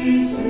Oh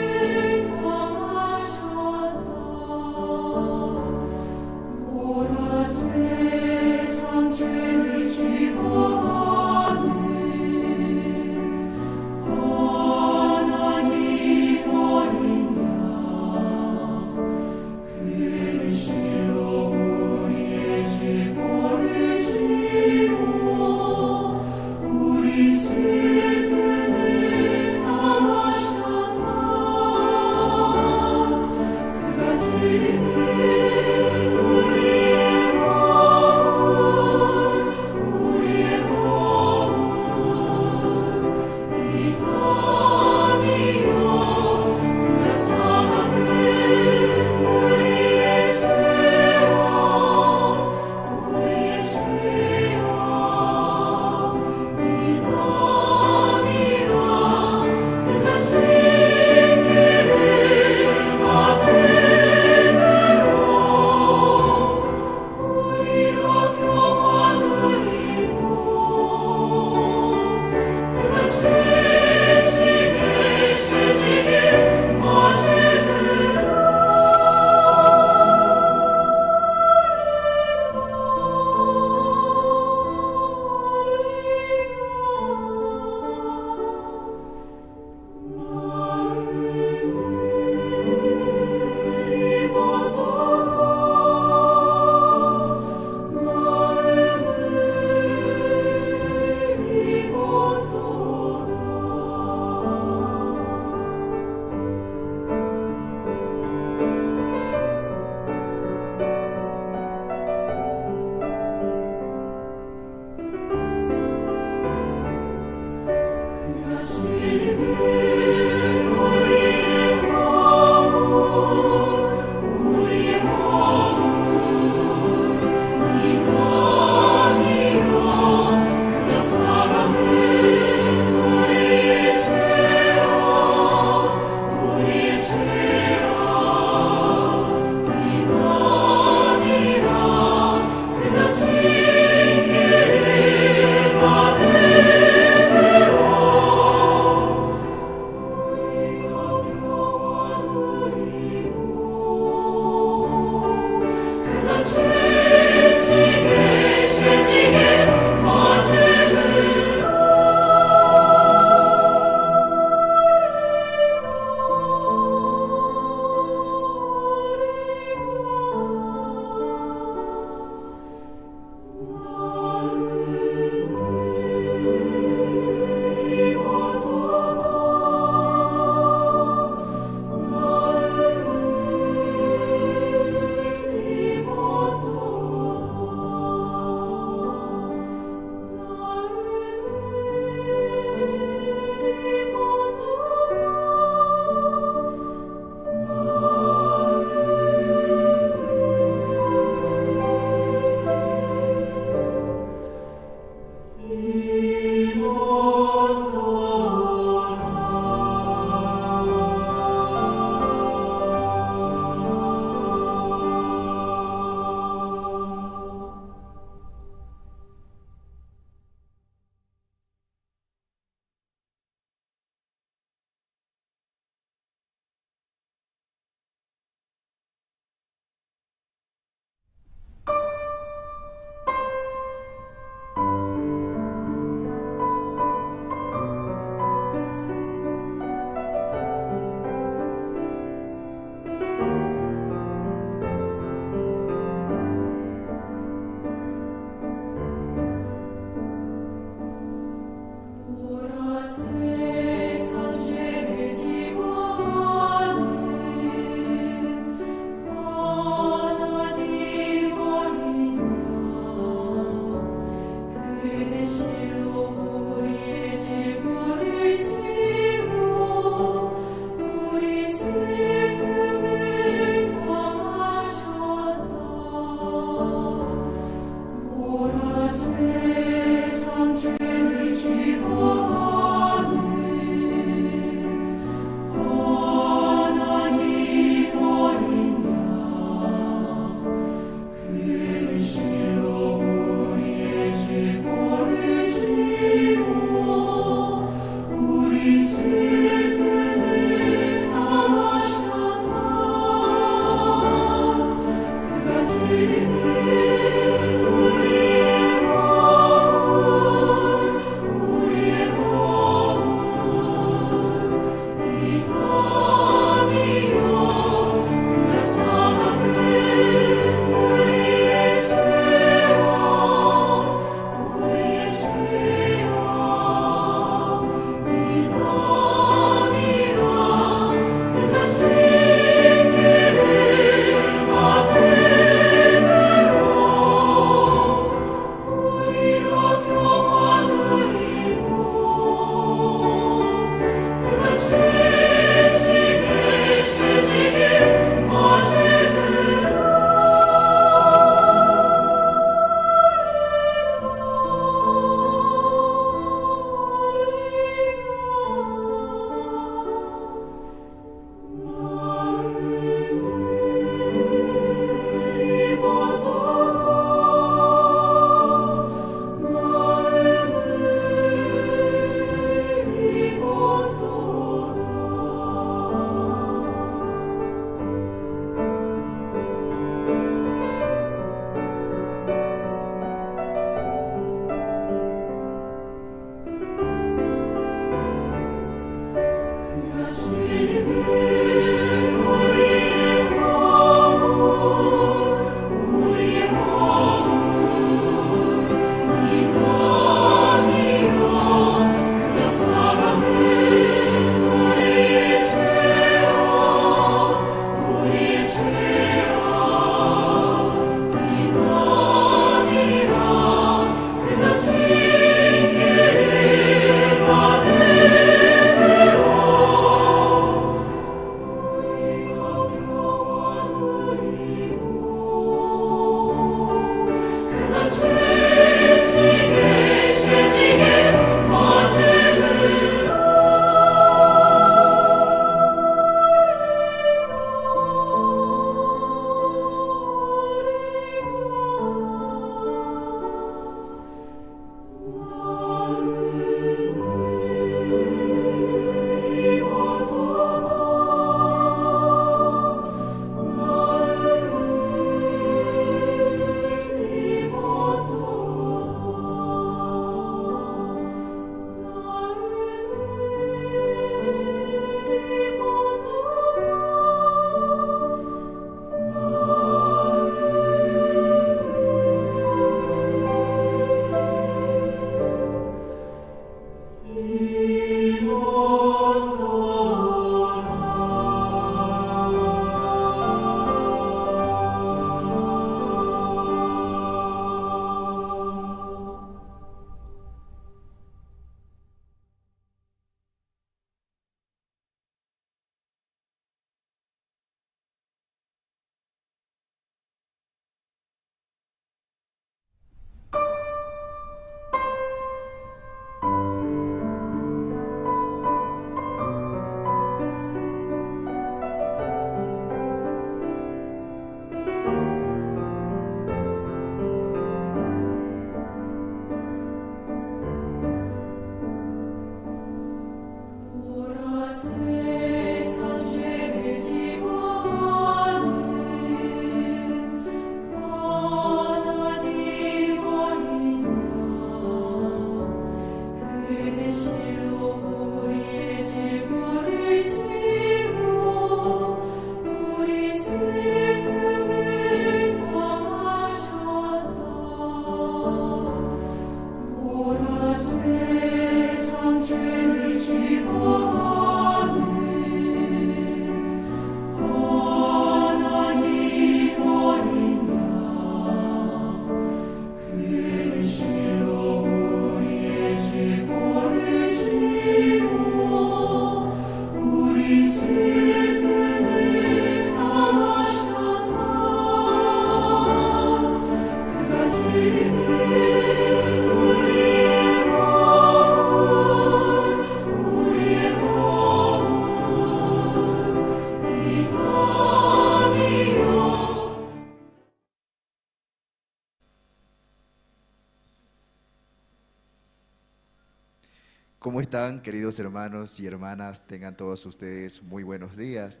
¿Cómo están, queridos hermanos y hermanas? Tengan todos ustedes muy buenos días.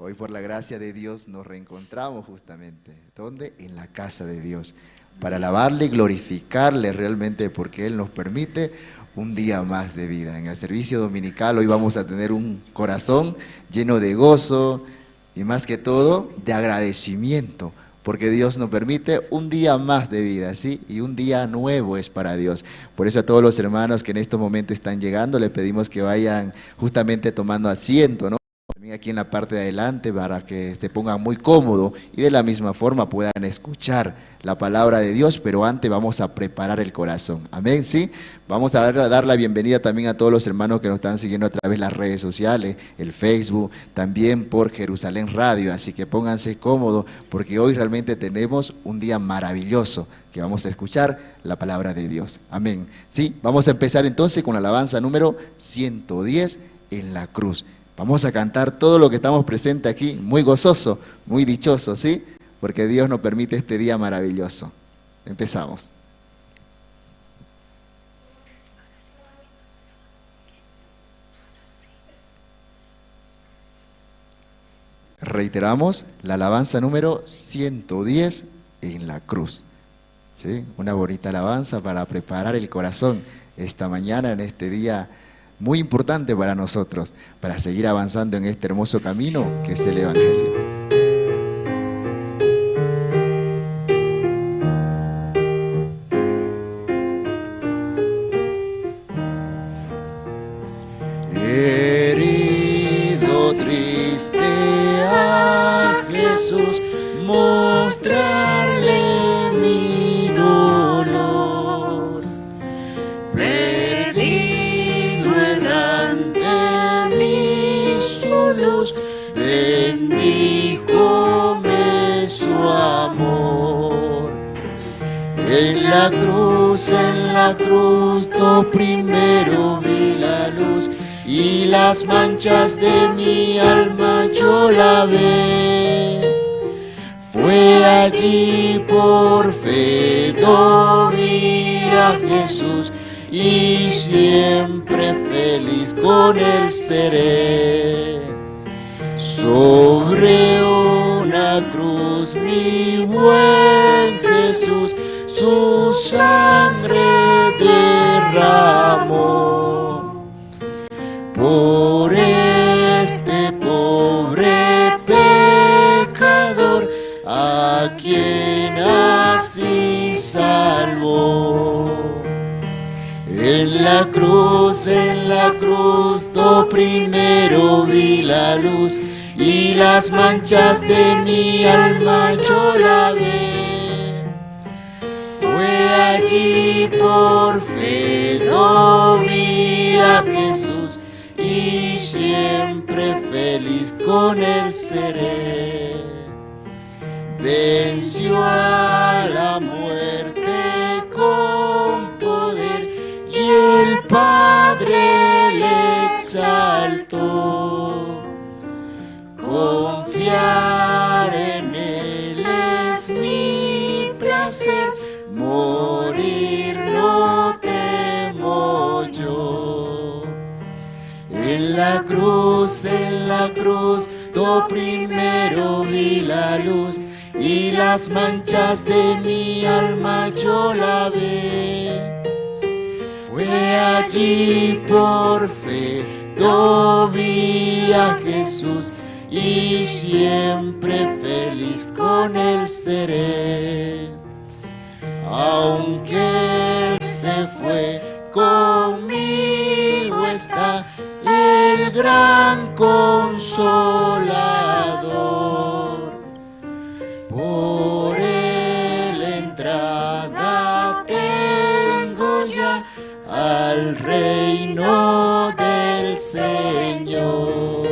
Hoy por la gracia de Dios nos reencontramos justamente. ¿Dónde? En la casa de Dios. Para alabarle y glorificarle realmente porque Él nos permite un día más de vida. En el servicio dominical hoy vamos a tener un corazón lleno de gozo y más que todo de agradecimiento. Porque Dios nos permite un día más de vida, ¿sí? Y un día nuevo es para Dios. Por eso a todos los hermanos que en estos momentos están llegando, les pedimos que vayan justamente tomando asiento, ¿no? También aquí en la parte de adelante para que se pongan muy cómodos y de la misma forma puedan escuchar la palabra de Dios, pero antes vamos a preparar el corazón. Amén, ¿sí? Vamos a dar la bienvenida también a todos los hermanos que nos están siguiendo a través de las redes sociales, el Facebook, también por Jerusalén Radio, así que pónganse cómodos porque hoy realmente tenemos un día maravilloso que vamos a escuchar la palabra de Dios. Amén. Sí, vamos a empezar entonces con la alabanza número 110 en la cruz. Vamos a cantar todo lo que estamos presentes aquí, muy gozoso, muy dichoso, ¿sí? Porque Dios nos permite este día maravilloso. Empezamos. Reiteramos la alabanza número 110 en la cruz. ¿Sí? Una bonita alabanza para preparar el corazón esta mañana, en este día muy importante para nosotros, para seguir avanzando en este hermoso camino que es el Evangelio. Herido, triste a Jesús, mostrarle mi dolor. Perdido, errante, vi su luz, bendíjome su amor. En la cruz, do primero vi la luz, y las manchas de mi alma yo lavé. Fue allí por fe do vi a Jesús, y siempre feliz con Él seré. Sobre una cruz mi buen Jesús su sangre derramó. Por este pobre pecador a quien así salvó. En la cruz, do primero vi la luz, y las manchas de mi alma yo lavé. Fue allí por fe do vi a Jesús, y siempre feliz con Él seré. Venció a la muerte con poder, y el Padre le exaltó. Confiar en Él es mi placer, morir no temo yo. En la cruz, do primero vi la luz, y las manchas de mi alma yo lavé. Fue allí por fe do vi a Jesús, y siempre feliz con Él seré. Aunque Él se fue, conmigo está el gran Consolador. Por Él entrada tengo ya al reino del Señor.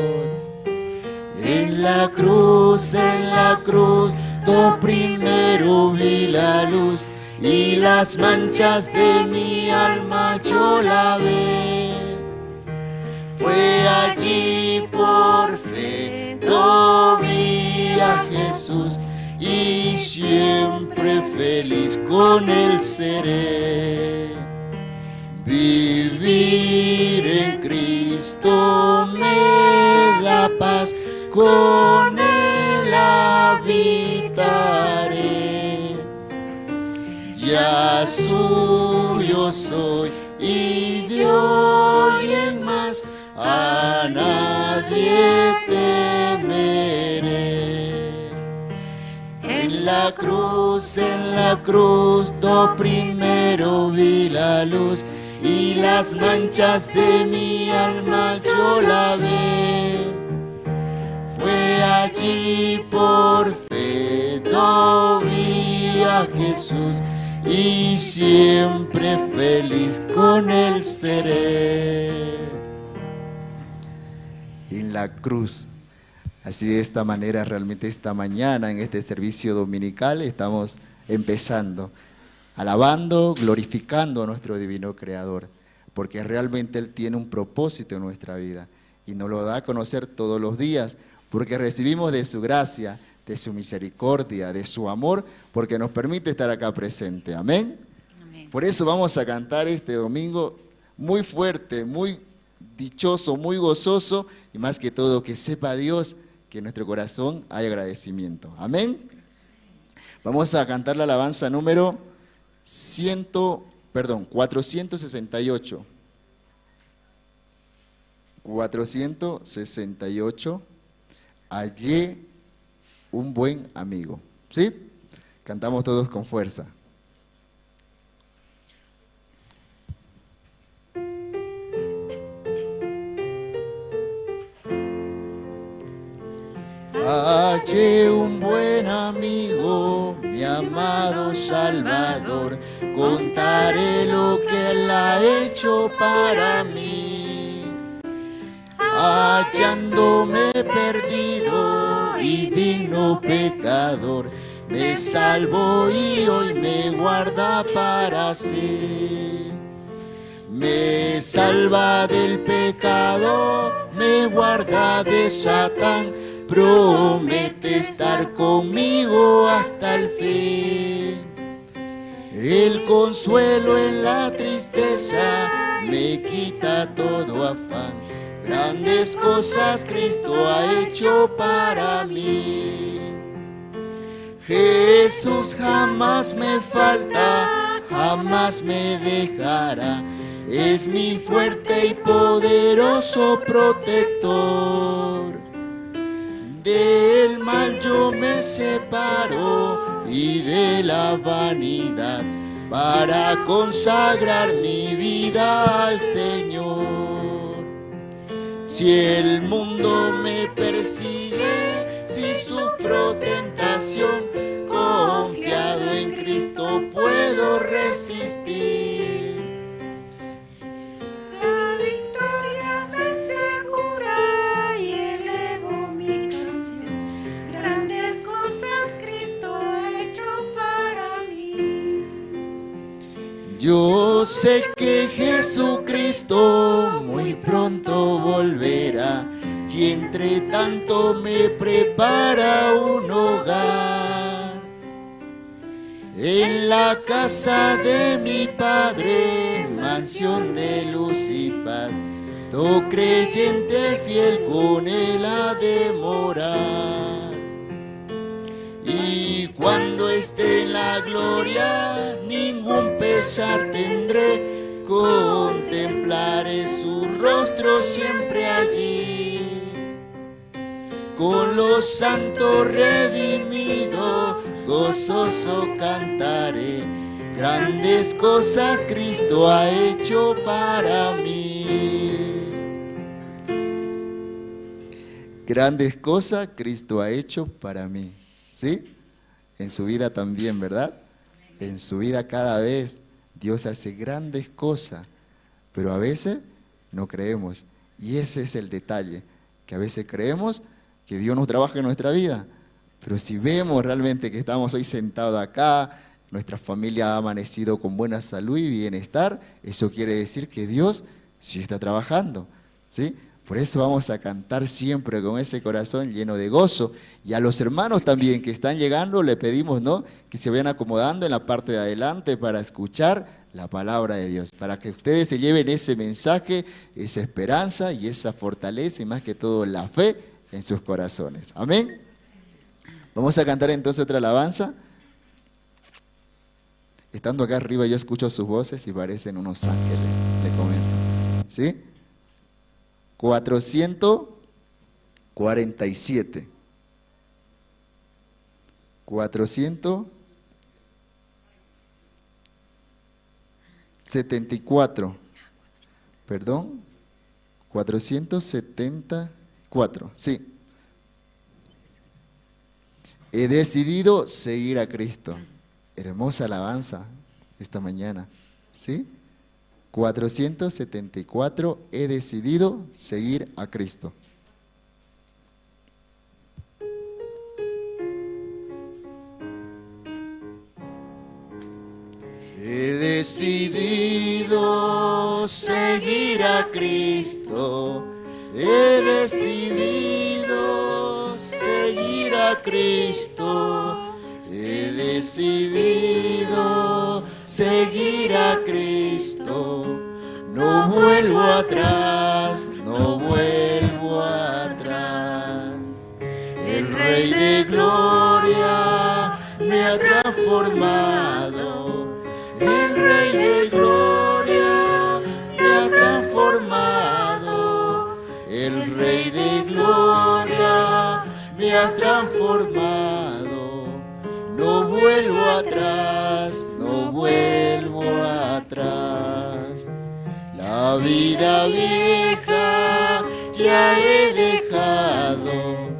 En la cruz, do primero vi la luz, y las manchas de mi alma yo lavé. Fue allí por fe do vi a Jesús, y siempre feliz con Él seré. Vivir en Cristo me da paz, con Él habitaré. Ya suyo soy y de hoy en más a nadie temeré. En la cruz, do primero vi la luz y las manchas de mi alma yo lavé. Fue allí por fe do vi a Jesús y siempre feliz con Él seré. En la cruz. Así de esta manera, realmente esta mañana en este servicio dominical estamos empezando, alabando, glorificando a nuestro divino Creador, porque realmente Él tiene un propósito en nuestra vida y nos lo da a conocer todos los días, porque recibimos de su gracia, de su misericordia, de su amor, porque nos permite estar acá presente. Amén. Amén. Por eso vamos a cantar este domingo muy fuerte, muy dichoso, muy gozoso y más que todo que sepa Dios que en nuestro corazón hay agradecimiento. Amén. Vamos a cantar la alabanza número 468. 468. Hallé un buen amigo. ¿Sí? Cantamos todos con fuerza. Hallé un buen amigo, mi amado Salvador, contaré lo que Él ha hecho para mí. Hallándome perdido y digno pecador, me salvó y hoy me guarda para sí. Me salva del pecado, me guarda de Satán, promete estar conmigo hasta el fin. El consuelo en la tristeza me quita todo afán. Grandes cosas Cristo ha hecho para mí. Jesús jamás me falta, jamás me dejará. Es mi fuerte y poderoso protector. Del mal yo me separo y de la vanidad para consagrar mi vida al Señor. Si el mundo me persigue, si sufro tentación, confiado en Cristo puedo resistir. Yo sé que Jesucristo muy pronto volverá y entre tanto me prepara un hogar. En la casa de mi Padre, mansión de luz y paz, todo creyente fiel con Él ha de morar. Y cuando esté en la gloria, ningún pesar tendré, contemplaré su rostro siempre allí. Con los santos redimidos, gozoso cantaré, grandes cosas Cristo ha hecho para mí. Grandes cosas Cristo ha hecho para mí. ¿Sí? En su vida también, ¿verdad? En su vida cada vez Dios hace grandes cosas, pero a veces no creemos. Y ese es el detalle, que a veces creemos que Dios nos trabaja en nuestra vida, pero si vemos realmente que estamos hoy sentados acá, nuestra familia ha amanecido con buena salud y bienestar, eso quiere decir que Dios sí está trabajando, ¿sí? Por eso vamos a cantar siempre con ese corazón lleno de gozo. Y a los hermanos también que están llegando, le pedimos, ¿no?, que se vayan acomodando en la parte de adelante para escuchar la palabra de Dios, para que ustedes se lleven ese mensaje, esa esperanza y esa fortaleza y más que todo la fe en sus corazones. Amén. Vamos a cantar entonces otra alabanza. Estando acá arriba yo escucho sus voces y parecen unos ángeles, le comento. ¿Sí? 447. 474. Perdón. 474. Sí. He decidido seguir a Cristo. Hermosa alabanza esta mañana. ¿Sí? 474. He decidido seguir a Cristo. He decidido seguir a Cristo. He decidido seguir a Cristo. He decidido seguir a Cristo. No vuelvo atrás, no vuelvo atrás. El Rey de Gloria me ha transformado. El Rey de Gloria me ha transformado. El Rey de Gloria me ha transformado. No vuelvo atrás, no vuelvo atrás. La vida vieja ya he dejado.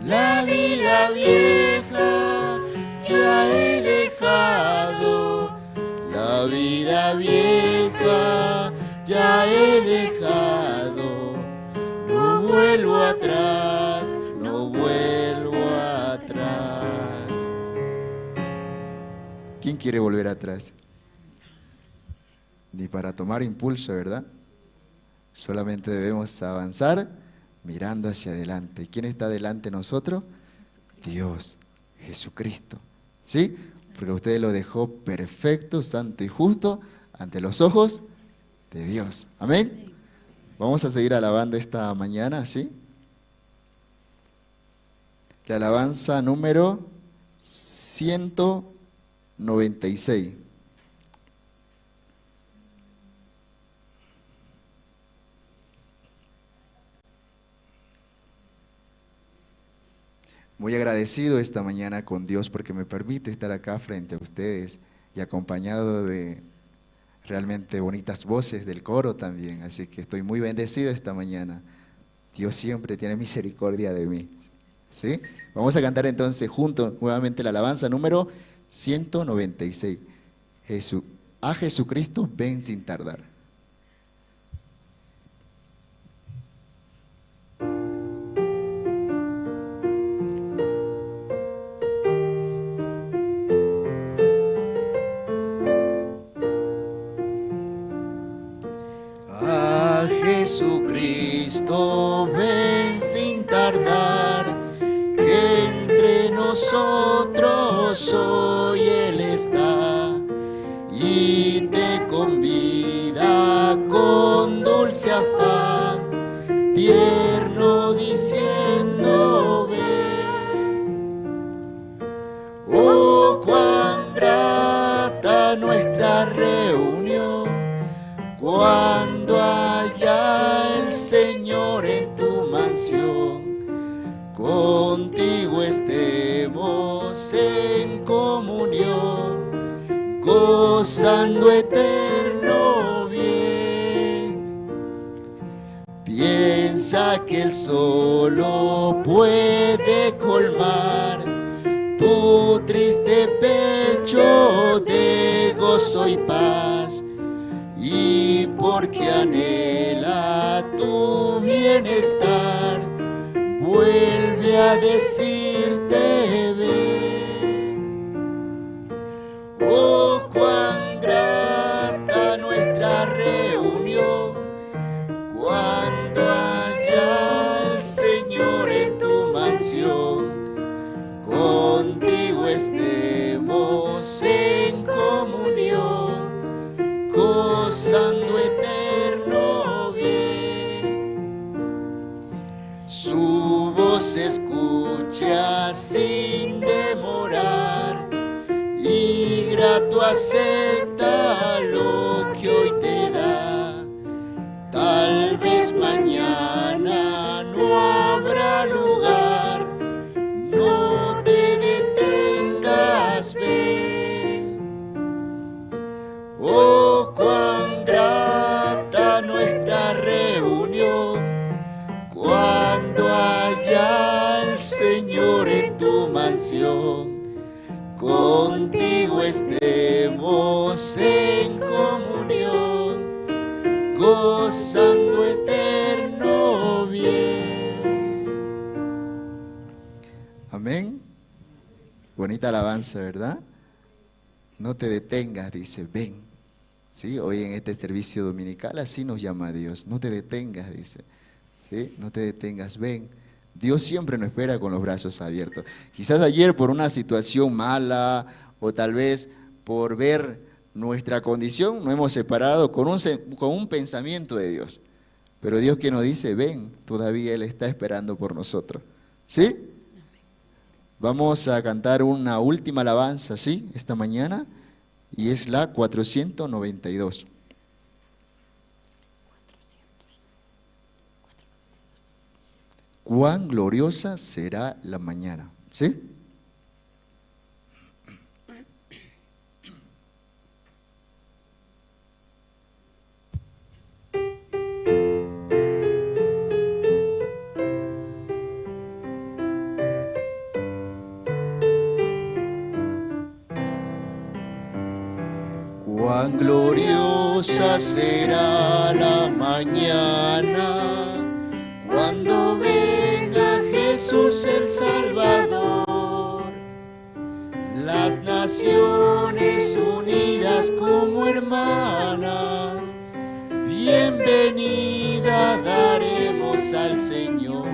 La vida vieja ya he dejado. La vida vieja ya he dejado. No vuelvo atrás, no vuelvo atrás. ¿Quién quiere volver atrás? Ni para tomar impulso, ¿verdad? Solamente debemos avanzar mirando hacia adelante. ¿Y quién está delante de nosotros? Dios, Jesucristo. ¿Sí? Porque usted lo dejó perfecto, santo y justo ante los ojos de Dios. Amén. Vamos a seguir alabando esta mañana, ¿sí? La alabanza número 196. Muy agradecido esta mañana con Dios porque me permite estar acá frente a ustedes y acompañado de realmente bonitas voces del coro también. Así que estoy muy bendecido esta mañana. Dios siempre tiene misericordia de mí. ¿Sí? Vamos a cantar entonces juntos nuevamente la alabanza número 196. A Jesucristo ven sin tardar. A Jesucristo ven sin tardar, que entre nosotros hoy Él está y te convida con dulce afán, tierno diciendo ven. Oh, cuán grata nuestra reunión cuando haya el Señor en tu mansión. Contigo estemos en comunión, gozando eterno bien. Piensa que Él solo puede colmar tu triste pecho de gozo y paz, y porque anhela tu bienestar, vuelve a decirte ven. Oh, cuán grata nuestra reunión cuando haya el Señor en tu mansión. Contigo estemos en comunión, gozando eterno bien. Su voz y grato acepta lo que hoy te da. Tal vez mañana no habrá lugar, no te detengas, ven. Oh, cuán grata nuestra reunión cuando haya el Señor en tu mansión. Contigo estemos en comunión, gozando eterno bien. Amén. Bonita alabanza, ¿verdad? No te detengas, dice, ven. ¿Sí? Hoy en este servicio dominical así nos llama Dios. No te detengas, dice. ¿Sí? No te detengas, ven. Dios siempre nos espera con los brazos abiertos. Quizás ayer por una situación mala o tal vez por ver nuestra condición nos hemos separado con un pensamiento de Dios. Pero Dios que nos dice, ven, todavía Él está esperando por nosotros. ¿Sí? Vamos a cantar una última alabanza, ¿sí? Esta mañana, y es la 492. Cuán gloriosa será la mañana, ¿sí? Cuán gloriosa será la mañana cuando venga Jesús el Salvador. Las naciones unidas como hermanas, bienvenida daremos al Señor.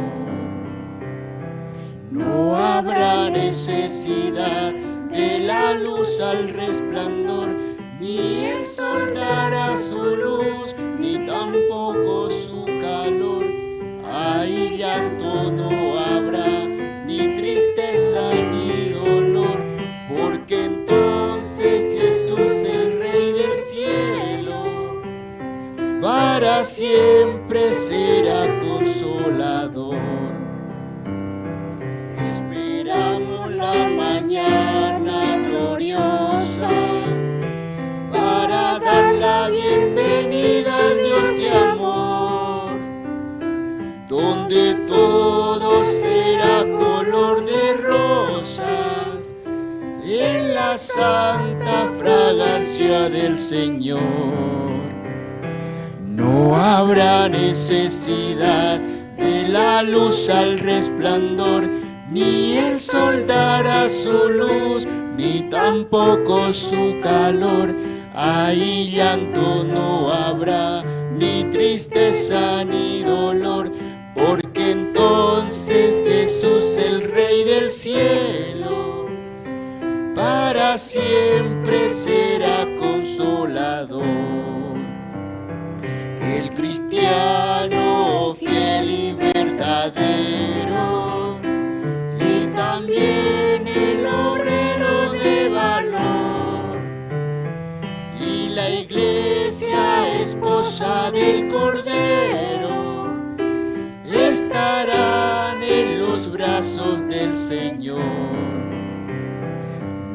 No habrá necesidad de la luz al resplandor, ni el sol dará su luz, ni tampoco su calor. Ahí llanto no habrá, ni tristeza ni dolor, porque entonces Jesús, el Rey del cielo, para siempre será consolador. Esperamos la mañana gloriosa para dar la bienvenida al Dios de amor, donde todo será color de rosas en la santa fragancia del Señor. No habrá necesidad de la luz al resplandor, ni el sol dará su luz, ni tampoco su calor. Ahí llanto no habrá, ni tristeza ni dolor, porque entonces Jesús, el Rey del cielo, para siempre será consolador. El cristiano fiel y verdadero, y también el obrero de valor, y la iglesia esposa del Cordero, estarán en los brazos del Señor.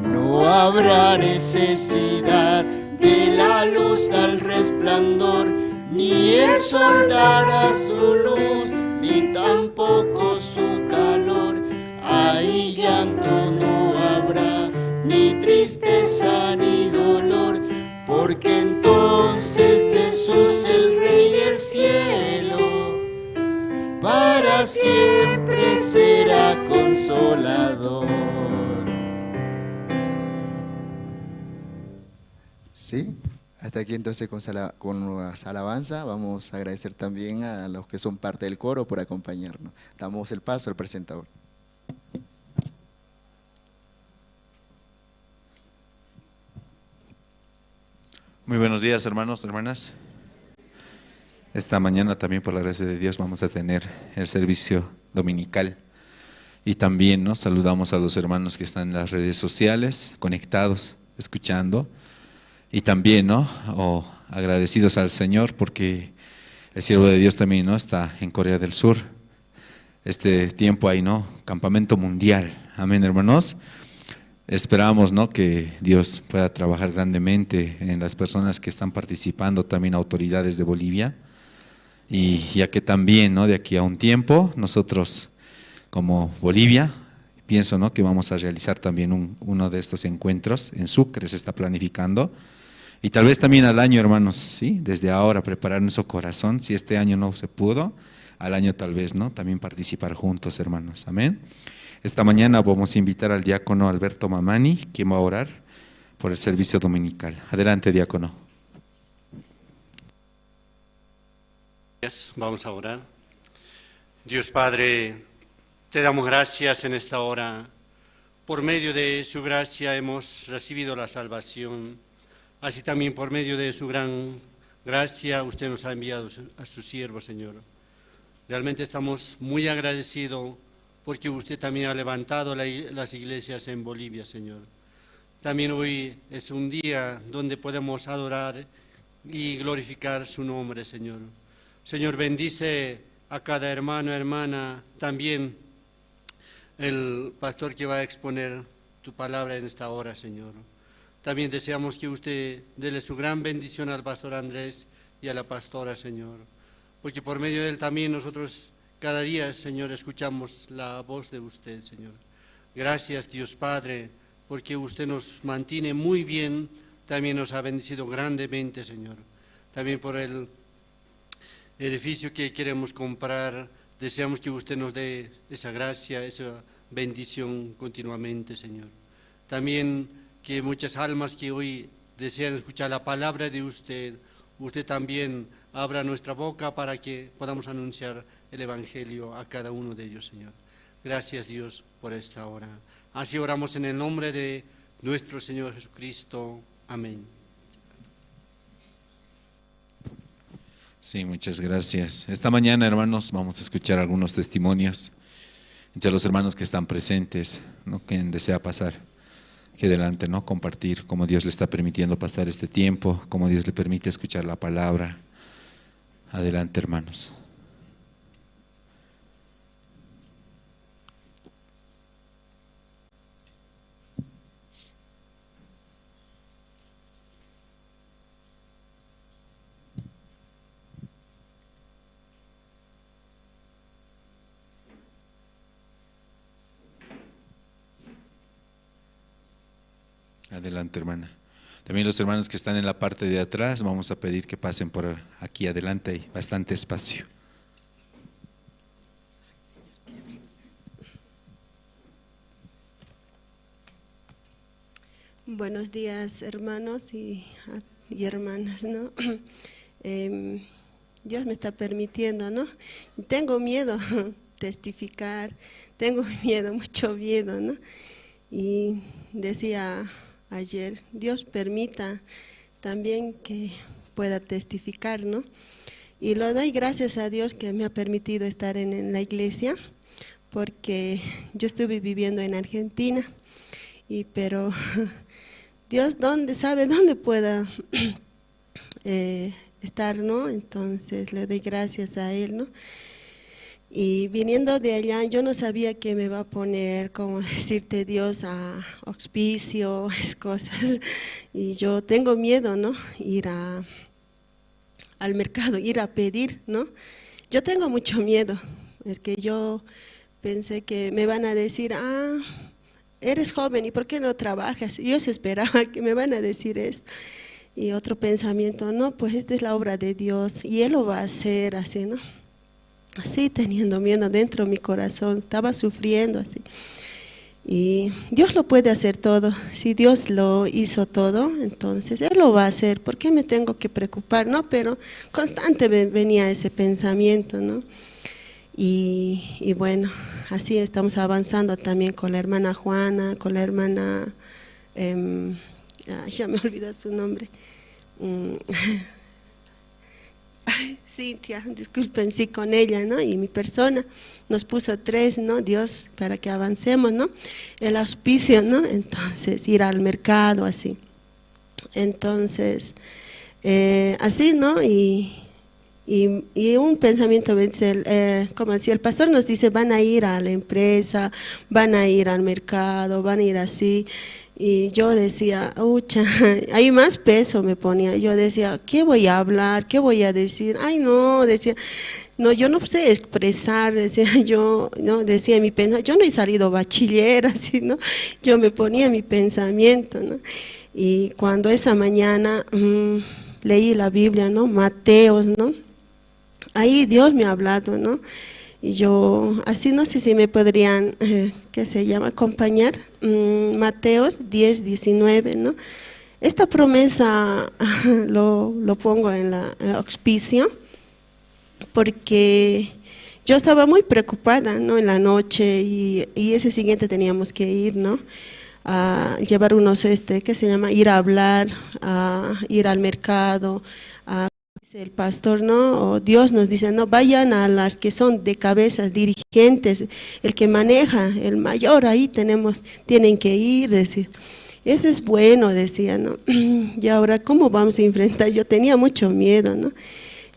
No habrá necesidad de la luz al resplandor, ni el sol dará su luz, ni tampoco su calor. Ahí llanto no habrá, ni tristeza ni dolor, porque entonces Jesús, el Rey del cielo, para siempre será consolador. ¿Sí? Hasta aquí entonces con las alabanzas. Vamos a agradecer también a los que son parte del coro por acompañarnos. Damos el paso al presentador. Muy buenos días, hermanos, hermanas. Esta mañana también, por la gracia de Dios, vamos a tener el servicio dominical. Y también, ¿no?, saludamos a los hermanos que están en las redes sociales, conectados, escuchando. Y también, ¿no?, agradecidos al Señor porque el siervo de Dios también, ¿no?, está en Corea del Sur. Este tiempo hay, ¿no?, campamento mundial. Amén, hermanos. Esperamos, ¿no?, que Dios pueda trabajar grandemente en las personas que están participando, también autoridades de Bolivia. Y ya que también, ¿no?, de aquí a un tiempo, nosotros como Bolivia, pienso, ¿no?, que vamos a realizar también uno de estos encuentros en Sucre, se está planificando. Y tal vez también al año, hermanos, ¿sí?, desde ahora preparar nuestro corazón, si este año no se pudo, al año tal vez, ¿no?, también participar juntos, hermanos. Amén. Esta mañana vamos a invitar al diácono Alberto Mamani, quien va a orar por el servicio dominical. Adelante, diácono. Vamos a orar. Dios Padre, te damos gracias en esta hora. Por medio de su gracia hemos recibido la salvación. Así también por medio de su gran gracia usted nos ha enviado a su siervo, Señor. Realmente estamos muy agradecidos porque usted también ha levantado las iglesias en Bolivia, Señor. También hoy es un día donde podemos adorar y glorificar su nombre, Señor. Señor, bendice a cada hermano, hermana, también el pastor que va a exponer tu palabra en esta hora, Señor. También deseamos que usted dele su gran bendición al pastor Andrés y a la pastora, Señor, porque por medio de él también nosotros cada día, Señor, escuchamos la voz de usted, Señor. Gracias, Dios Padre, porque usted nos mantiene muy bien, también nos ha bendecido grandemente, Señor. También por el edificio que queremos comprar, deseamos que usted nos dé esa gracia, esa bendición continuamente, Señor. También que muchas almas que hoy desean escuchar la palabra de usted, usted también abra nuestra boca para que podamos anunciar el Evangelio a cada uno de ellos, Señor. Gracias, Dios, por esta hora. Así oramos en el nombre de nuestro Señor Jesucristo. Amén. Sí, muchas gracias. Esta mañana, hermanos, vamos a escuchar algunos testimonios entre los hermanos que están presentes, ¿no?, quien desea pasar aquí adelante, ¿no?, compartir cómo Dios le está permitiendo pasar este tiempo, cómo Dios le permite escuchar la palabra. Adelante, hermanos. Adelante, hermana. También los hermanos que están en la parte de atrás, vamos a pedir que pasen por aquí adelante, hay bastante espacio. Buenos días, hermanos y hermanas, ¿no? Dios me está permitiendo, ¿no? Tengo miedo testificar, tengo miedo, mucho miedo, ¿no? Y decía ayer, Dios permita también que pueda testificar, ¿no? Y lo doy gracias a Dios que me ha permitido estar en la iglesia, porque yo estuve viviendo en Argentina, pero Dios sabe dónde pueda estar, ¿no? Entonces le doy gracias a Él, ¿no? Y viniendo de allá, yo no sabía que me va a poner, como decirte, Dios a auspicio, cosas. Y yo tengo miedo, ¿no? Ir al mercado, ir a pedir, ¿no? Yo tengo mucho miedo. Es que yo pensé que me van a decir, eres joven, ¿y por qué no trabajas? Y yo se esperaba que me van a decir esto. Y otro pensamiento, no, pues esta es la obra de Dios y Él lo va a hacer así, ¿no? Así teniendo miedo dentro de mi corazón, estaba sufriendo así. Y Dios lo puede hacer todo. Si Dios lo hizo todo, entonces Él lo va a hacer. ¿Por qué me tengo que preocupar? No, pero constante venía ese pensamiento, ¿no? Y bueno, así estamos avanzando también con la hermana Juana, con la hermana, ya me olvidó su nombre. ay, Cintia, disculpen, sí, con ella, ¿no? Y mi persona nos puso 3, ¿no? Dios, para que avancemos, ¿no? El auspicio, ¿no? Entonces, ir al mercado, así. Entonces, así, ¿no? Y un pensamiento, como decía el pastor, nos dice, van a ir a la empresa, van a ir al mercado, van a ir así. Y yo decía, ucha, hay más peso me ponía. Yo decía, ¿qué voy a hablar? ¿Qué voy a decir? Ay, no, decía, no, yo no sé expresar, decía yo, no, decía mi pensamiento, yo no he salido bachiller, así, ¿no? Yo me ponía mi pensamiento, ¿no? Y cuando esa mañana leí la Biblia, ¿no? Mateos, ¿no? Ahí Dios me ha hablado, ¿no? Y yo, así no sé si me podrían, ¿qué se llama?, acompañar, Mateos 10, 19, ¿no? Esta promesa lo pongo en la auspicio, porque yo estaba muy preocupada, ¿no?, en la noche, y ese siguiente teníamos que ir, ¿no?, a llevar unos, ¿qué se llama?, ir a hablar, a ir al mercado, el pastor, ¿no? O Dios nos dice, no, vayan a las que son de cabezas, dirigentes, el que maneja, el mayor, ahí tienen que ir, decir. Eso es bueno, decía, ¿no? Y ahora, ¿cómo vamos a enfrentar? Yo tenía mucho miedo, ¿no?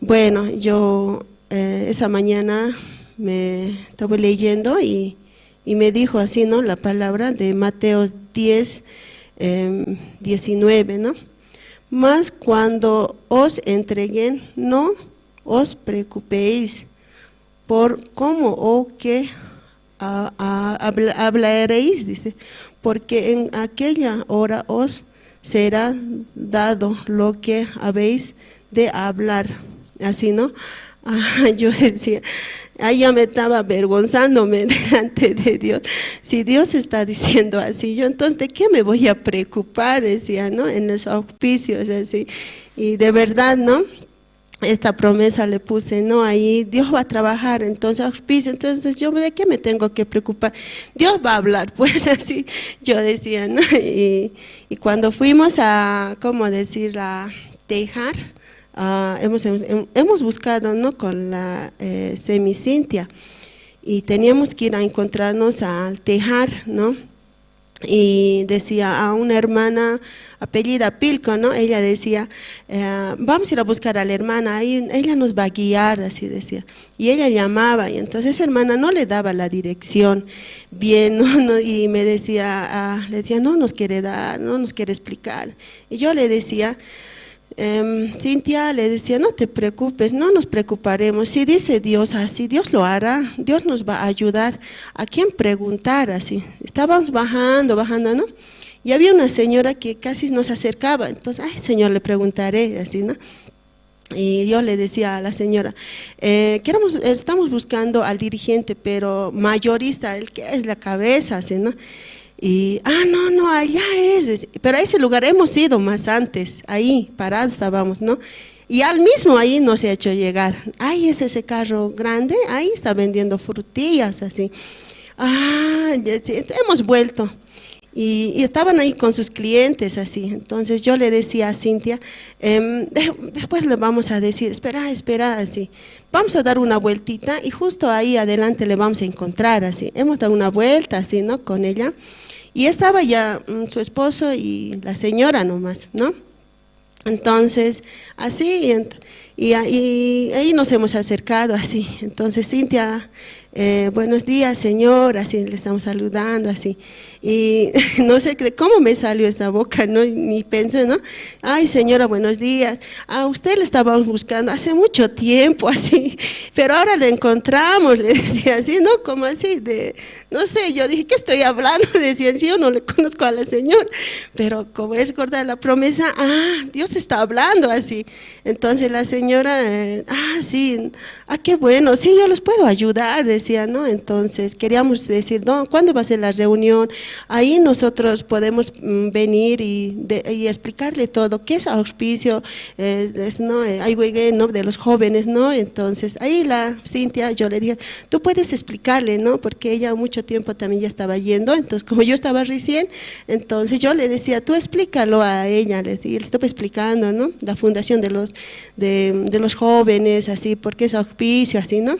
Bueno, yo esa mañana me estaba leyendo y me dijo así, ¿no?, la palabra de Mateos 10, 19, ¿no? Mas cuando os entreguen, no os preocupéis por cómo o qué hablaréis, dice, porque en aquella hora os será dado lo que habéis de hablar. Así, ¿no? Yo decía, ahí ya me estaba avergonzándome delante de Dios. Si Dios está diciendo así, yo entonces ¿de qué me voy a preocupar? Decía, ¿no? En los auspicios, así. Y de verdad, ¿no?, esta promesa le puse, ¿no? Ahí Dios va a trabajar, entonces auspicio, entonces yo ¿de qué me tengo que preocupar? Dios va a hablar, pues así yo decía, ¿no? Y cuando fuimos a, ¿cómo decir?, a tejar, hemos buscado, ¿no?, con la Cintia, y teníamos que ir a encontrarnos al tejar, ¿no? Y decía a una hermana apellida Pilco, ¿no? Ella decía, vamos a ir a buscar a la hermana, ahí ella nos va a guiar, así decía. Y ella llamaba, y entonces esa hermana no le daba la dirección bien, ¿no? Y me decía, le decía, no nos quiere dar, no nos quiere explicar. Y yo le decía, Cintia, le decía, no te preocupes, no nos preocuparemos, si dice Dios así, Dios lo hará, Dios nos va a ayudar. ¿A quién preguntar? Así, estábamos bajando, ¿no? Y había una señora que casi nos acercaba, entonces, ay, Señor, le preguntaré, así, ¿no? Y yo le decía a la señora, estamos buscando al dirigente, pero mayorista, el que es la cabeza, así, ¿no? Y, no, allá es, pero a ese lugar hemos ido más antes, ahí parados estábamos, ¿no? Y al mismo ahí nos ha hecho llegar, ahí es ese carro grande, ahí está vendiendo frutillas, así. Hemos vuelto. Y estaban ahí con sus clientes, así. Entonces yo le decía a Cintia, después le vamos a decir, espera, así. Vamos a dar una vueltita y justo ahí adelante le vamos a encontrar, así. Hemos dado una vuelta, así, ¿no?, con ella. Y estaba ya su esposo y la señora nomás, ¿no? Entonces, así, y ahí nos hemos acercado, así. Entonces, Cintia, buenos días, señor, así le estamos saludando, así. Y no sé cómo me salió esta boca, ¿no? Ni pensé, ¿no? Ay, señora, buenos días. A usted le estábamos buscando hace mucho tiempo, así, pero ahora le encontramos, le decía así, ¿no? Como así, no sé, yo dije, ¿qué estoy hablando? Decía, sí, yo no le conozco a la señora, pero como es gorda la promesa, Dios está hablando así. Entonces la señora, sí, qué bueno, sí, yo les puedo ayudar, decía, ¿no? Entonces queríamos decir, no, ¿cuándo va a ser la reunión? Ahí nosotros podemos venir y explicarle todo, qué es auspicio, ¿no? ¿no?, de los jóvenes, ¿no? Entonces ahí la Cintia, yo le dije, tú puedes explicarle, ¿no? Porque ella mucho tiempo también ya estaba yendo, entonces como yo estaba recién, entonces yo le decía, tú explícalo a ella, le estaba explicando, ¿no?, la fundación de de los jóvenes, así, porque es auspicio, así, ¿no?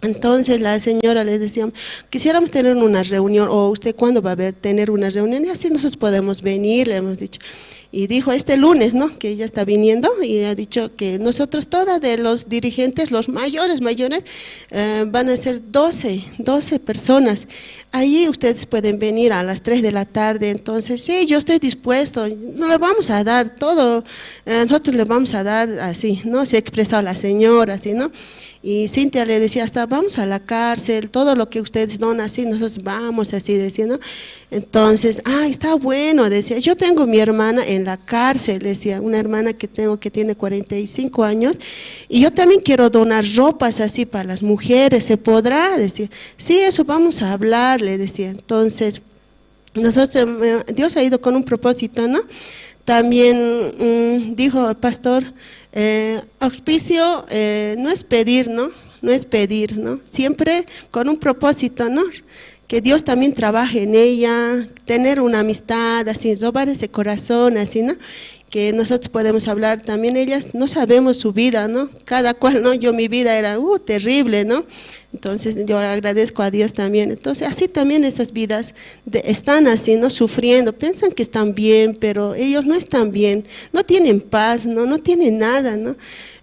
Entonces la señora le decía, quisiéramos tener una reunión, o usted cuándo va a tener una reunión, y así nosotros podemos venir, le hemos dicho. Y dijo este lunes, ¿no?, que ella está viniendo, y ha dicho que nosotros, todas de los dirigentes, los mayores, van a ser 12 personas. Ahí ustedes pueden venir a las 3 de la tarde, entonces sí, yo estoy dispuesto, no le vamos a dar todo, nosotros le vamos a dar así, ¿no? Se ha expresado la señora, así, ¿no? Y Cintia le decía, hasta vamos a la cárcel, todo lo que ustedes donan, así, nosotros vamos, así, decía, ¿no? Entonces, está bueno, decía, yo tengo mi hermana en la cárcel, decía, una hermana que tengo que tiene 45 años, y yo también quiero donar ropas así para las mujeres, ¿se podrá? Decía, sí, eso vamos a hablar, le decía. Entonces, nosotros, Dios ha ido con un propósito, ¿no? También dijo el pastor, auspicio no es pedir, ¿no? No es pedir, ¿no? Siempre con un propósito, ¿no? Que Dios también trabaje en ella, tener una amistad, así, robar ese corazón, así, ¿no? Que nosotros podemos hablar también, ellas no sabemos su vida, ¿no? Cada cual, ¿no? Yo mi vida era terrible, ¿no? Entonces yo agradezco a Dios también. Entonces así también esas vidas están así, ¿no? Sufriendo, piensan que están bien, pero ellos no están bien, no tienen paz, no tienen nada, ¿no?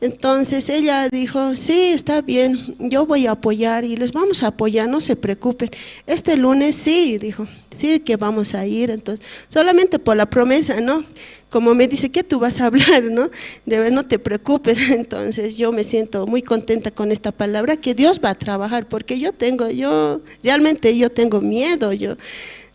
Entonces ella dijo, sí, está bien, yo voy a apoyar y les vamos a apoyar, no se preocupen. Este lunes sí, dijo, sí que vamos a ir, entonces solamente por la promesa, ¿no? Como me dice, ¿qué tú vas a hablar, no? De ver, no te preocupes. Entonces yo me siento muy contenta con esta palabra, que Dios va a trabajar, porque realmente yo tengo miedo,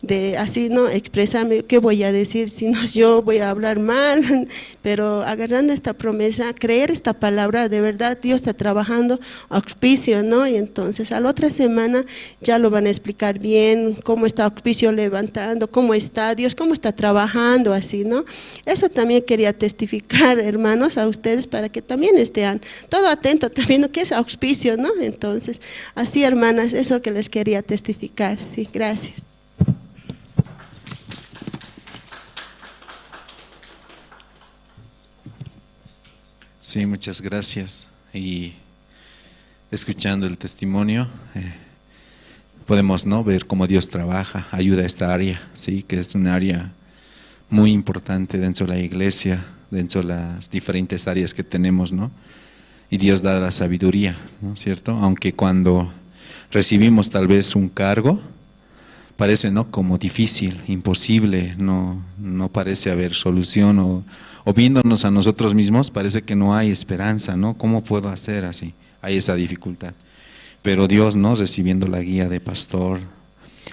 de así, ¿no? Expresarme, ¿qué voy a decir? Si no, yo voy a hablar mal, pero agarrando esta promesa, creer esta palabra, de verdad Dios está trabajando, auspicio, ¿no? Y entonces a la otra semana ya lo van a explicar bien, cómo está auspicio levantando, cómo está Dios, cómo está trabajando, así, ¿no? Eso también quería testificar, hermanos, a ustedes, para que también estén todo atentos, también, ¿no? ¿Qué es auspicio, no? Entonces, así, hermanas, eso que les quería testificar, sí, gracias. Sí, muchas gracias. Y escuchando el testimonio, podemos, ¿no?, ver cómo Dios trabaja, ayuda a esta área, sí, que es un área muy importante dentro de la iglesia, dentro de las diferentes áreas que tenemos, ¿no? Y Dios da la sabiduría, ¿no es cierto? Aunque cuando recibimos tal vez un cargo, parece, ¿no?, como difícil, imposible, no parece haber solución, o viéndonos a nosotros mismos parece que no hay esperanza, ¿no? ¿Cómo puedo hacer así? Hay esa dificultad. Pero Dios, ¿no?, recibiendo la guía de pastor,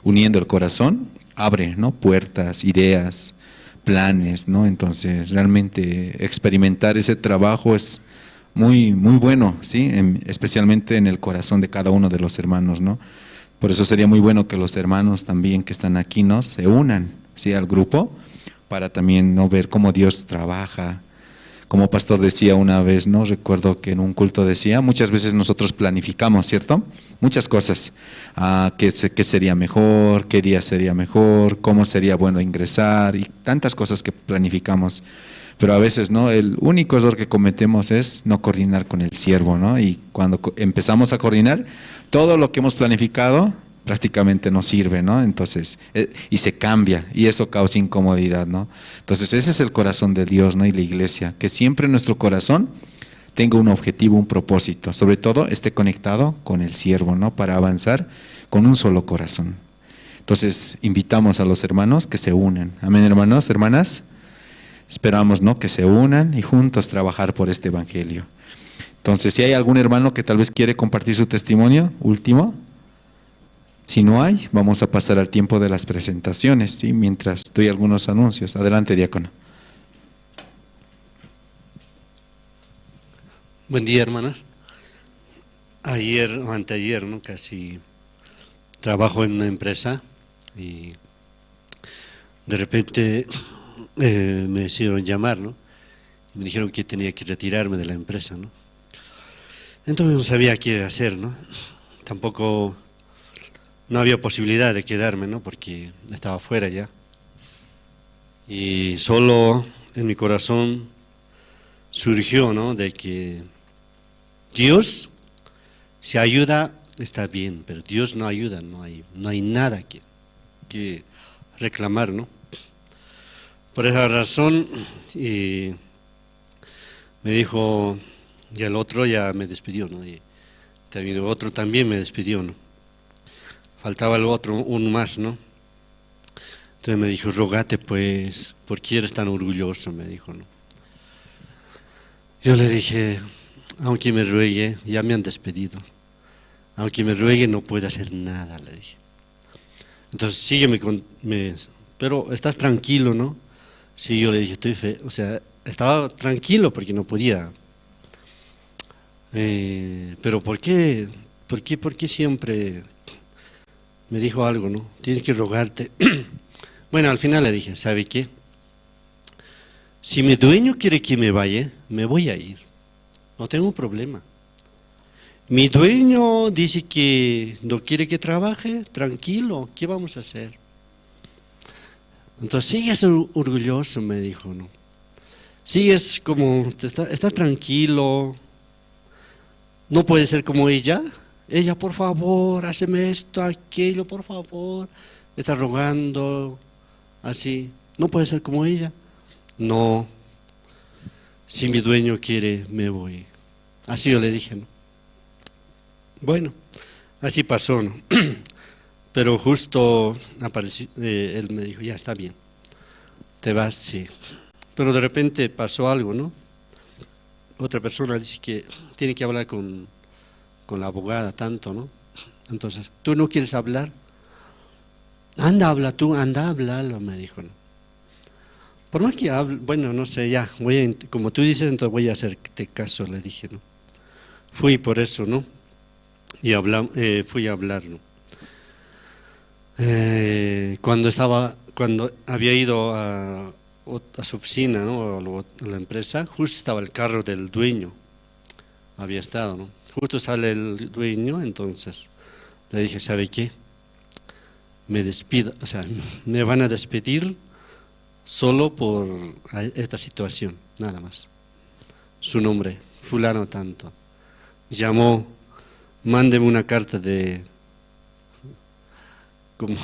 uniendo el corazón, abre, ¿no?, puertas, ideas, planes, ¿no? Entonces realmente experimentar ese trabajo es muy bueno, ¿sí? Especialmente en el corazón de cada uno de los hermanos, ¿no? Por eso sería muy bueno que los hermanos también que están aquí, ¿no?, se unan, ¿sí?, al grupo, para también, ¿no?, ver cómo Dios trabaja. Como pastor decía una vez, ¿no?, recuerdo que en un culto decía, muchas veces nosotros planificamos, ¿cierto?, muchas cosas, qué sería mejor, qué día sería mejor, cómo sería bueno ingresar, y tantas cosas que planificamos, pero a veces, ¿no?, el único error que cometemos es no coordinar con el siervo, ¿no? Y cuando empezamos a coordinar, todo lo que hemos planificado prácticamente no sirve, ¿no? Entonces, y se cambia, y eso causa incomodidad, ¿no? Entonces ese es el corazón de Dios, ¿no?, y la iglesia, que siempre nuestro corazón tenga un objetivo, un propósito, sobre todo esté conectado con el siervo, ¿no?, para avanzar con un solo corazón. Entonces invitamos a los hermanos que se unan, amén, hermanos, hermanas, esperamos, ¿no?, que se unan y juntos trabajar por este evangelio. Entonces, si hay algún hermano que tal vez quiere compartir su testimonio, último. Si no hay, vamos a pasar al tiempo de las presentaciones, ¿sí?, mientras doy algunos anuncios. Adelante, diácono. Buen día, hermanas. Ayer o anteayer, ¿no?, casi trabajo en una empresa y de repente me hicieron llamar, ¿no? Y me dijeron que tenía que retirarme de la empresa, ¿no? Entonces no sabía qué hacer, ¿no? Tampoco no había posibilidad de quedarme, ¿no?, porque estaba fuera ya. Y solo en mi corazón surgió, ¿no? De que Dios, si ayuda, está bien, pero Dios no ayuda, no hay nada que reclamar, ¿no? Por esa razón, y me dijo, y el otro ya me despidió, ¿no? Y también el otro también me despidió, ¿no? Faltaba el otro, uno más, ¿no? Entonces me dijo, rogate pues, ¿por qué eres tan orgulloso? Me dijo, ¿no? Yo le dije, aunque me ruegue, ya me han despedido. Aunque me ruegue, no puedo hacer nada, le dije. Entonces sígueme pero estás tranquilo, ¿no? Sí, yo le dije, o sea, estaba tranquilo porque no podía. Pero ¿por qué siempre me dijo algo, ¿no? Tienes que rogarte. Bueno, al final le dije, ¿sabe qué? Si mi dueño quiere que me vaya, me voy a ir. No tengo problema. Mi dueño dice que no quiere que trabaje, tranquilo, ¿qué vamos a hacer? Entonces, sigues orgulloso, me dijo, ¿no? Sigues como, estás tranquilo, no puede ser como ella. Ella, por favor, háceme esto, aquello, por favor. Está rogando, así. No puede ser como ella. No, si mi dueño quiere, me voy. Así yo le dije, ¿no? Bueno, así pasó, ¿no? Pero justo apareció, él me dijo, ya está bien, te vas, sí. Pero de repente pasó algo, ¿no? Otra persona dice que tiene que hablar con la abogada tanto, ¿no? Entonces, ¿tú no quieres hablar? Anda, habla tú, anda, háblalo, me dijo, ¿no? Por más que hable, bueno, no sé, ya, como tú dices, entonces voy a hacerte caso, le dije, ¿no? Fui por eso, ¿no? Y fui a hablar, ¿no? Cuando había ido a su oficina, ¿no? A la empresa, justo estaba el carro del dueño, había estado, ¿no? Justo sale el dueño, entonces le dije, ¿sabe qué? Me despido, o sea, me van a despedir solo por esta situación, nada más. Su nombre, fulano tanto. Llamó, mándeme una carta como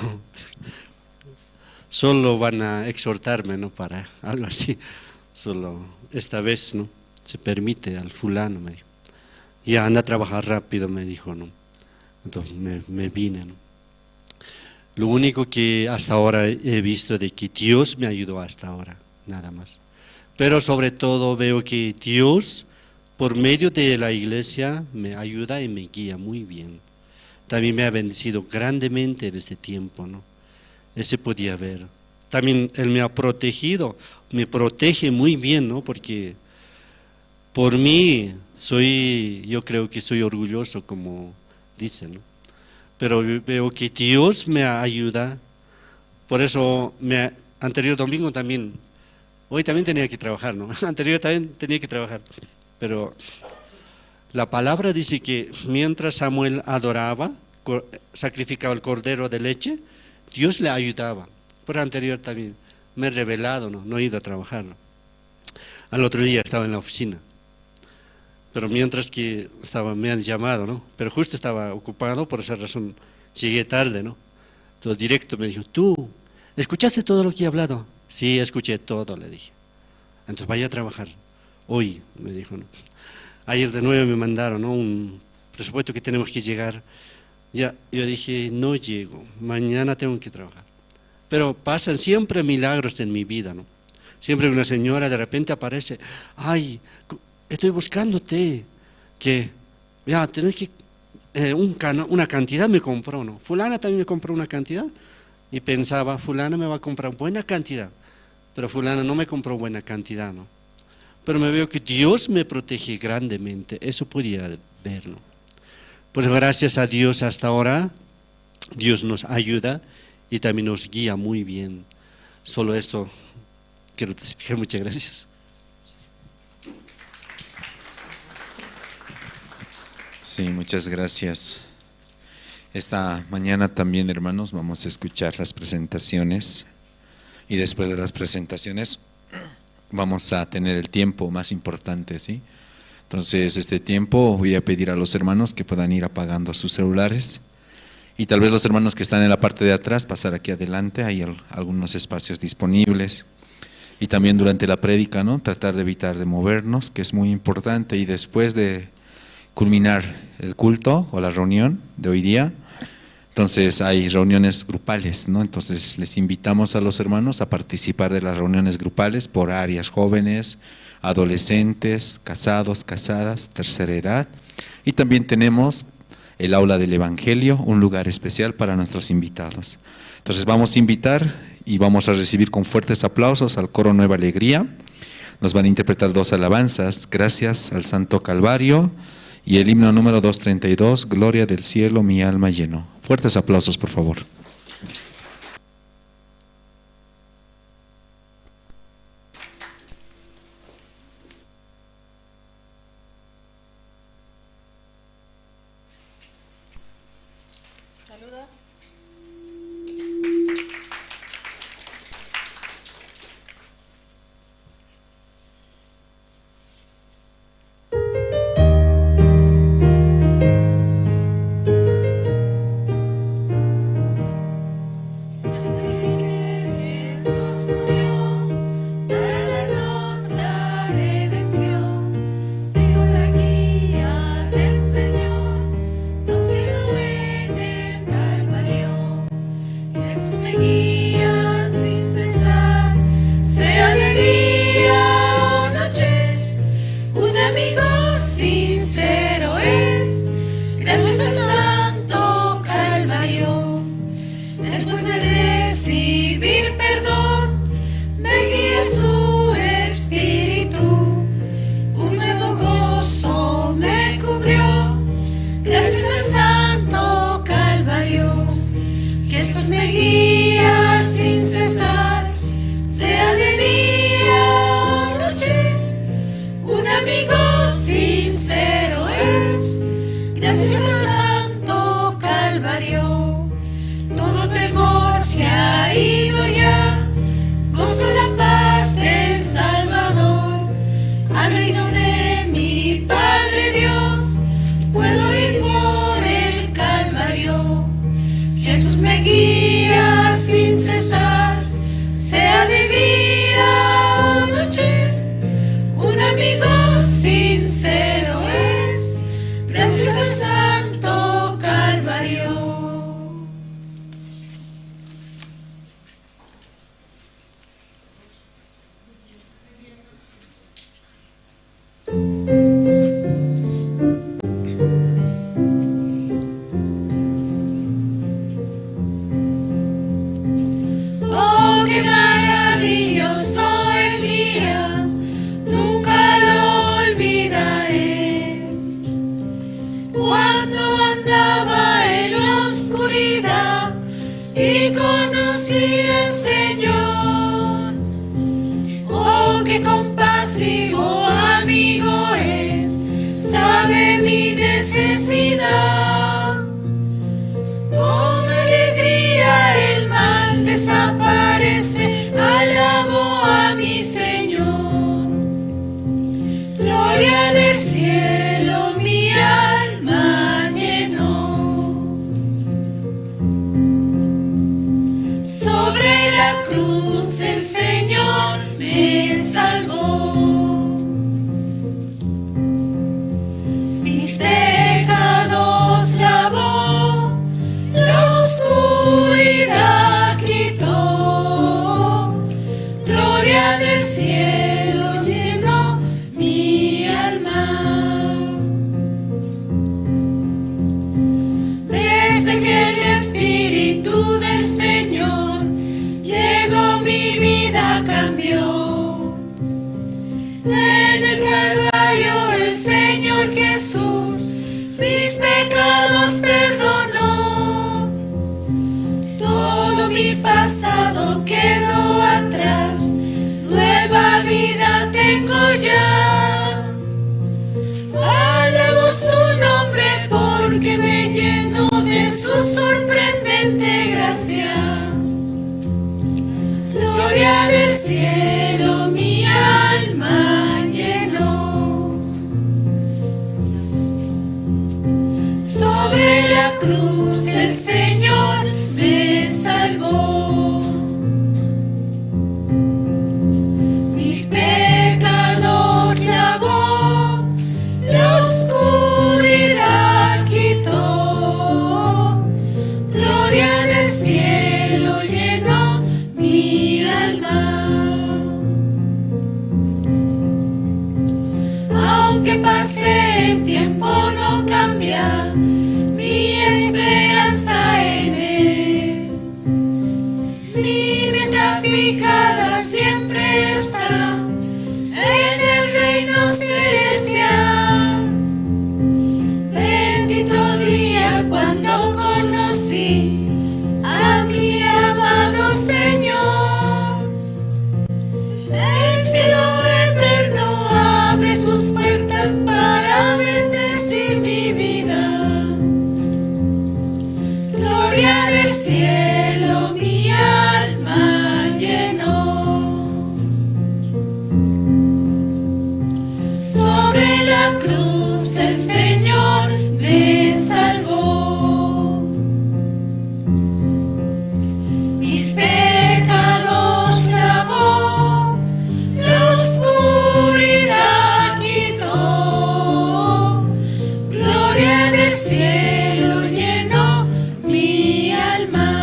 solo van a exhortarme, ¿no? Para algo así, solo esta vez, ¿no? Se permite al fulano, me dijo. Ya anda a trabajar rápido, me dijo, ¿no? Entonces me vine, ¿no? Lo único que hasta ahora he visto de que Dios me ayudó hasta ahora, nada más. Pero sobre todo veo que Dios, por medio de la iglesia, me ayuda y me guía muy bien. También me ha bendecido grandemente en este tiempo, ¿no? Ese podía ver. También Él me ha protegido, me protege muy bien, ¿no? Porque por mí yo creo que soy orgulloso, como dicen, ¿no? Pero veo que Dios me ayuda. Por eso, anterior domingo también, hoy también tenía que trabajar, ¿no? Anterior también tenía que trabajar. Pero la palabra dice que mientras Samuel adoraba, sacrificaba el cordero de leche, Dios le ayudaba. Por anterior también me he revelado, no he ido a trabajar, ¿no? Al otro día estaba en la oficina. Pero mientras que me han llamado, ¿no? Pero justo estaba ocupado, por esa razón llegué tarde, ¿no? Entonces directo me dijo, ¿tú escuchaste todo lo que he hablado? Sí, escuché todo, le dije. Entonces vaya a trabajar. Hoy, me dijo, ¿no? Ayer de nuevo me mandaron, ¿no? Un presupuesto que tenemos que llegar. Ya, yo dije, no llego, mañana tengo que trabajar. Pero pasan siempre milagros en mi vida, ¿no? Siempre una señora de repente aparece, ay, estoy buscándote, que ya tenés que, una cantidad me compró, ¿no? Fulana también me compró una cantidad y pensaba, fulana me va a comprar buena cantidad, pero fulana no me compró buena cantidad, ¿no? Pero me veo que Dios me protege grandemente, eso podía ver, ¿no? Pues gracias a Dios hasta ahora, Dios nos ayuda y también nos guía muy bien. Solo esto quiero testificar, muchas gracias. Sí, muchas gracias. Esta mañana también, hermanos, vamos a escuchar las presentaciones y después de las presentaciones vamos a tener el tiempo más importante, ¿sí? Entonces, este tiempo voy a pedir a los hermanos que puedan ir apagando sus celulares y tal vez los hermanos que están en la parte de atrás pasar aquí adelante, hay algunos espacios disponibles. Y también durante la prédica, ¿no? Tratar de evitar de movernos, que es muy importante. Y después de culminar el culto o la reunión de hoy día, entonces hay reuniones grupales, ¿no? Entonces les invitamos a los hermanos a participar de las reuniones grupales por áreas: jóvenes, adolescentes, casados, casadas, tercera edad. Y también tenemos el aula del Evangelio, un lugar especial para nuestros invitados. Entonces vamos a invitar y vamos a recibir con fuertes aplausos al coro Nueva Alegría. Nos van a interpretar 2 alabanzas: Gracias al Santo Calvario, y el himno número 232, Gloria del cielo mi alma llenó. Fuertes aplausos, por favor. Gloria del cielo, mi alma. pase el tiempo no cambia mi esperanza en Él. Mi meta fijada siempre está en el reino celestial. Bendito día cuando conocí a mi amado Señor. El cielo eterno abre sus puertas para bendecir mi vida. Gloria del cielo mi alma llenó. Sobre la cruz el Señor me salvó. Mis pecados lavó, la oscuridad quitó. Gloria del cielo llenó mi alma.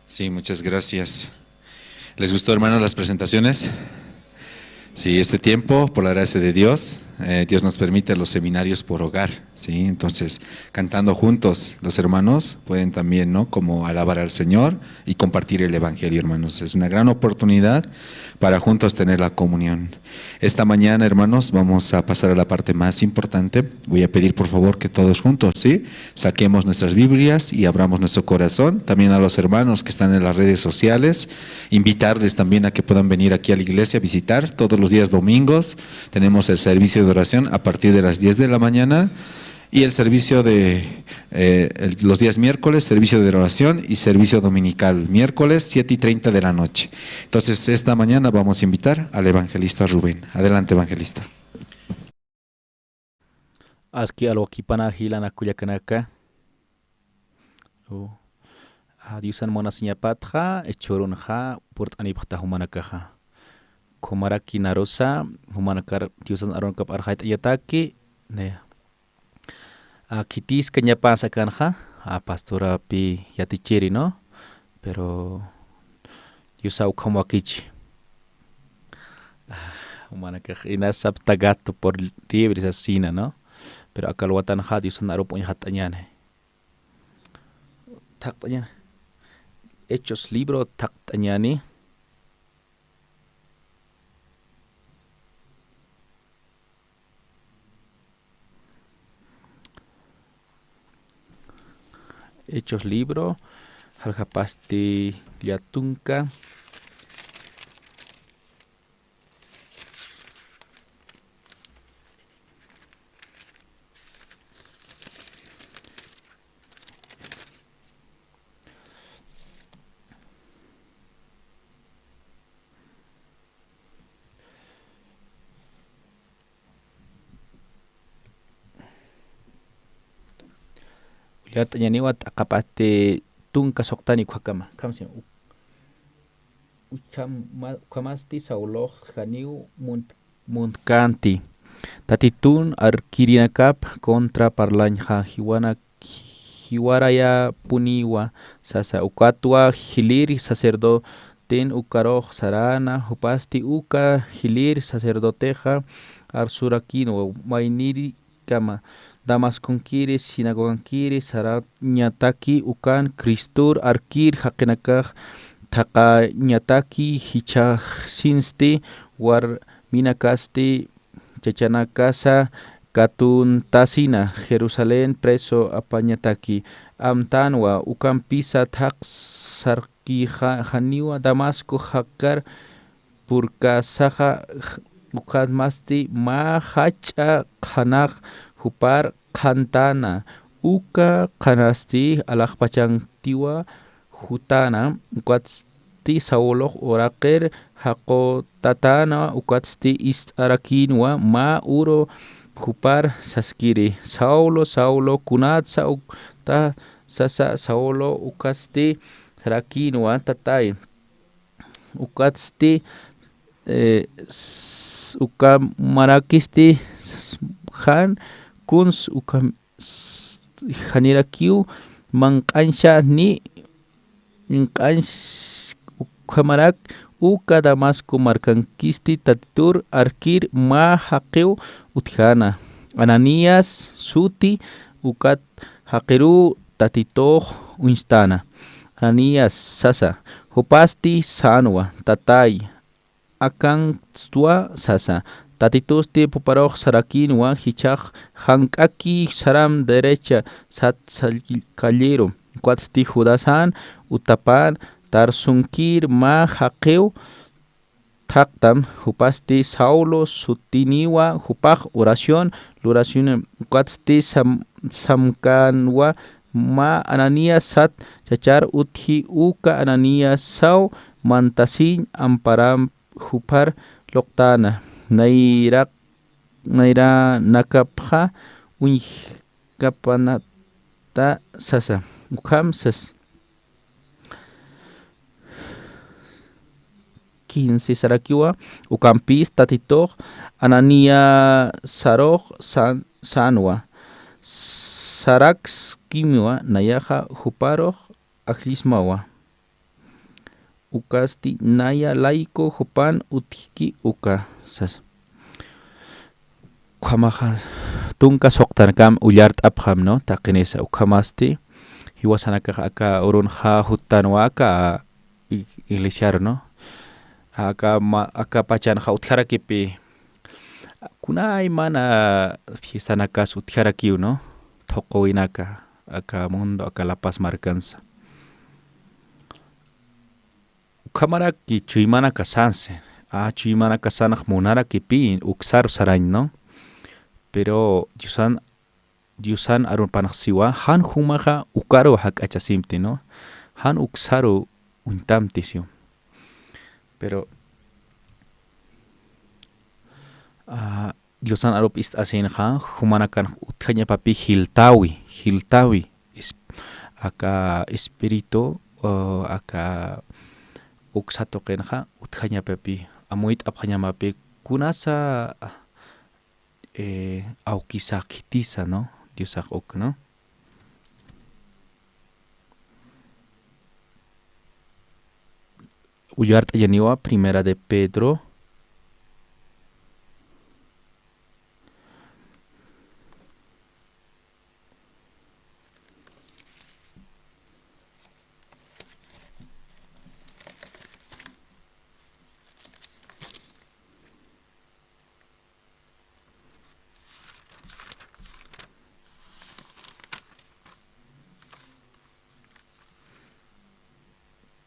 Sí, muchas gracias. ¿Les gustó, hermanos, las presentaciones? Sí, este tiempo, por la gracia de Dios, Dios nos permite los seminarios por hogar, ¿sí? Entonces, cantando juntos, los hermanos pueden también, ¿no?, como alabar al Señor y compartir el Evangelio, hermanos. Es una gran oportunidad para juntos tener la comunión. Esta mañana, hermanos, vamos a pasar a la parte más importante. Voy a pedir, por favor, que todos juntos, ¿sí?, saquemos nuestras Biblias y abramos nuestro corazón. También a los hermanos que están en las redes sociales, invitarles también a que puedan venir aquí a la iglesia a visitar. Todos los días domingos tenemos el servicio de oración a partir de las 10 de la mañana y el servicio de los días miércoles, servicio de oración y servicio dominical, miércoles 7:30 de la noche. Entonces, esta mañana vamos a invitar al evangelista Rubén. Adelante, evangelista. Aski alwakipana hilana kuyakanaka. Diusan monasinya patja, echorunja, port anipta humanakaja. Komaraki narosa, humanakar diusan aron kap arhait ayataki, ne. Kitis kanya pasa kanja, pastora pi yatichiri, ¿no? Pero diusa ukamwakichi. Humanakaj inasap tagato por libre asesina, ¿no? Pero akalwatan ha diusan aron punya hatanyane. Taktanyane. Hechos libro taktanyani. Hechos libro, Haljapasti Liatunca. Lihat nyaniwat akapate tungka soktani kwakama kamsi ucham kwamasti sauloh khaniu muntkanti tatitun arkirinakap kontra parlanya hiwaraya puniwa sasa ukatwa hilir sacerdoten ukaroh sarana hupasti uka hilir sacerdoteja arsurakino mainiri kama Damas konkiri, sinagogankiri, sarat nyataki, ukan, kristur, arkir, hakenakaj, taka nyataki, hichaj sinsti, war minakasti, chachanakasa, katun tasina, Jerusalén, preso apanyataki, amtanwa, ukan pisa, tak sarki haniwa, Damasco, hakar, purkasaja, ukan masti, ma hacha, kanak, Hupar kantana uka kanasti alakpachangtiwa hutana ukatsti sauloh oraker hakotatana ukatsti istarakinwa ma uro hupar saskiri Saulo kunatsa ukta sasa Saulo ukatsti sarakinwa tatay ukatsti uka marakisti han kuns uka hanirakiu manqansha ni inqansh ukamarak uka Damasco markankisti tatitur arkir ma haqeu uthana Ananías suti ukat haqiru tatitoh instana Ananías sasa hupasti sanwa tatay akan tua sasa tatitusti puparoj sarakinwa hichaj hankaki saram derecha sat kallero kuatsti judasan utapan tarsunkir ma haqeu Taktam, hupasti Saulo sutiniwa hupaj oración, oración kuatsti samkanwa ma Ananías sat chachar uthi uka Ananías sau mantasin amparam hupar loktana naira nakapja kapanata sasa ukam sas 15 sarakiwa ukampis tatitor Anania saroj sanwa sarax kimiwa nayaja huparoj ajismawa ukasti naya laiko hupan utiki uka sas kwamaja tunka soktarkam ullart abham no taqinesa ukamasti hiwasanaka aka urunja hutanwaka iglesiar no aka pachan utjarakipi kunay mana fiestanakas utjarakiu no thoqowinaka aka mundo aka La Paz marcanza ukamaraki chuymanaka sanse chuymanaka sanaq munarakipi uksar sarañ no pero diusan arun panaq siwa han humaja ukaro hak'achasimti no han uksaru untamtisio pero Diosan arup ist asinja humanakan utjaña papi hiltawi aka espíritu aka uksato kenja utjaña papi amuit apjaña mapi kunasa aukisakitisa no diosak ok no Ullart Yaniwa, primera de Pedro.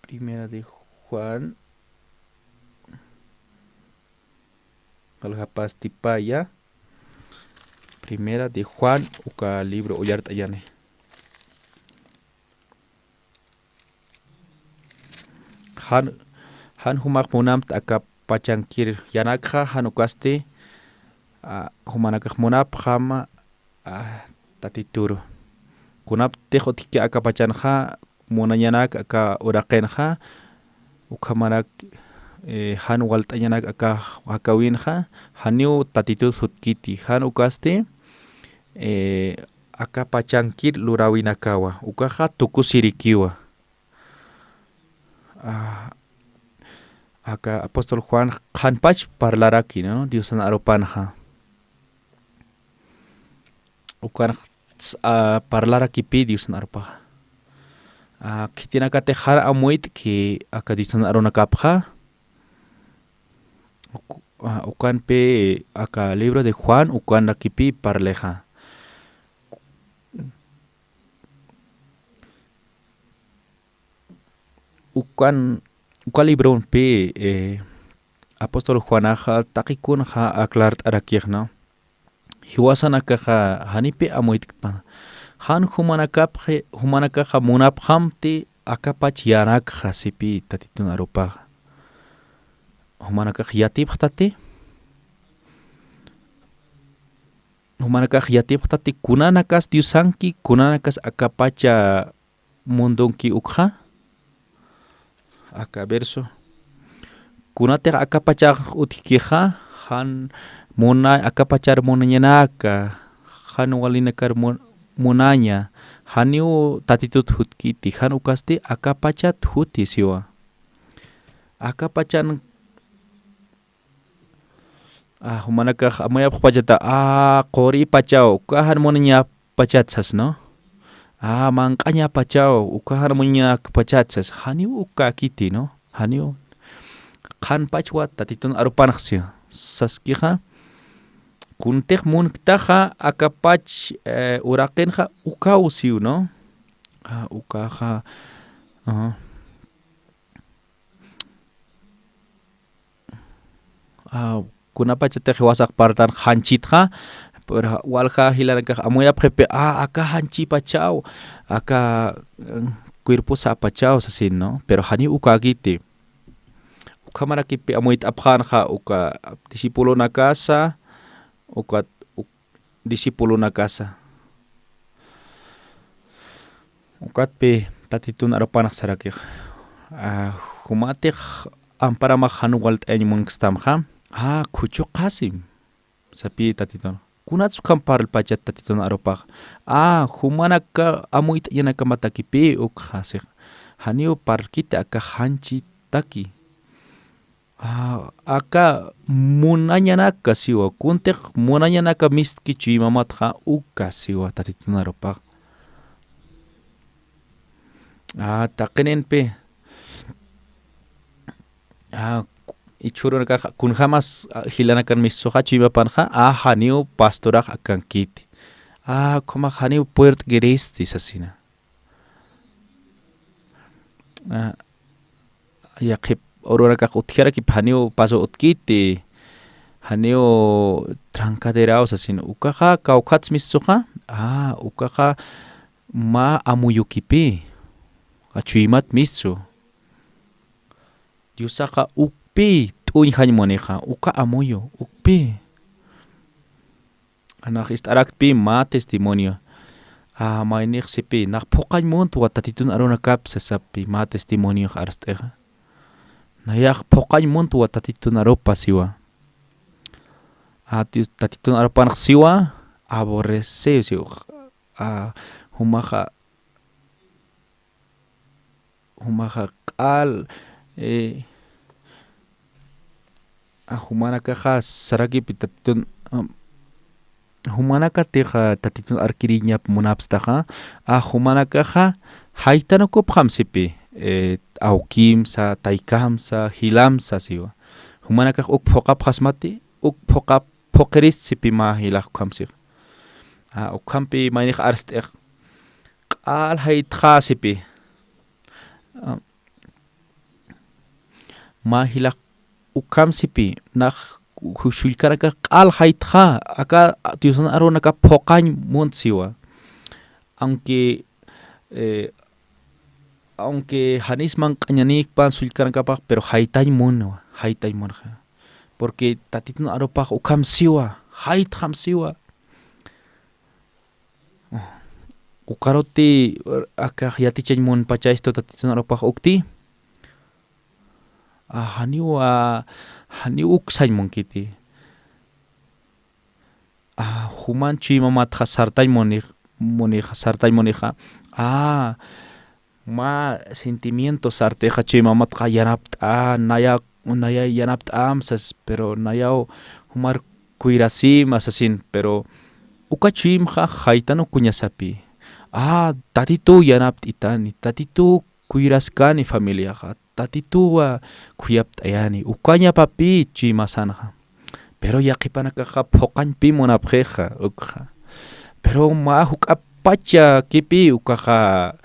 Primera de Juan Alhapastipaya Primera de Juan uka libro Ullart Ayane Han humak munam aka pachankir yanakha hanukasti humanakah munap hama tatituru kunap tehotiki aka pachanha munayanak aka uraqenja ukamarak han waltayanak aka hakawinja haniu tatitud hutkiti han ukasti aka pachankir lurawinakawa ukaja tukusirikiwa aka apóstol Juan hanpach parlaraki no Diosan aropanja ukan parlaraki pi Diosan aropaja kitina kate har amuit ki aka Diosan aronakapja ukan pe aka libro de Juan ukan nakipi parleja ukan libro pe apóstol Juanaja takikun ha aklart arakirna hiwasanaka hanipe amuit han humanaka munaphamti akapach yanak hasipi tatitun arupa humanaka yatip tati humanaka yatip tati kunanakas diusanki kunanakas akapacha mundonki ukha aka verso kunate akapachaq utkija han mona akapachar monanyanaka han walinakar monanya haniu tatitut hutkiti han ukaste akapachat huti siwa akapachan humanaka amaya pachata qori pachao ukahan monanya pachatsas no manqaña pachao ukahan monanya pachatsas haniu ukakiti no haniu qan pachwa tatitun arupanaqsi saskija kuntek munktaja akapach uraqinja ukausiu no ukaja kunapachatej wasaq partan hanchitja pero walja hilanaka amoya prepe aka hanchi pachao aka cuerpo sapachao sasin no pero hani ukagiti ukamara kipi amoit apjanja uka disipulo na casa uka disipulo na casa ukatpe tatitun aropanak sarakij humatej amparamaj hanuwalt eñmunkstamja kucho qasim sapi tatitun kunatsu kampar pachat tatitun aropaj humanaka amoit yanaka matakipi ukjasij haniu parkita aka hanchi taki aka munañanaka siwa kuntek munañanaka miski chimamatja uka siwa tatitun aropaj taqinenpe ichurunaka kun jamas hilanakan misoja chimapanja haniu pastoraj akan kiti koma haniu puert geristis asina yaqip orunaka utjara ki haniu paso utkiti haniu trancaderaos asina ukaja kaukats misoja ukaja ma amuyukipi achuimat miso yusaka ukpi t'uñjañ moneja uka amuyo ukpi anajist arakpi ma testimonio mainij sipi naj phoqañ montua tatitun aruna kapsasapi ma testimonio arsteja nayaj phoqañ montua tatitun aropa siwa tatitun aropanaj siwa aborrece siwa humaja q'al humanakaja sarakipi tatitun humanakateja tatitun arkiriñap munapstaja humanakaja haytanukupjam sipi awkimsa taykamsa hilamsa siwa humanakaj ukphoqapjasmati ukphoqeris sipi ma hilajkamsij ukhampi mainij arst'ej q'al haytja sipi ma hilaj ukam sipi naj hushulkaraka q'al haytja aka tiusan arunaka phoqañ munt siwa aunque hanisman q'añanikpan sulkarakapaj pero haytañ munwa haytañ munja porque tatitun aropaj ukam siwa haytjam siwa ukaroti aka yatichañ mun pachaysto tatitun aropaj ukti haniu uksañ munkiti human chimamatja sartañ monija ma sentimiento sarteja chimamatja yanapt'a naya yanapt'amsas pero nayaw humar kuirasimas asin pero uka chimja haytanu kuñasapi tatitu yanapt'itani tatitu kuiraskani familiaja tatituwa kuyapt'ayani ukañapapi chimasanja pero yaqipanakaja phoqañpi munapjeja ukja pero ma huk'apacha kipi ukaja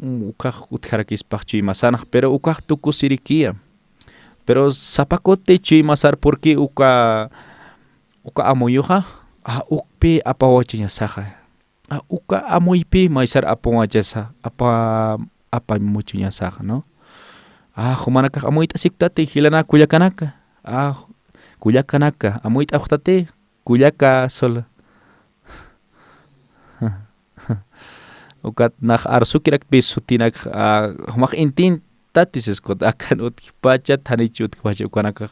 ukaj utjarakispak chimasanaj pero ukaj tukusirikia pero sapakote chimasar porque uka amuyuja ukpi apawachiñasaja uka amuypi maysar apawachasa apamuchuñasaja no humanakaj amuyta siktate hilana kuyakanaka kuyakanaka amuyta ajtate kuyaka sola ukat naj arsukirakpi sutinak humaq intin tatis escot akan utkipacha tanichi utkipacha ukanaka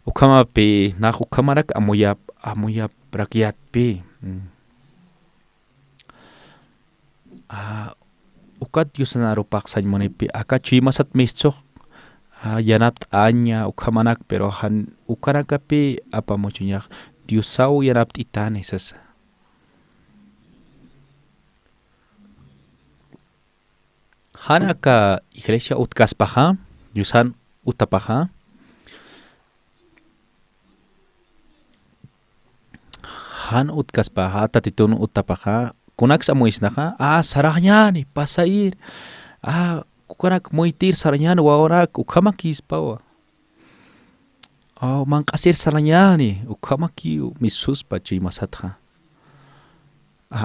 ukamapi nak ukamarak amuyap rakyatpi. Ukat yusanarupaq sañmunipi aka chimasat mischoq yanapt aña ukamanak pero han ukarakapi apamuchuñaq Diosau yanapt itani sasa. Hanaka iglesia utkaspaja Diosan utapaja han utkaspaja tatitun utapaja kunak samuisnaja sarahñani pasair kukanak moitir sarahñani wawarak ukamakispawa manqasir sarahñani ukamakiu misuspa chimasatja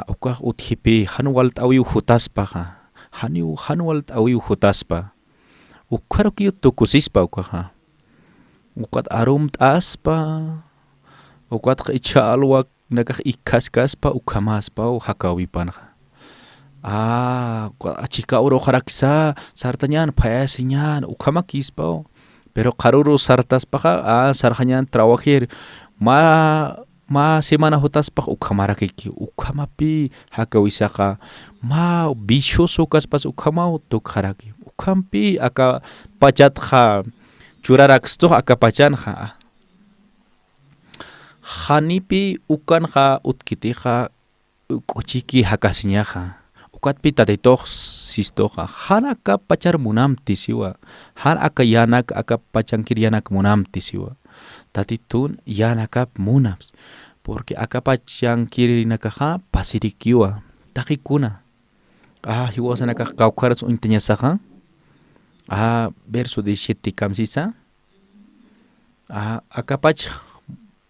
ukaq uthipi hanwalt awiu hutaspaja hanwalt awiu hutaspa ukarukiu tukusispa ukaja ukat arum t'aspa ukat q'icha alwak nakaq ikaskaspa ukamaspa hakawipanqa achika uro qaraksa sartañan phayasiñan ukamakispa pero qaruru sartaspaqa sarjañan trabajir ma semana hutaspa ukamarakiki ukamapi hakawisaqa ma vicioso kaspas ukamau tukharaki ukampi aka pachatqa churarakstoq aka pachanja hanipi ukanqa utkitiqa k'uchiki hakasiñaqa ukatpi tatitoq sistoqa han aka pachar munamti siwa han aka yanak aka pachankir yanak munamti siwa tatitun yanakap munaps porque aka pachankirinakaqa pasirikiwa taqikuna hiwasanaka kawqaras untañasaqa verso 17 kamsisa aka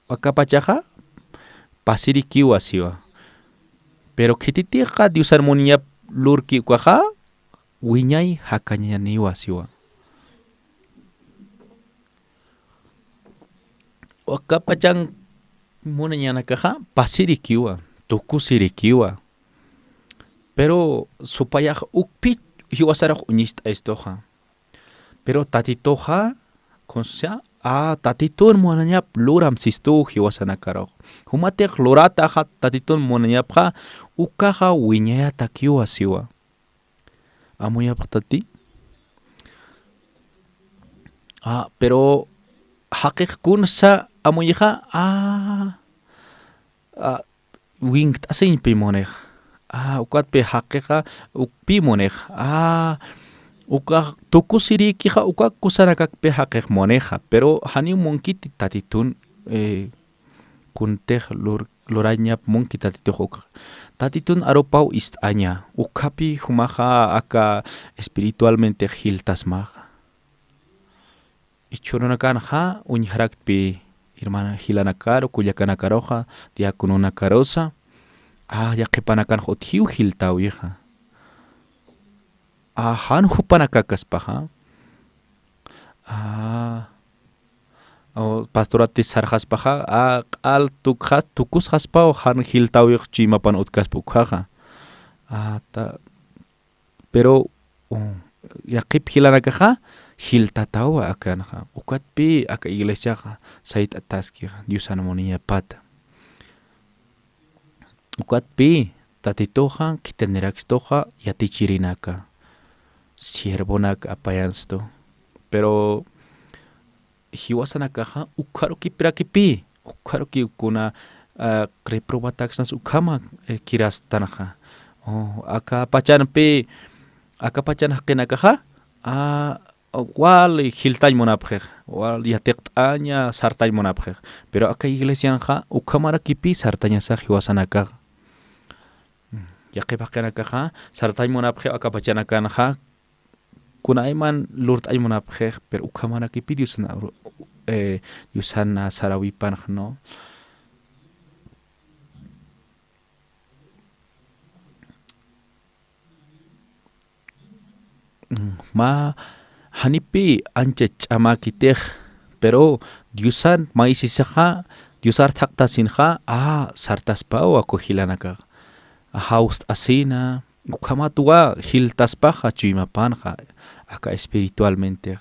pachaqa pasirikiwa siwa pero kititiqa Dios armonía lurki ukaqa wiñay hakañaniwa siwa aka pachan munañanakaqa pasirikiwa tukusirikiwa pero supayaq ukpi hiwasaraq uñista estoqa pero tatitoqa conscia tatitun munañap luram sistu hiwasanakaroq humatiq lurataqa tatitun munañapqa ukaqa wiñayata kiwa siwa amuyapaq tati pero haqiq kunsa amuyiqa wingt asinpi monej ukatpi haqiqa ukpi monej ukaq tukusirikiqa ukaq kusanakakpi haqiq moneja pero hani munkiti tatitun kuntej lurañap munki tatituq ukaq tatitun aropau istaña ukapi humaqa aka espiritualmente hiltasmaqa ichurunakanja uñharakpi hermana hilanakaro kullakanakaroqa diakonunakarosa yaqipanakanqa uthiu hiltawiqa han hupanakakaspaqa pastorati sarjaspaqa q'al tukusqaspa han hiltawiq chimapan utkaspa ukjaqa pero yaqip hilanakaqa hiltatawa akanqa ukatpi aka iglesiaqa sayit ataskiqa Dios armonía pata ukatpi tatitoqa kitenerakstoqa yatichirinaka siervonak apayansto pero hiwasanakaqa ukaruki pirakipi ukaruki ukuna reprobataksnas ukama kirastanaqa aka pachanpi aka pachan haqinakaqa wal hiltañ munapqej wal yatiqt'aña sartañ munapqej pero aka iglesianja ukamarakipi sartañasaq hiwasanakaqa yaqipaqinakaqa sartañ munapqej aka pachanakanaqa kunayman lurt'ay munapqej pero ukamarakipi Diosana sarawipanaj no ma hanipi ancha ch'amakitej pero Diosan maisisaqa Diosar thaqtasinqa sartaspa akujilanaka haust asina ukamatua hiltaspaja chuimapanja acá espiritualmente.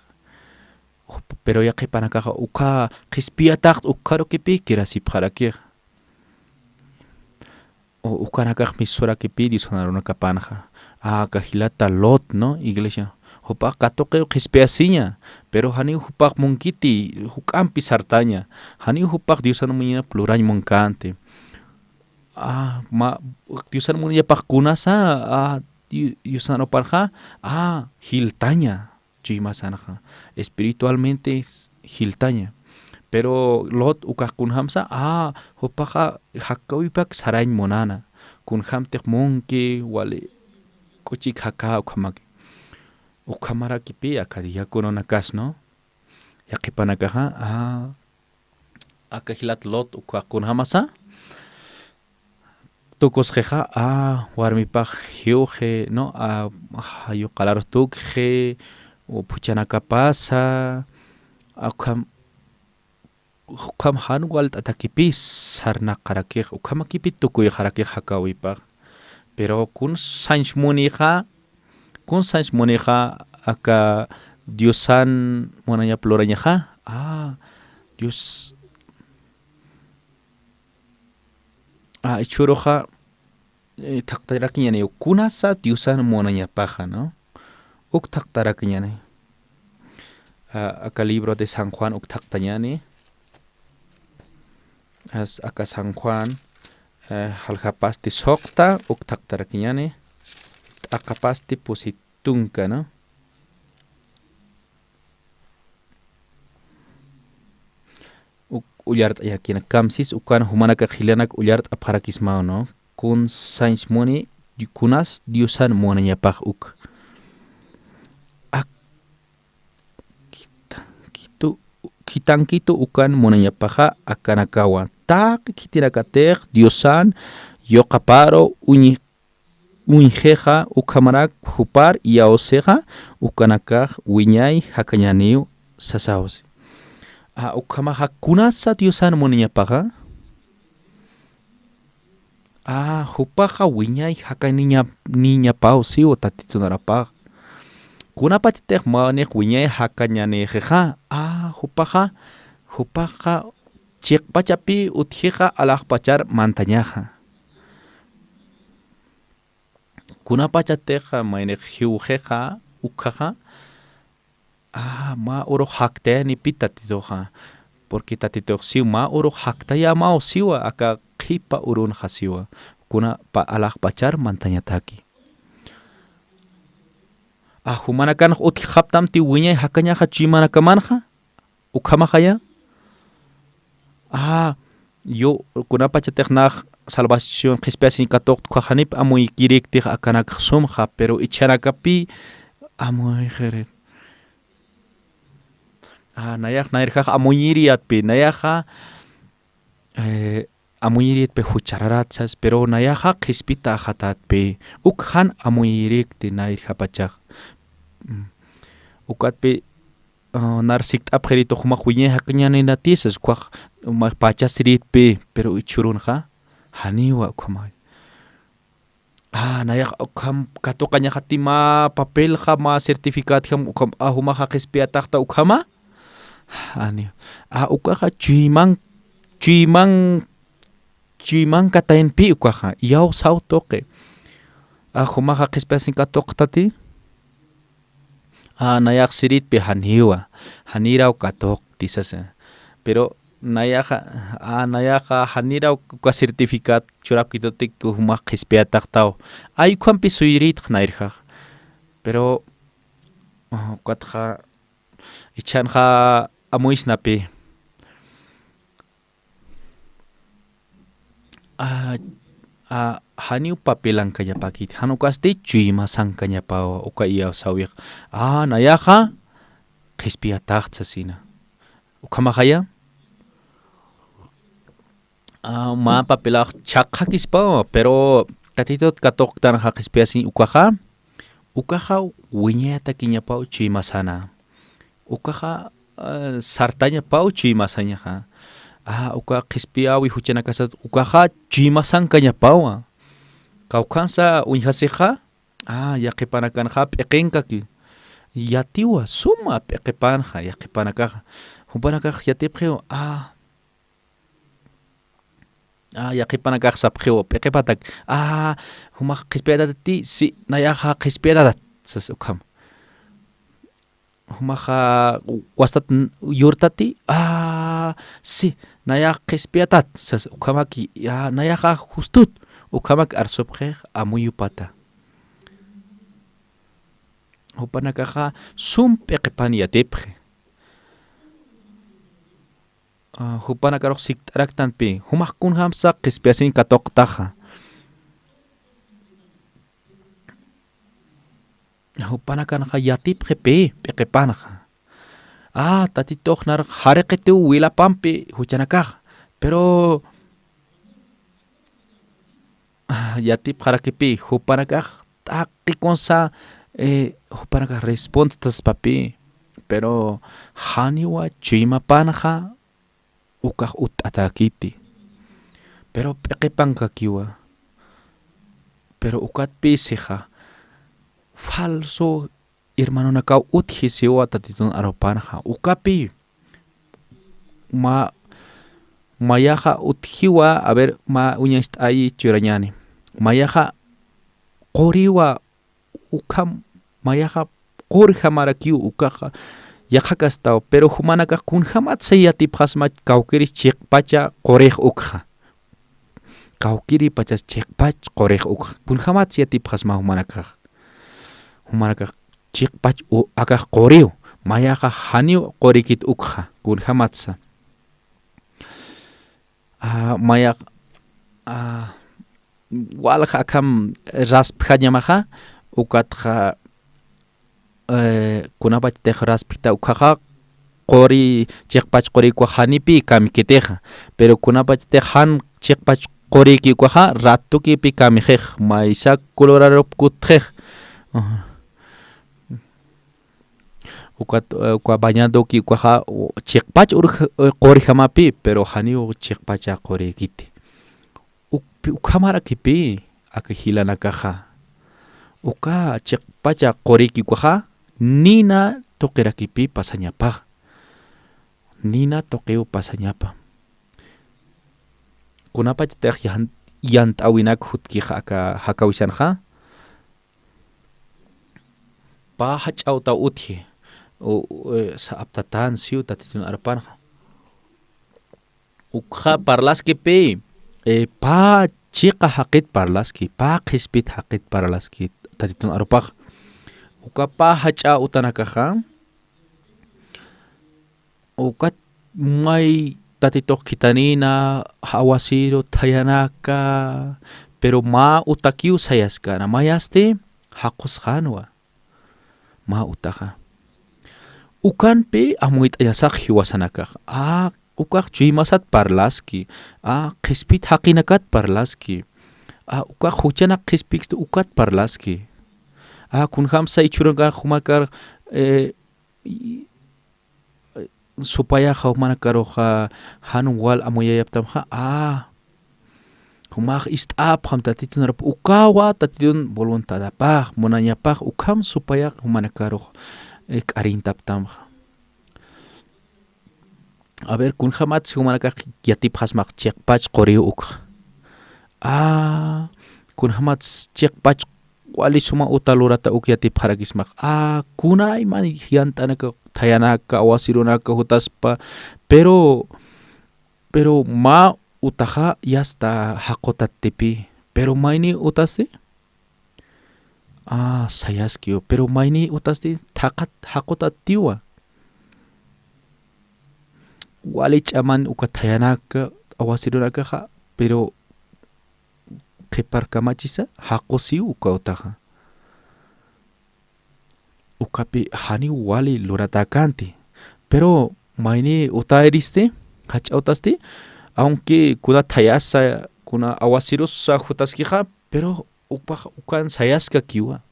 Pero ya que panakaja uka qispiataq ukaro kipi kirasipjaraki. O ukanakaj misura kipi disonaruna kapanja. Kahilata Lot, ¿no? Iglesia. Hupak katoke qispiasiña, pero hani hupak munkiti, hukampi sartaña. Hani hupak diusan muña plurañ munkante. Diusan muña kunasa, diusan oparja, hiltaña. Chimasanaja. Espiritualmente hiltaña. Pero Lot ukak kunhamsa, hupaka hakawipak sarañ monana. Kunhamtek monke, wale kuchik haka ukamaki. Ukamara kipi akadiya kunonakas, ¿no? Yakipanakaja, akahilat Lot ukak kunhamasa. Tukosjeja, warmipak hiuje, ¿no? Hayukalar tukje, o puchanakapasa, ukam hanwal atakipis sarnakarakej, ukamakipi tukuy harakej hakawipak. Pero kun sanch munija aka Diosan monanya plorañaja, Dios ichuroja taktarakiñane kunasa Diosan monanya paja, ¿no? Uk taktarakiñane. Acá libro de San Juan uk taktañane. Acá San Juan halhapasti sokta uk taktarakiñane. Akapasti positunka, ¿no? Ullart ayakina kamsis ukan humanaka khilanak ullart apharakismao, ¿no? Kun sains moni kunas Diosan monanyapaj uk. Kitankitu ukan monanyapaja akanakawa. Tak kitinakater Diosan yokaparo unjeja ukamarak hupar yaoseja ukanakaj wiñay hakañaniu sasaos. Ukamaja kunasa Diosan monanyapaja. Hupaja wiñay hakañaniña pao siwo tatitunarapaj. Kuna patitek manek wiñay hakañanejeja. Hupaja chikpachapi utjeja alajpachar mantañaja. Kuna pachateja mainek hiujeja ukaja. Ma oro haktea ni pitatitoja. Porque tatitok siw ma oro haktaya mao siwa aka kipa urun hasiwa. Kuna pa alajpachar mantañataki. Humanakan utjaptam ti wiñay hakañaja chimanakamanja. Ukamajaya. Yo kunapa chateknaj salvación qispiasin katok kwajanip amoy kiriktik akanak sumja, pero ichanakapi amoy jeret. Nayak nairjaj amoyiriatpi, nayaja amoyiriatpi huchararatsas, pero nayaja qispita ajatatpi. Ukhan amoyirikti nairjapachaj. Ukatpi narsik apjerito jumak wiñay hakañane natisas kwaj pachasiritpi, pero ichurunja haniwa ukamay. Nayak ukam katokaña hatima papel jama certificat jam ukam humaja qispiatakta ukama. Ukaja chiman katayenpi ukaja yaw saw toque. Humaja qispiasin katoktati. Nayak siritpi hanira ukatok tisas. Pero nayaja hanira uka certificat churap kitotik humak qispiataktao. Ayukampi suirit nairjaj. Pero ukatja ichanja amuisnapi. Haniu papelan kanyapakit. Hanukasti chuymasan kanyapawa uka iya sawiq. Nayaja qispiataqa sina. Ukamajaya. Ma papelaq chaqaqispa, pero tatitot katoktan ha qispiasin ukaja. Ukaja wiñata kiñapaw chuymasana. Ukaja sartaña pau chuymasañaja. Uka qispiawi huchanakasat ukaja chuymasan kañapawa. Kaukansa unjaseja Yaqipanakanqa p'iqinkaki yatiwa suma p'iqipanja yaqipanaqa humpanakaq yatipqiwa yaqipanakaq sapqiwa p'iqipatak humaq qispiatati si nayaqa qispiatatat sas ukham humaqa wastat yurtati si nayaqa qispiatat sas ukhamaki nayaqa justut ukhamak arsupqej amuyupata hupanakaqa sum p'iqipan yatipqi hupanakarok sikt'araktanpi humaq kunhamsaq qispiasin katoqtaqa hupanakanqa yatipqipi p'iqipanqa tatitoq nar hariqitu wilapampi huchanakaq pero yatipqarakipi hupanakaq t'aqikunsa hupanakaq respuestas papi pero haniwa chuymapanja ukaq ut'atakiti pero p'iqipankakiwa pero ukatpi sija falso hermanonakaw uthisiwa tatitun aropanja ukapi mayaja uthiwa a ver uñast'ayi churañani mayaja qoriwa ukham mayaja qori hamarakiw ukaqa yaqhakastaw pero humanaka kunhamat sayatipqasma kawkiri chiqpacha qorej ukha kawkiri pachas chiqpach qorej ukha kunhamat sayatipqasma humanaka chiqpach akaq qoriw mayaqa haniw qorikit ukha kunhamatsa mayak walqa akam raspqañamaqa ukatqa kunapach tej raspita ukhaqa qori chiqpach qorikwa hanipi kamikiteja pero kunapach tej han chiqpach qorikikwaqa ratukipi kamijej maysa coloraropkutjej ukwa bañadoki ukwaqa chiqpach qori hamapi pero haniw chiqpacha qorikiti ukhamarakipi akihilanakaja uka chiqpacha qorikikwaqa nina toqirakipi pasañapaq nina toqiw pasañapa kunapach tej yant'awinak hutkija aka hakawishanqa pa hach'awta uthi sa aptatan siu tatitun arpanja ukha parlaskipi pa chiqa haqit parlaski pa qispit haqit parlaski tatitun arpaq uka pa hach'a utanakaqa ukat may tatitoq kitanina hawasiro tayanaka pero ma utakiw sayaskana mayasti haqusqanwa ma utaqa ukanpi amuit ayasaq hiwasanakaq ukaq chuymasat parlaski qispit haqinakat parlaski ukaq huchanak qispiksta ukat parlaski kunhamsa ichuranqa humakar supayaqa humanakaroqa hanun wal amuyayaptamqa humaq ist'apqam tatitun ukawa tatitun voluntadapaq munañapaq ukham supayaq humanakaroq k'arintaptamqa a ver kunhamat humanakaq yatipqasmaq chiqpach qoriw ukqa kunhamat chiqpach wali suma utalurata ukyatipqarakismaq kunayman yant'anaka tayanaka awasirunaka hutaspa pero ma utaja yasta hakotattepi pero mayni utasti sayaskio pero mayni utasti taqat hakotattiwa wali ch'aman uka tayanaka awasirunaka pero qiparkamachisa haqusiu uka utaja ukapi hani wali luratakanti pero mayni utairiste hach'awtasti aunque kuna tayasa kuna awasirusa hutaskija pero ukan sayaska kiwa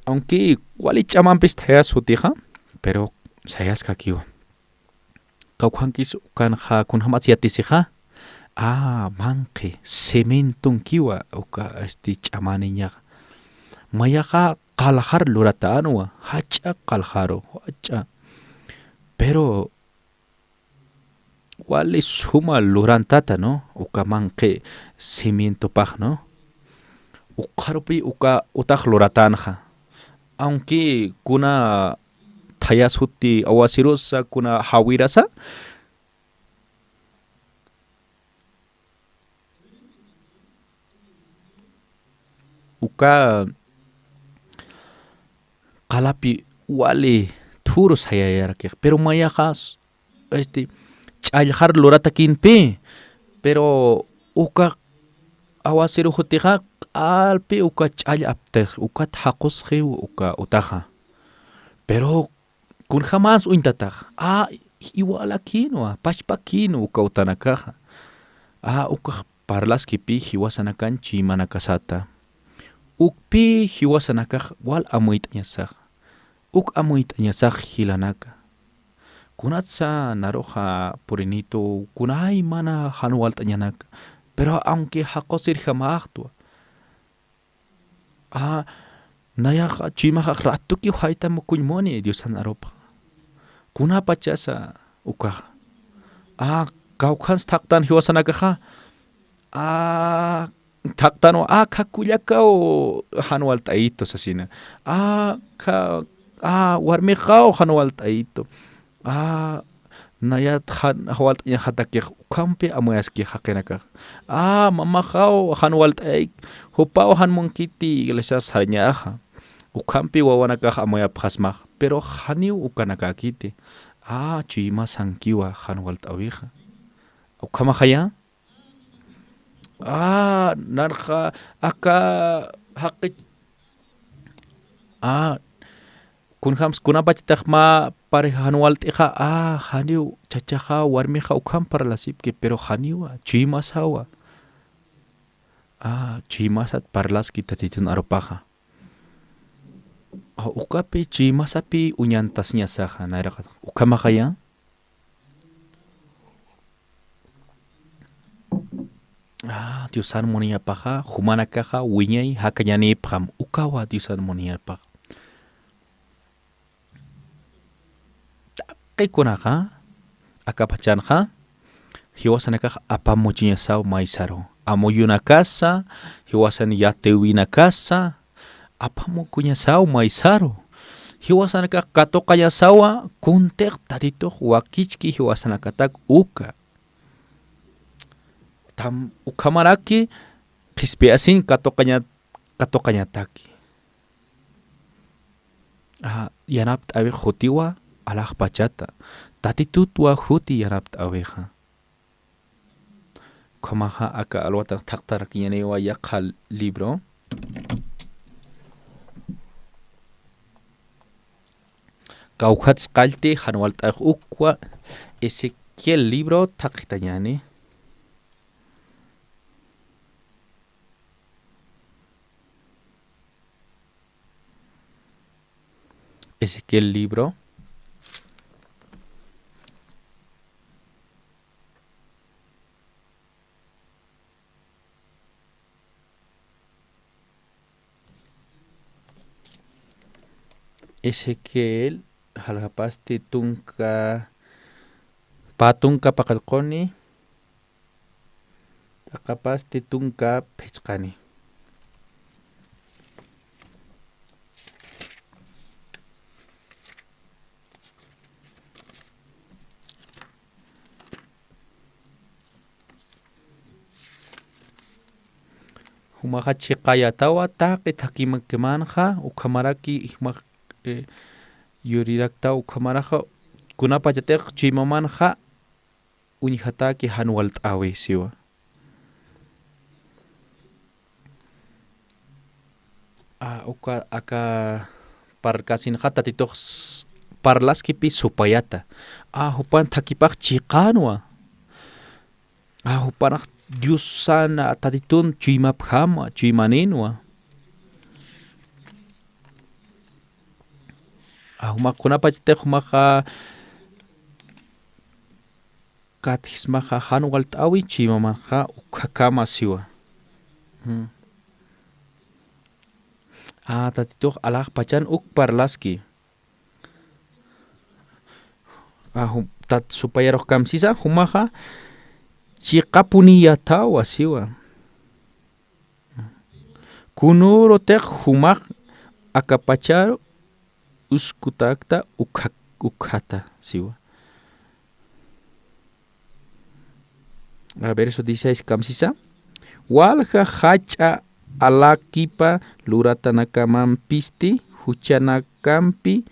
aunque wali ch'amanpis tayas hutija pero sayaska kiwa kawqankis ukan kunhamat yatisija manqi cementun kiwa uka ch'amaniña mayaqa qaljar luratanwa hacha qaljaro hacha pero wali suma lurantata no uka manqi cimiento paj no uqarpi uka utaq luratanja aunque kuna thayasuti awasirusa kuna hawirasa uka qalapi wali thuros hayayarkej pero mayaqa ch'alljar lurata kinpi pero uka awasiru hutiqa q'alpi uka ch'all aptej uka tjaqusji uka utaja pero kun jamás uintataj igual aquinua pashpakinu uka utanakaja uka parlaskipi hiwasanakan chimanakasata ukpi hiwasanakaj wal amuit'ñasaj uk amuit'ñasaj hilanaka kunatsa naroja purinito kunay mana hanuwalt'añanaka pero aunque haqosir jamaqtua nayaqa chimajaq ratuki hayta mukuñmuni Diosan aropa kunapachasa ukaj kawqans thaqtan hiwasanakaja thaqtano kakullakaw hanuwalt'ayitos asina warmiqaw hanuwalt'ayito nayat hawalt'aña hatakej ukampi amuyaskej haqinakaj mamaqaw hanuwalt'ayik hupaw hanmunkiti iglesias harñaja ukampi wawanakaj amuyapqasmaj pero haniw ukanakakiti chimasankiwa hanuwalt'awija ukamajaya narqa aka haqi kunapachtaj ma pareja hanuwalt'ija haniw chachaja warmija ukam parlasipki pero haniwa chimasawa chimasat parlaski tatitun aropaja ukapi chimasapi uñantasñasaja nayraqa ukamajaya Diosan muniapaja humanakaja wiñay hakañanipqam ukawa Diosan muniapaja qikunaqa akapachanja hiwasanakaj apamuchiñasaw maysaro amuyunakasa hiwasan yatewinakasa apamukuñasaw maysaro hiwasanakaj katoqayasawa kunteq tatituq wakichki hiwasanakatak uka ukamaraki qhisp'iasin katoqañataki yanapt'awiq hutiwa alaq pachata tatitutwa huti yanapt'awiqa kamaja aka alwata thaqtarakiñaniwa yaqa libro kawqatz qalti hanuwalt'awiq ukwa Ezequiel libro thaqitañani Ezequiel libro Ezequiel halapasti tunka patunka paqalquni taqapasti tunka phechqani humaqa chiqayatawa taqi thakimankimanja ukhamaraki yurirakta ukhamaraqa kunapachatiq chimamanja uñijataki hanuwalt'awi siwa uka aka parkasinqa tatituq parlaskipi supayata hupan thakipaq chiqanwa hupanaq Diosana tatitun chuymapjama chuymaninwa humaq kunapachatiq humaqa kathismaja han waltawi chimamanja ukakama siwa. Tatito alah pachan uk parlaski. Tat supaya roh kamsisa humaha chiqapuniya tawa siwa. Kunuro tek humak akapachar uskutakta ukhata siwa. A ver, eso dice kamsisa. Walja hacha alakipa luratanakamanpisti huchanakampi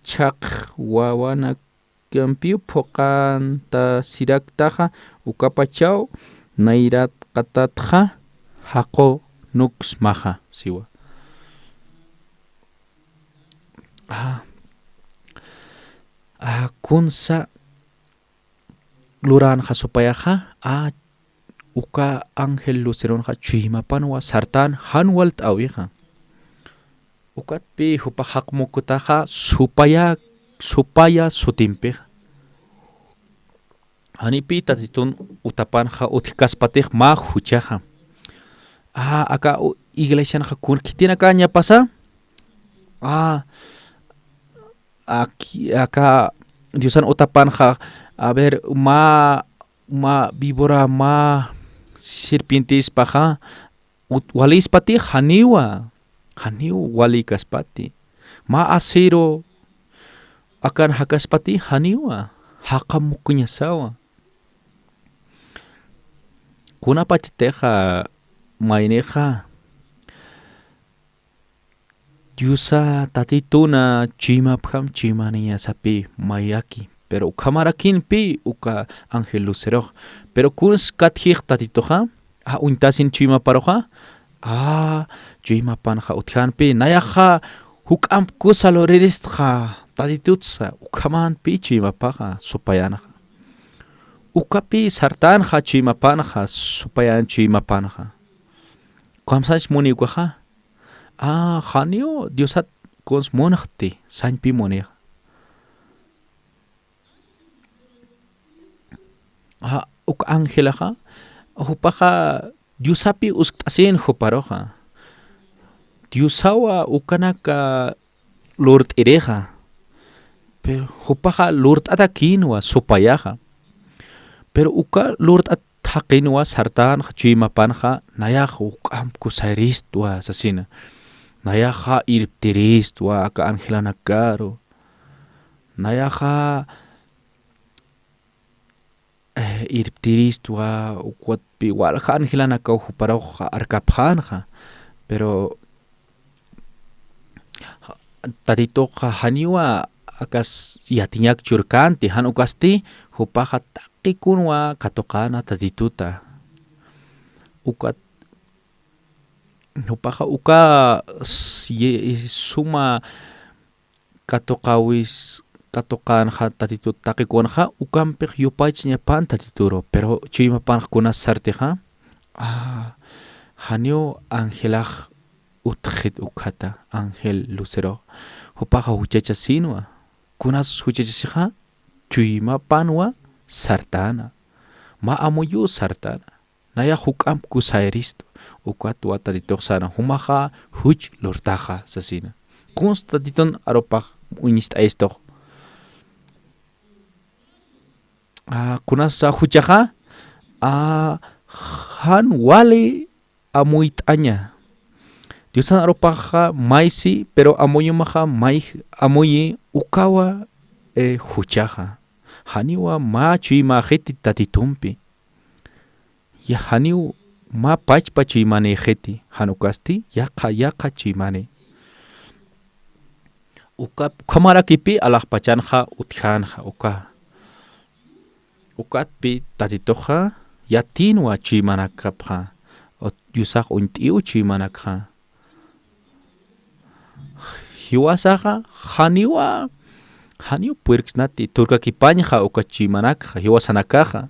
chaq wawanakampi pokant'a siraktaqa ukapachaw nairat qatatqa haqo nuksmaqa siwa. Kunsa luran hasupayaja uka Ángel Lucerón ha chuimapanwa sartan hanwalt awija. Ukat pi hupa hakmukutaja supaya sutimpe. Hanipi tatitun utapanja utikaspatej ma huchaja. Acá iglesia na kun kitina caña pasa. Aquí acá Diosan utapanja a ver ma víbora ma serpientes paja walis pati haniu wali kaspati ma acero akan hakaspati haniwa hakamukunya sawa kuna pacheteja maineja Diusa tatituna chimapjam chimania sapi mayaki pero kamarakin pi uka Ángel Lucero pero kuns kathig tatitoja untasin chima paroja chima panja utjan pi nayaja hukam kusaloreristja tatitutsa ukaman pi chima paja supayana ukapi sartanja chima panja supayan chima panja kamsach moni ukaja hanio diosat kons monachti sanpi moni uk Ángelaja hupaja diusapi usktasin huparoja diusawa ukanaka lord ereja pero hupaja lord atakinwa supayaja pero uka lord atakinwa sartan chimapanja nayaja ukam kusairistwa sasina nayaja irptiristwa aka Ángelana caro nayaja irptiristwa ukwatpi walja Ángelana kau huparoja arkapjanja pero tatitoja haniwa akas yatinyak churkanti han ukasti hupaja takikunwa katokana tatituta ukat hupaja uka suma katokawis katokanja tatitut takikunja ukampej yupaychña pan tatituro pero chima pan kuna sarteja hanio Ángelaj utjit ukata Ángel Lucero hupaja huchachasinwa kunas huchachasija chima panwa sartana ma amoyu sartana naya hukam kusairisto ukatwa tatitoxana humaja huch lortaja sasina kuns tatiton aropaj unista esto kunas huchaja han wale amuitaña Diosan aropaja maisi pero amoyumaja mai amoyi ukawa huchaja haniwa ma chima jeti tatitumpi ya haniu ma pachpa chimane jeti hanukasti yaka chimane uka kamarakipi alajpachanja utjanja ukatpi tatitoja yatinwa chimanakapja yusaj untiu chimanakja hiwasaja haniu puerksnati turkakipañja uka chimanakja hiwasanakaja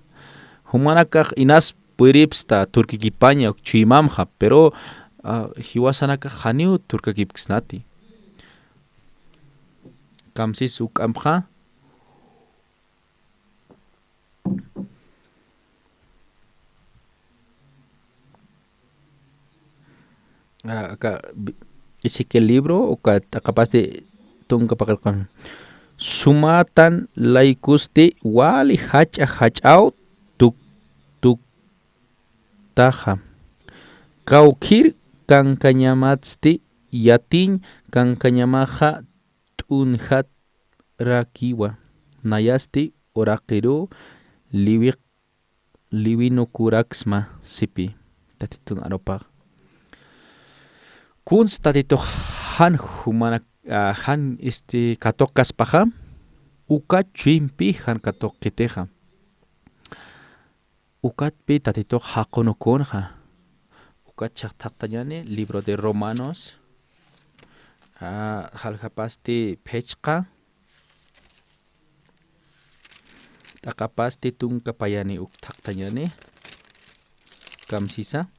humanakaj inas pueripsta turkikipaña chimamja pero hiwasanaka haniu turkakipksnati kamsis ukamja acá ese que el libro o capaz de tunga pakal con sumatan laikusti wali hachau tuk tuk taja kaukir kankañamatsti yatin kankanyamaja tunhat rakiwa nayasti oraqiru liwinukuraksma sipi tatitun aropaq kuns tatito han humana han katokas paja uka chimpi han katok keteja ukatpi tatito hakonokonja uka chaqtaqtañani libro de Romanos halhapasti pechqa takapasti tunkapayani uktaqtañani kamsisa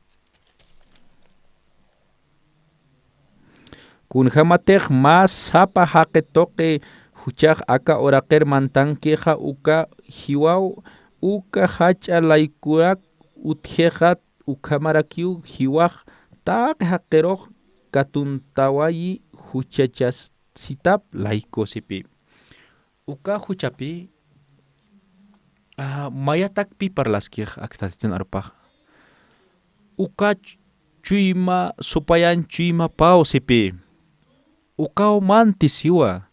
kunjamatek mas sapa haqetoqe huchaq aka oraqer mantankeja uka hiwaw uka hacha laykurak utjeja ukamarakiu hiwaq taq haqeroq katuntawayi huchachasitap laykosipi uka huchapi mayatakpi parlaskij aktatitun arpaq uka chuyma supayan chuyma pausipi ukaw manti siwa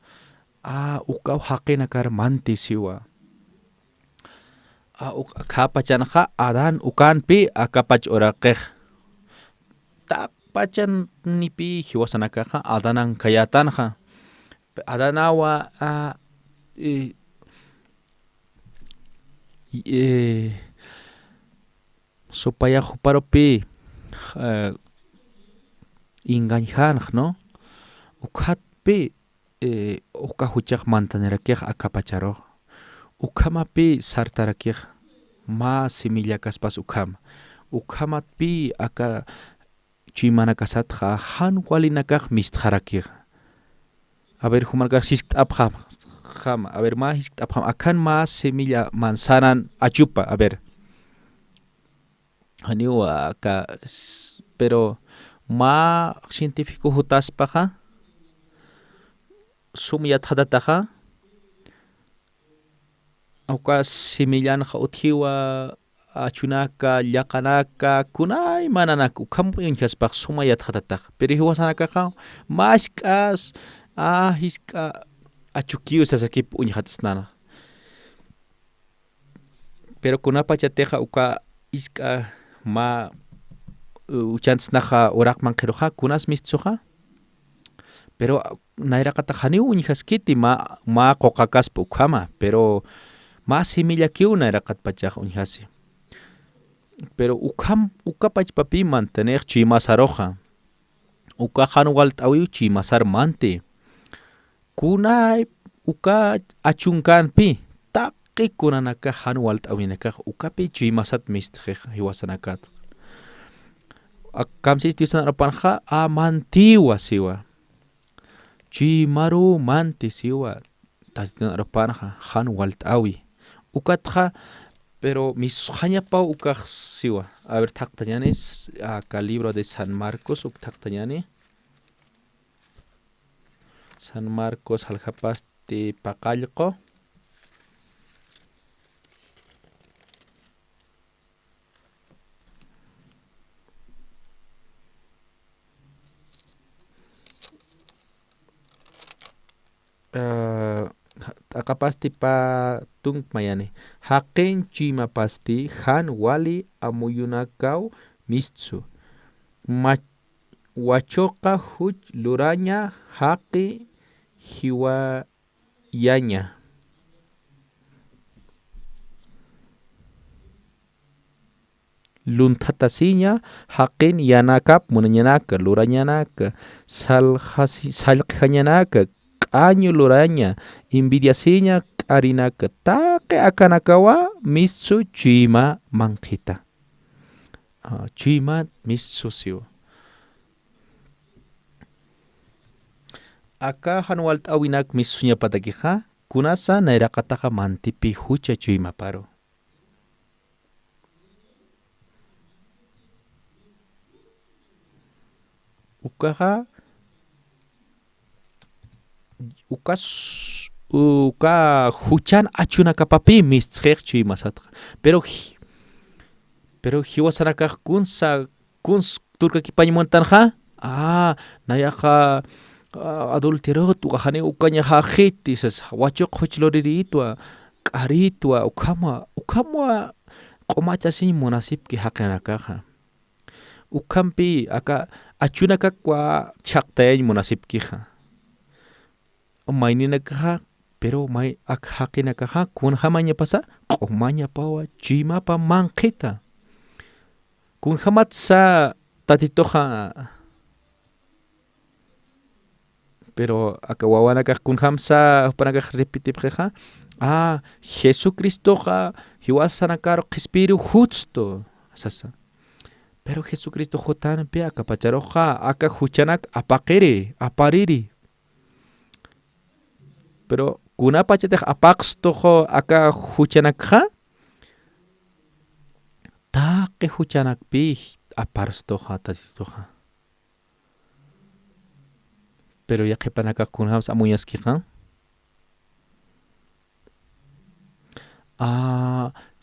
ukaw haqinakar manti siwa kapachanqa adan ukanpi akapach oraqej tak pachan nipi hiwasanakaqa adanan kayatanja adanawa supaya huparopi engañjanj no ukhatpi uka huchaq mantanerakej akapacharoj ukamapi sartarakej ma semilla kaspas ukamatpi aka chuymanakasatqa han walinakaj mistqarakej a ver humarkaj sisk'apqa a ver ma hisk'apqa akan ma semilla manzanan achupa a ver haniwa aka pero ma científico hutaspaqa sumyatqatataqa uka semillanaqa utjiwa achunaka llaqanaka kunay mananaka ukamupi unchaspaq sumayatqatataqa pero hiwasanakaqa mashk'as hisk'a achukiw sasakipi uñajatasnana pero kunapachatija uka isk'a ma uchantisnaqa uraqman qiruqa kunas mistsuqa pero nayraqataq haniw uñajaskiti ma qoqakaspa ukama pero ma semilla kiw nayraqatpachaq uñajasi pero ukapachpapi mantaneq chuymasaroqa uka han walt'awiw chuymasar manti kunay uka achunkanpi taqi kunanaka han walt'awinakaq ukapi chuymasat mistqej hiwasanakat kamsis tiusan arpanja mantiwa siwa chuymaru manti siwa tatitun arpanja han walt'awi ukatqa pero misqañapaw ukaq siwa a ver taqtañani aka libro de San Marcos uktaqtañani San Marcos halhapasti paqallqo akapasti pa tungmayani haqin chimapasti han wali amuyunakaw mistsu wachoqa huch luraña haqi hiwayaña luntatasiña haqin yanakap munañanaka lurañanaka salqañanaka año luraña envidiasiña k'arinaka taqi akanakawa mitsu chuyma manqita chuyma mitsu siwa aka han walt'awinak mitsuñapatakiqa kunasa nayraqataqa mantipi hucha chuymaparo ukaqa uka huchan achunakapapi misqeqchu imasatqa pero hiwasanakaq kunsa turkakipañumantanqa nayaqa adulterot uqahani ukañaqa qitisas wachuq huchloriritwa k'aritwa ukama q'umachasinh munasipki haqinakaqa ukampi aka achunakaqwa chaqtayañ munasipkiqa mayninakaqa pero may ak haqinakaqa kunhamañapasa q'umañapawa chimapa manqita kunhamatsa tatitoqa pero aka wawanakaq kunhamsa upanakaq repitipqiqa Jesucristoqa hiwasanakaruq qhispiru justo sasa pero Jesucristo hutanpi aka pacharuqa aka huchanak apariri pero kunapachataq apaqstoqa aka huchanakqa taqi huchanakpi aparstoqa tatitoqa pero yaqipanakaq kunhamas amuyaskiqa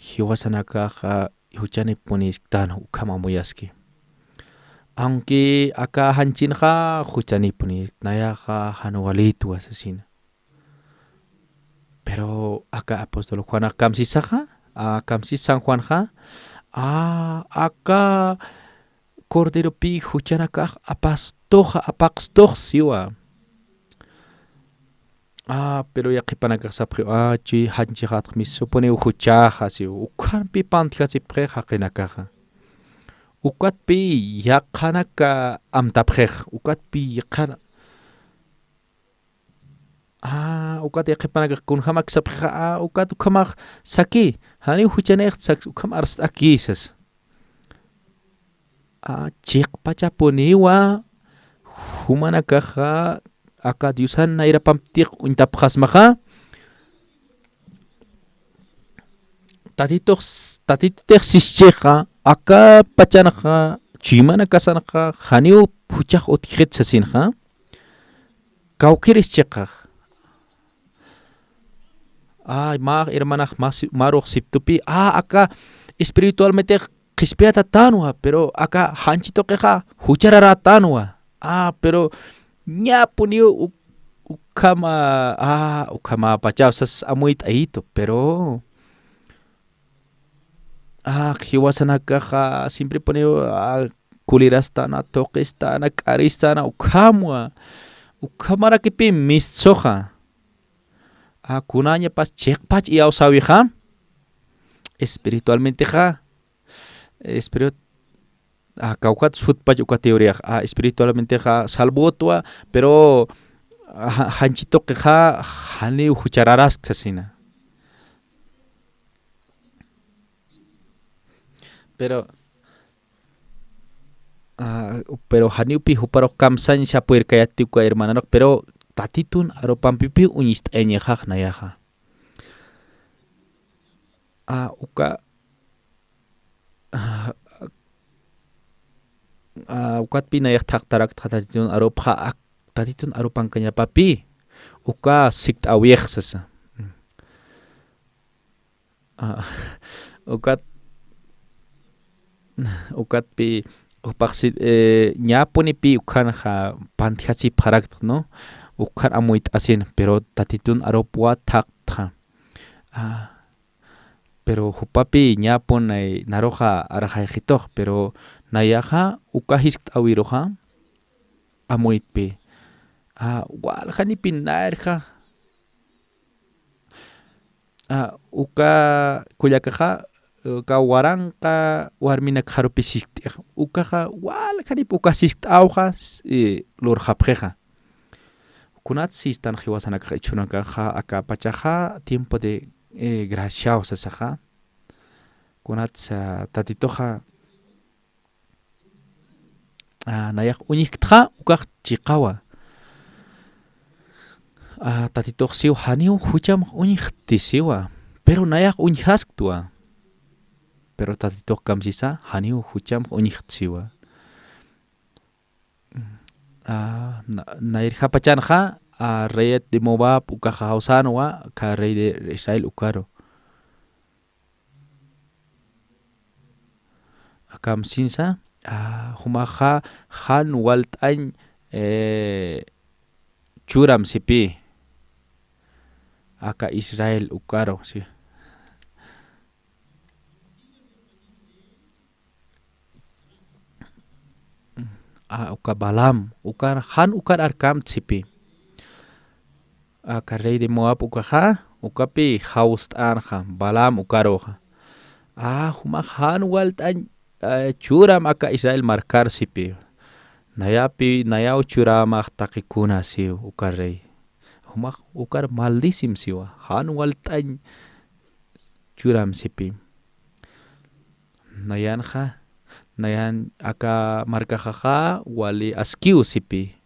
hiwasanakaqa huchanipunisqtana ukama amuyaski aunque aka hanchinqa huchanipuni nayaqa hanuwalitu asesina pero aka apóstol Juan kamsisaqa kamsis San Juanja aka corderopi huchanakaq apaqstoq siwa pero yaqipanakaq sapqi chay hanchiqataq misupone huchaqa siwa ukanpi pantijasipqej haqinakaqa ukatpi yaqanaka amtapqej ukatpi yaqana ukat yaqipanakaq kunhamak sapqija ukat ukhamaq saki hani huchaneq ukham arst'akisas chiqpachapuniwa humanakaqa aka Diosan nayrapamtiq untapqasmaqa tatituteq sischiqa aka pachanaqa chimana kasanaqa haniw huchaq utqit sasinqa kawkirischiqaq hermanaq maruq siptupi aka espiritualmente qhispiata tanwa pero aka hanchitoqiqa hucharara tanwa pero ñapuniw ukama pachawsas amuyta ayito pero hiwasanakaqa siempre puniw kulirastana toqistana k'aristana ukamarakipi mistsoqa kunañapas chiqpach iyawsawiqa espiritualmenteqa kawkat sutpach uka teoriaq espiritualmenteqa salvotwa pero hanchitoqiqa haniw huchararasqa sina pero haniwpi huparoq kamsaña puirkayatiwka hermanaraq pero tatitun aropampipi uñist'eñejaq nayaqa ukatpi nayaq thaqtaraq tatitun aropqa tatitun aropankañapapi uka sikt'awiq sasa ukatpi upaqsi ñapunipi ukhanaqa pantijasipqaraqtaq no ukhan amuyt'asina pero tatitun aropwa thaqtqa pero hupapi ñapun naroqa araqayqituq pero nayaqa ukahisk'awiruqa amuypi walqanipi nayrqa uka kullakaqa waranqa warmina qharupi sikt'iq ukaqa walqanipi uka sikt'awqa lurqapqiqa kunat sistan hiwasanakaqa ichunakaqa aka pachaqa tiempo de graciaw sasaqa kunat tatitoqa nayaq uñiqtqa ukaq chiqawa tatitoq siwa haniw huchamaq uñiqti siwa pero nayaq uñihasktuwa pero tatitoq kamsisa haniw huchamaq uñiqti siwa nair hapachanja a rey de Moab ukahausano wa ka rey de Israel ukaro akam sinsa humaha han waltain churam sipi aka Israel ukaro si uka Balam ukar han ukar arkam sipi aka rey de Moab ukaha ukapi haust anja Balam ukaroja huma han waltain churam aka Israel markar sipi nayapi nayau churamah takikuna siu ukar rey huma ukar maldisim siwa han waltain churam sipi nayan aka markajaja wali askiu sipi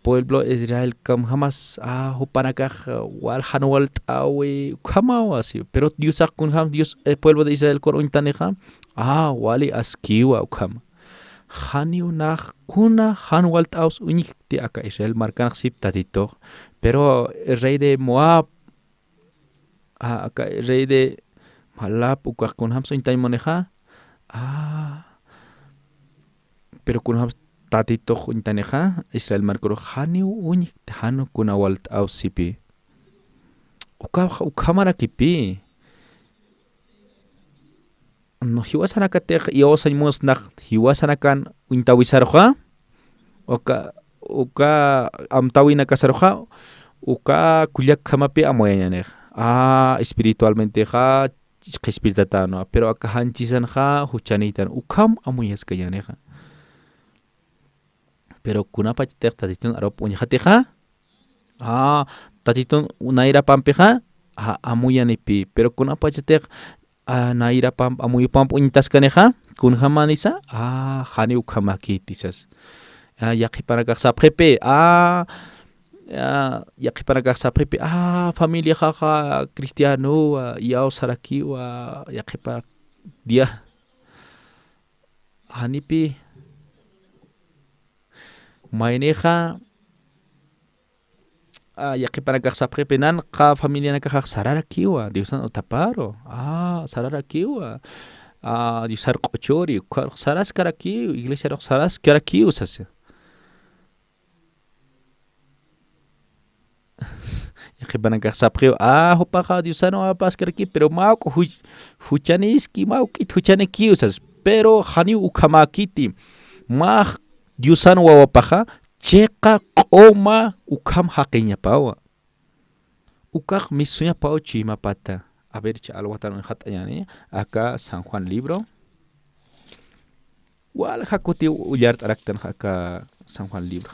pueblo Israel kam jamás hupanakaj wal han waltawi kamawa siu pero Dios kun ham Dios pueblo de Israel kor untaneja wali askiwa ukam hani unah kuna han waltaus unikti aka Israel markanaj sip tatito pero el rey de Moab aka el rey de Malap ukaj kun ham so intay moneja pero kun ham tatito intaneja Israel markoro hani unikti hanu kuna waltaus sipi ukamara kipi no hiwasanakat iosaymus nak hiwasanakan untawisarja uka amtawina kasarja uka kulyak kamapi amoyanek espiritualmente ja espiritatano pero aka hanchisan ja huchanitan ukam amoyas kayaneja pero kunapa chitek tatitun arop unyajateja tatitun unaira pampeja amuyanipi pero kunapa chitek naira pam amuyu pam unitas kaneja kun hamanisa hani ukamaki tisas yaqipanakaq sapjepe yaqipanakaq sapjepe familia jaja cristiano yao sarakiwa yaqipa dia hanipi maineja yaqipanakaq sapjepe nan qa familia nakaq sararakiwa diosan otaparo sararakiwa diosar qochori saras karaki iglesia ro saras karaki usas yaqipanakaq sapjeo hopaja diosano apas karaki pero mau huchaniski mau kit huchaneki usas pero hani ukamakiti mah diosano wawapaja cheqa q'oma ukam haqiñapawa ukaq misuñapaw chimapata a ver alwatan hatayani acá San Juan libro wal hakuti uyart araktan acá San Juan libro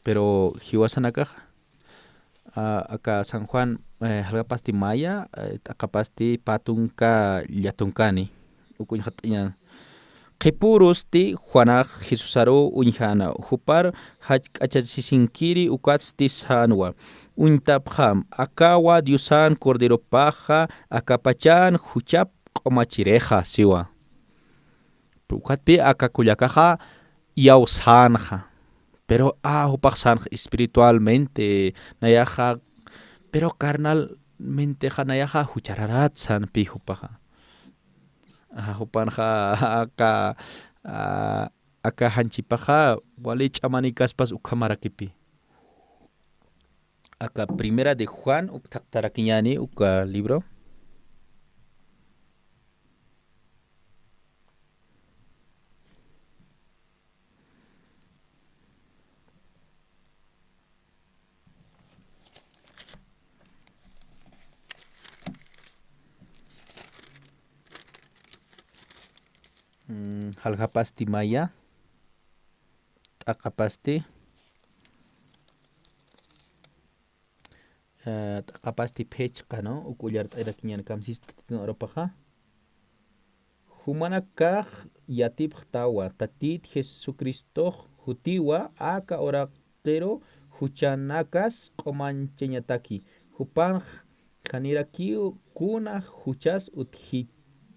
pero hiwasanaka acá San Juan halgapasti maya akapasti patunka llatunkani ukuñ hatayan Kipurusti Juana Jesusaro unjana hupar hachachisinkiri ukatstis hanwa untapjam akawa diusan cordero paja akapachan huchap qomachireja siwa ukatpi akakullakaja yausanja pero hupajsanja espiritualmente nayaja pero carnalmente nayaja huchararatsan pi hupaja hupanja aka hanchipaja wali ch'amanikas ukamarakipi aka primera de Juan uktaqtarakiñani uka libro halgapasti maya t'aqapasti t'aqapasti phechqa no ukullar t'irakiñan kamsis arapaja humanakaq yatip tawa tatit Jesucristo hutiwa aka oraqero huchanakas qomancheñataki hupan kanirakiu kuna huchas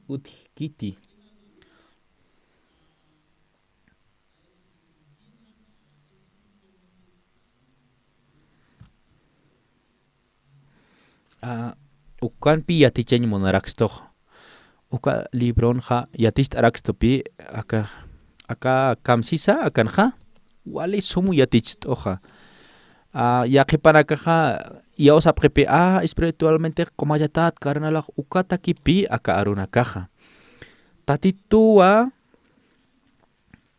utkiti ukanpi yatichañ monaraxtoj uka libronja yatist araxtopi aka kamsisa akanja wali sumu yatichtoja yaqipanakaja yausapqepi espiritualmente qomallatat karnalaj ukatakipi aka arunakaja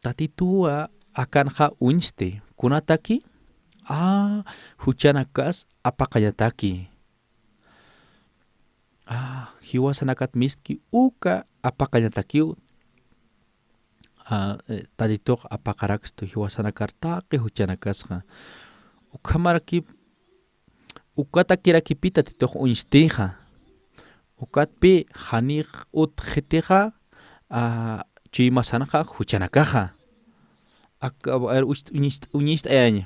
tatitua akanja unste kunataki huchanakas apaqallataki hiwasanakat miski uka apaqallatakiu tatituq apaqaraxtu hiwasanakartaqi huchanakasqa ukamaraki ukatakirakipi tatituq unstija ukatpi janiq utqetiqa chuymasanaqa huchanakaja uñista ayaña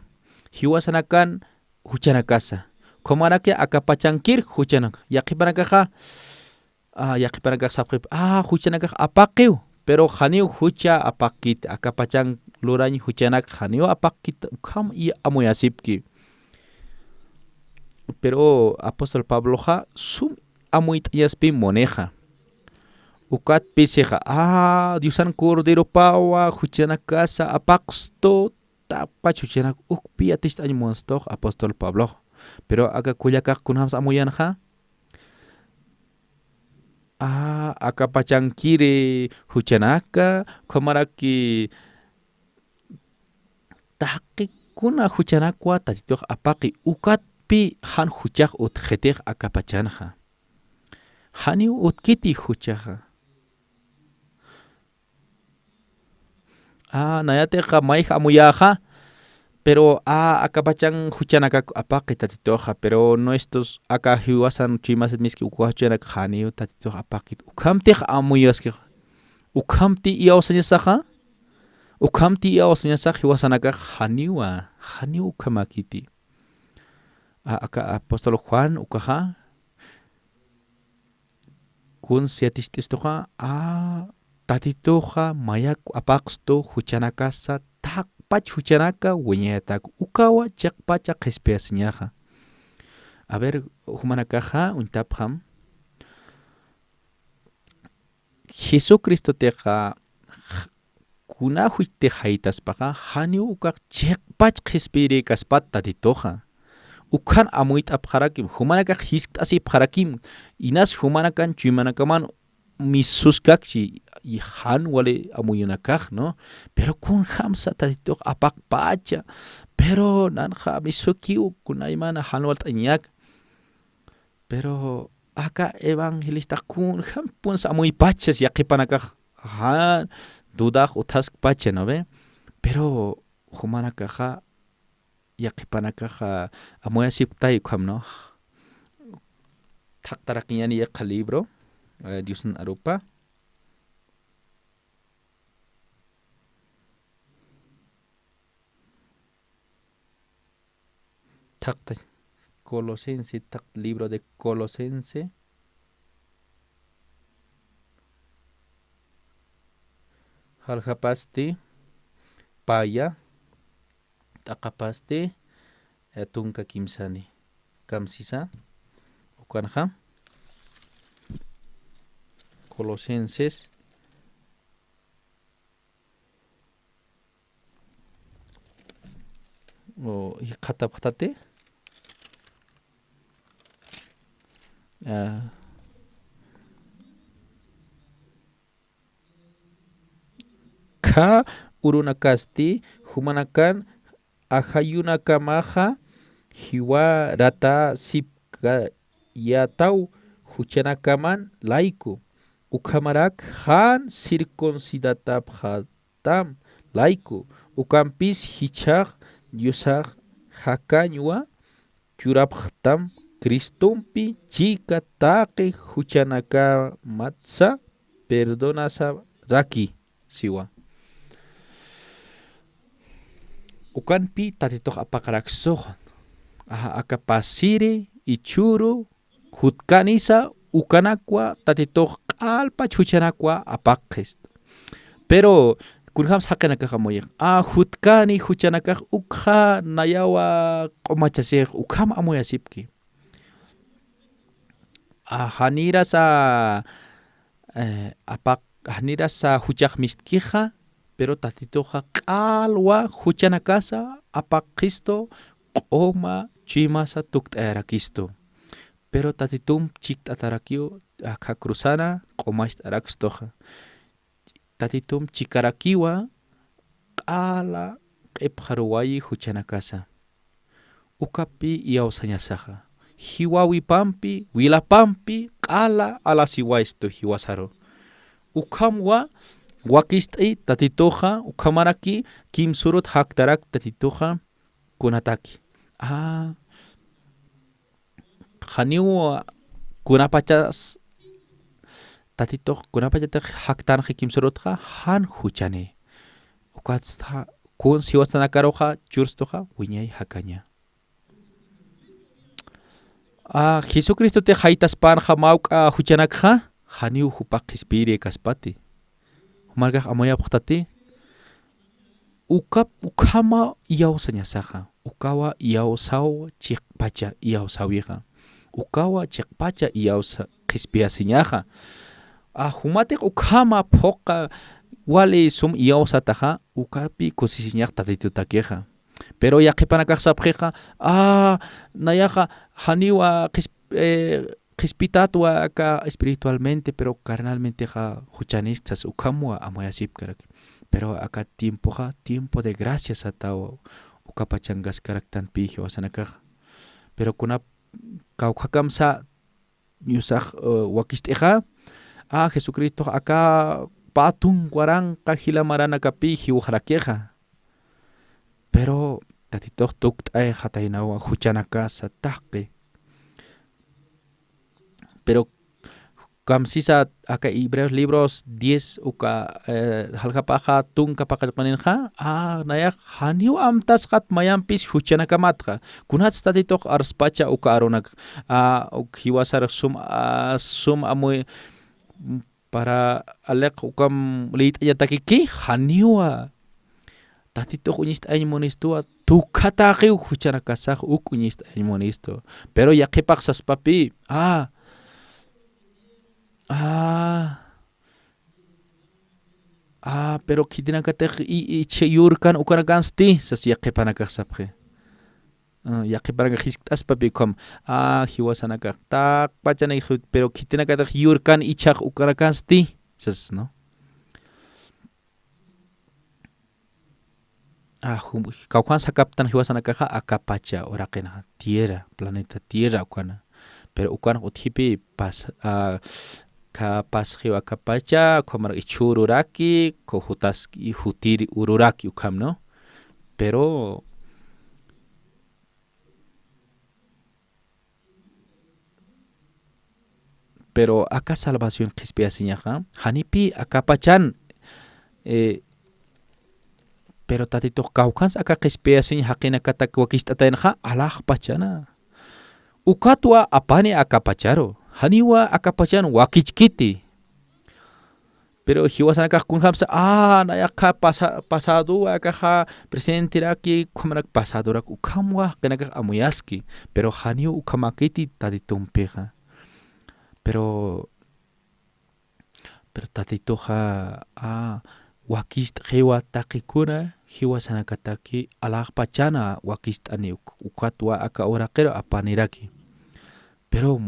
hiwasanakan huchanakasa komaraki akapachankir huchanak yaqipanakaja yaqipanakaj sapqip huchanakaj apaqiw pero janiw hucha apaqit akapachan lurañ huchanak janiw apaqit ukam y amuyasipki pero apóstol Pabloja sum amuyt'ayaspi moneja ukat piseja Diosan cordero pawa huchanakasa apaqsto tapach huchanak ukpi atist añmonstoj apóstol Pablo pero aga kuyakaq kunams amuyanja akapachankiri huchanaka komaraki taqikuna huchanakwa tatituq apaqi ukatpi han huchaq utqetiq akapachanja hani utkiti huchaja nayateqa mayqa amuyaja pero akapachan huchanaka apaqi tatitoja pero no estos aka hiwasan chimaset miski ukuhachanak hani tatitoja apaqi ukamtiq amuyasqa ukamti iawsañasaqa ukamti iawsañasaq hiwasanaka haniwa ukamakiti aka apóstol Juan ukaja kun siatististoqa tatitoja mayak apaqsto huchanakasa pach huchanaka wiñatak ukawa chaqpacha qespiyasñaja a ver humanakaja untapjam Jesucristo teqa kuna huite haytaspaqa hani ukaq chaqpach qespiri kaspat tatitoja ukan amuyt apqarakim humanakaq hisk'asip qarakim inas humanakan chuimanakaman misuskakchi y han wale amuyunakaj no pero kun hamsa tatituq apaqpacha pero nanja misukiu kunaymana han walt'añak pero aka evangelista kun hampun amuypachas yaqipanakaj han dudaj utaskpacha no ve pero humanakaja yaqipanakaja amuyasiptay kham no thaqtaraqiyani yaqa libro Diosan arupa taqta Colosense libro de Colosense halhapasti paya taqapasti tunka kimsani kamsisa ukanja Colosenses qhatapqtate ka urunakasti humanakan ahayunakamaja hiwa rata sipka yatau huchanakaman laiku ukamarak han circuncidatapatam laiku ukampis hichaq Diosaq hakañwa churapqtam Cristumpi chika taqi huchanakamatsa perdonasa raki siwa ukanpi tatitoq apaqaraqsuq akapasiri ichuru hutkanisa ukanakwa tatitoq q'alpach huchanakwa apaqis pero kunham haqinakaq moyaq hutkani huchanakaq ukha nayawa q'umachasiq ukham amuyasipki hanira sa apak hanira sa huchak mistkija, pero tatitoja kalwa huchana casa apak Cristo oma chimasa tuktera Cristo. Pero tatitum chik atarakio aka cruzana komais arakstoja. Tatitum chikarakiwa kala epharuwayi huchana casa. Ukapi iausañasaja. Hiwawi pampi, wila pampi, kala alasiwaisto hiwasaro. Ukamwa wakistay tatitoja, ukamaraki kimsurut haktarak tatitoja kunataki. Haniwa kunapachas tatitoja kunapachata haktan kimsurutja han huchane. Ukatsta kun siwastanakaroja churstoja wiñay hakaña. Jesucristo te haitas panja mauka huchanakja haniu hupak espiri kaspati. Humarga amoya puktati. Ukama iau sanyasaja. Ukawa iau saw chikpacha iau sawiha. Ukawa chikpacha iau kispia sinyaja. Humatek ukama poka wale sum iau sataja ukapi kusisinyak tatitutakeja. Pero ya que para kasapjeja nayaja haniwa kispitatua acá espiritualmente pero carnalmente ja huchanistas ukamwa amoyasip karak. Pero acá tiempo de gracias atao ukapachangas karaktan pijo asanakaj. Pero kuna kaukakamsa nyusaj wakisteja Jesucristo acá patun guarang kahila marana kapi ujarakeja. Pero tatitoh tukt ay hatainawa huchanaka sa tahke. Pero kamsisa aka Hebreos libros 10 uka halkapaja tung kapakapaninja nayak haniu amtas kat mayampis huchanaka matra. Kunats tatitoh arspacha uka aronak hiwasar sum amoy para alek ukam lit ayatakiki haniwa tatito unist ay monisto tukataki huchana kasaj unist ay monisto pero ya que paksas papi pero kitina katek I cheyurkan ukaragansti sas ya que panakasapre ya que para histas papi kom hiwasanaka tak pachana pero kitina katek yurkan ichak ukaragansti sas no kaukan sakaptan hiwasanakaja akapacha orakena tierra planeta tierra ukana pero ukana uthipi kapas hiwa akapacha komar ichururaki ko hutaski hutiri ururaki ukam no pero acá salvación kispiasiñaja hanipi akapachan pero tatito kaukans aka kispiasin hakina katak wakistatainja alah pachana. Ukatwa apani akapacharo. Haniwa akapachan wakichkiti. Pero hiwasanaka kunhamsa nayaka pasado akaha presente raki kumanak pasado rak ukamwa kenaka amuyaski. Pero haniu ukamakiti tatitumpeja. Pero tatitoja wakist hewa takikuna hiwa sanakataki alah pachana wakist ani ukatwa aka orakero apaniraki pero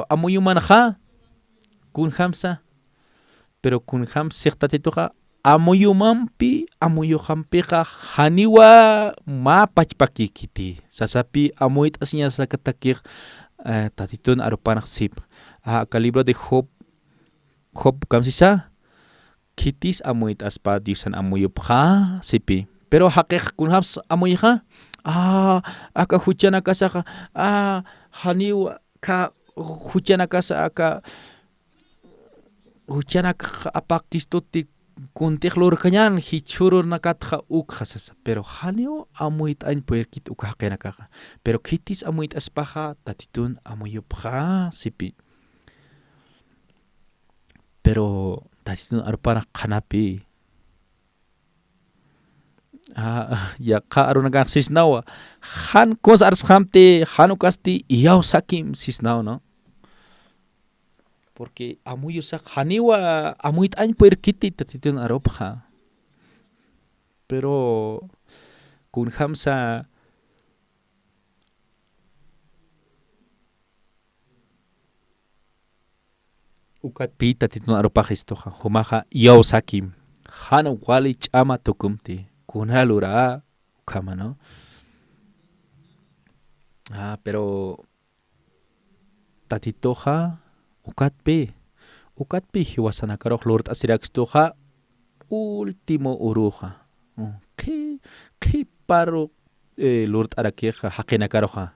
amuyumanha kunhamsa pero kunham sektatitoja amuyumampi amuyuhampiqa haniwa pachpakikiti sasapi amuyt asnya sakatakik tatitun arupanaq sip aka libro de Job kamsisa kitis amuit aspa diusan amuyupha sipi pero hakek kunhaps amuyha aka huchana kasaka haniu ka huchana kasa aka huchana apakistuti kuntiklur kanyan hichurur nakatha ukhasasa pero haniu amuit ain puerkit ukhakena kaka pero kitis amuit aspaha tatitun amuyupha sipi pero tatitun arpana kanapi ya ka arunagan sisnawa han kons ars hamte hanukasti iyaw sakim sisnaw no porque amuyo sak haniwa amuit añ puer kiti tatitun aropha pero kun hamsa ukat pita tatitun aropha istoja humaja iyaw sakim hana wali chama tukumti kunalura ukama no pero tatitoja ukatpi hiwasanakaroq lurt asirakistoja último uruja qhi paro lurt arakeja haqinakaroja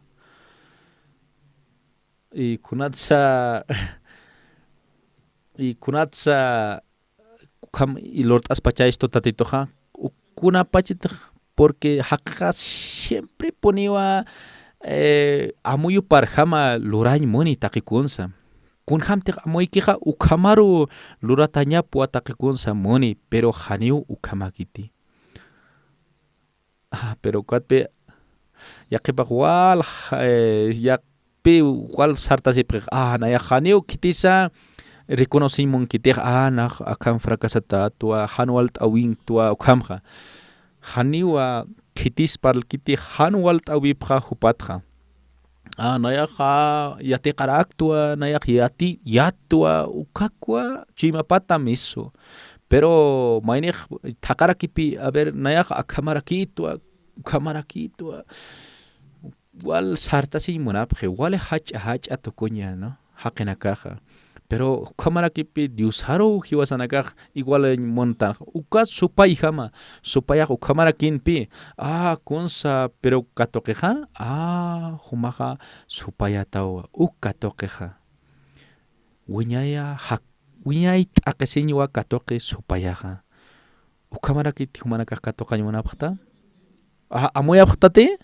y kunatsa y lurt aspachaisto tatitoja kunapachit porque haqa siempre poniwa amuyu parjama lurañ muni taqikunsa kun hamtiq amuykija ukamaru lurataña pua taqikunsa muni pero haniu ukamakiti pero kuatpe yaqipaq wal yaqpi wal sartasipq naya haniu kitisa reconocimiento naj akan fracasata tua hanual awin tua ukamja haniwa kitis parkiti hanual awipja hupatja nayaqa yatiqarak tua nayaq yatua ukakwa chimapata miso pero maynej thaqarakipi a ver nayaq akamarakitwa ukamarakitwa wal sartasi munapje wale hach atukuña no haqinakaja pero kamarakipi diusaro hiwasanakaj igual montan ukas supay jama supayaq ukamarakinpi kunsa pero katoqeja humaja supayatawa ukatoqeja wiñay t'aqesiñwa katoqi supayaja ukamarakiti humanakaj katoqañ munapaqta amuyapaqtate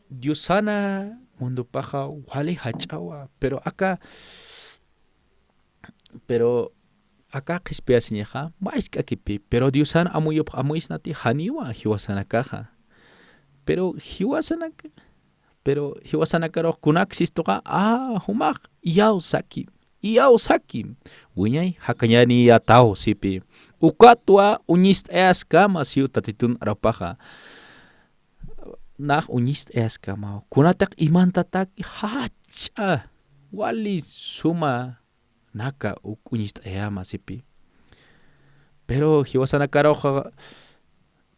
diosana mundo paja wale hachawa pero acá qispia siñeja maishk'akipi pero diosana amuyisnati haniwa hiwasanakaja pero hiwasanakaroq kunaksistoqa humaq iyaw sakim wiñay hakañani yataw sipi ukatwa uñist'easkama siu tatitun arapaja naj uñist'easkama kunataq imantataq hacha wali suma naka uñist'eama sipi pero hiwasanakaroq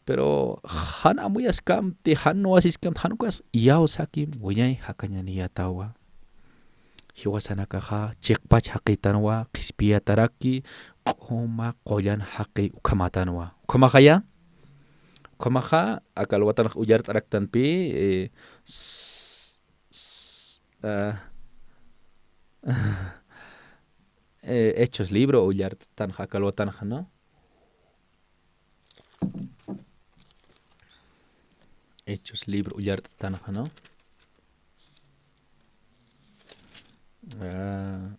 pero han amuyaskamti han wasiskamti hanukas iyaw sakim wiñay hakañani yatawa hiwasanakaja chiqpach haqitanwa qispiyataraki q'uma qollan haqi ukamatanwa ukamajaya Kamaja akalwatan uyart araktanpi hechos libro uyart tan akalwatan no hechos libro uyart tan no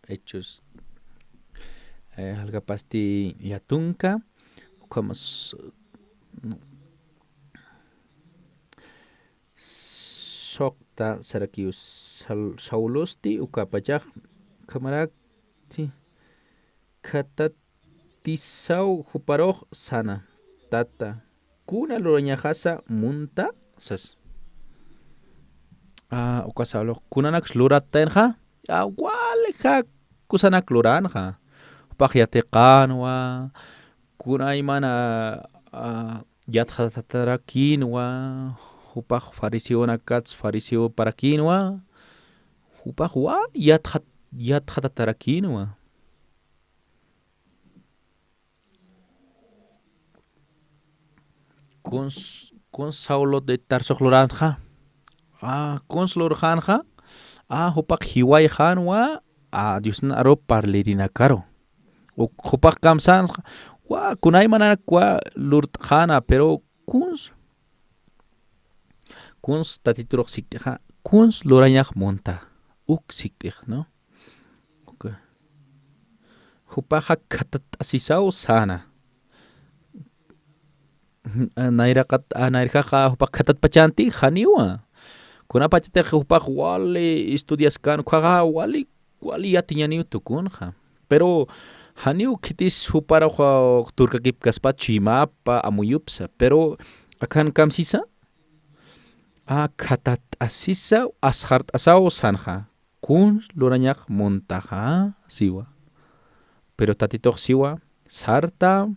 hechos algapasti yatunka como sokta sarakius saulosti ukapajak kamarakti katatisau huparoj sana tata kuna loroñajasa munta sas ukasalo kunanak luratenja waleja kusanak luranja upajyateqanwa kunaymana yatjatarakinwa hupaj fariseo nakats fariseo parakinwa hupaj yatjatarakinwa con Saulo de Tarso loranja con loranja hupaj hiway janwa Dios na aro parlerina karo hupaj kamsan kunay manak lurt jana pero kuns tatiturok sikteja kuns lorañaj monta uk siktej no hupaja katat asisao sana. Nairaja hupak katat pachanti haniwa. Kuna pachate hupak wali estudias kan kwaga wali yatiñaniu tukunja. Pero haniu kitis hupara turkakip kaspa chimapa amuyupsa. Pero akan kamsisa katat asisa ashart asao sanja. Kun lurañak montaja siwa. Pero tatitok siwa sartam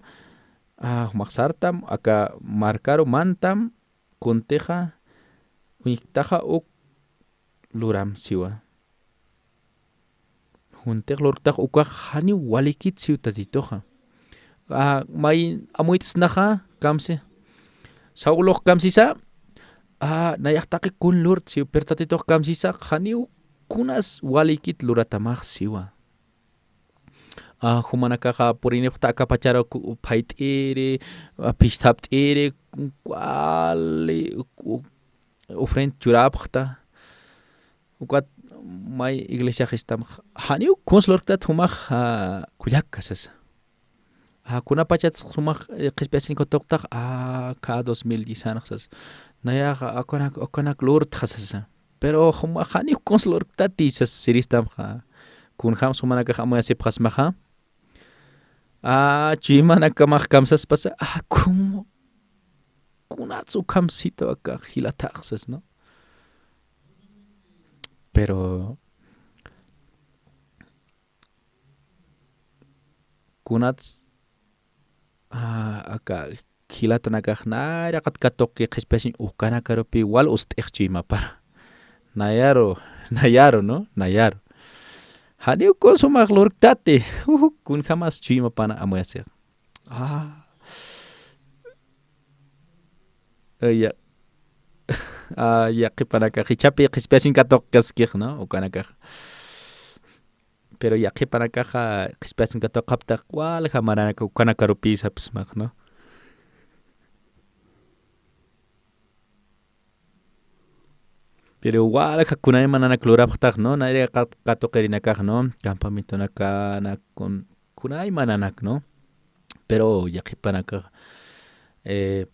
humak sartam aka marcaro mantam kunteja uniktaja uk luram siwa. Huntek lurtak ukak hani walikit siw tatitoja. May amuits naja kamse. Saulok kamsisa nayaktaki kun lurt siw pero tatitok kamsisa hani kunas walikit luratamaj siwa. Humanakaja purinipta kapacharo paitire pishtaptire wali ofrend churapta ukat may iglesia gestam haniu konslortat humaj kuyakasas kuna pachat humaj qispesin kotoktak ka 2010 sas naya akonak lurt khasasa pero humaj haniu konslortat tisas siristam kun ham humanakaja amoyasip khasmaja chima nakamaj kamsas pasa como kunatsu kamsito acá hilataxas, ¿no? Pero kunats acá hilatan acá nara katkatok que especie ukana karopi igual usted chima para nayaro, ¿no? Nayaro. Haniu consumar lortate kun jamás chima pana amoyaser. Ya que para que hichapi especie katok kaskir, ¿no? Ukanaka. Pero ya que para caja especie katok kapta wal jamarana ukanaka rupi sapsmak, ¿no? Pero igual kunay manana kluraptak no naire kato kerinakaj no campamento naka na con kunay mananak no pero yaki panaka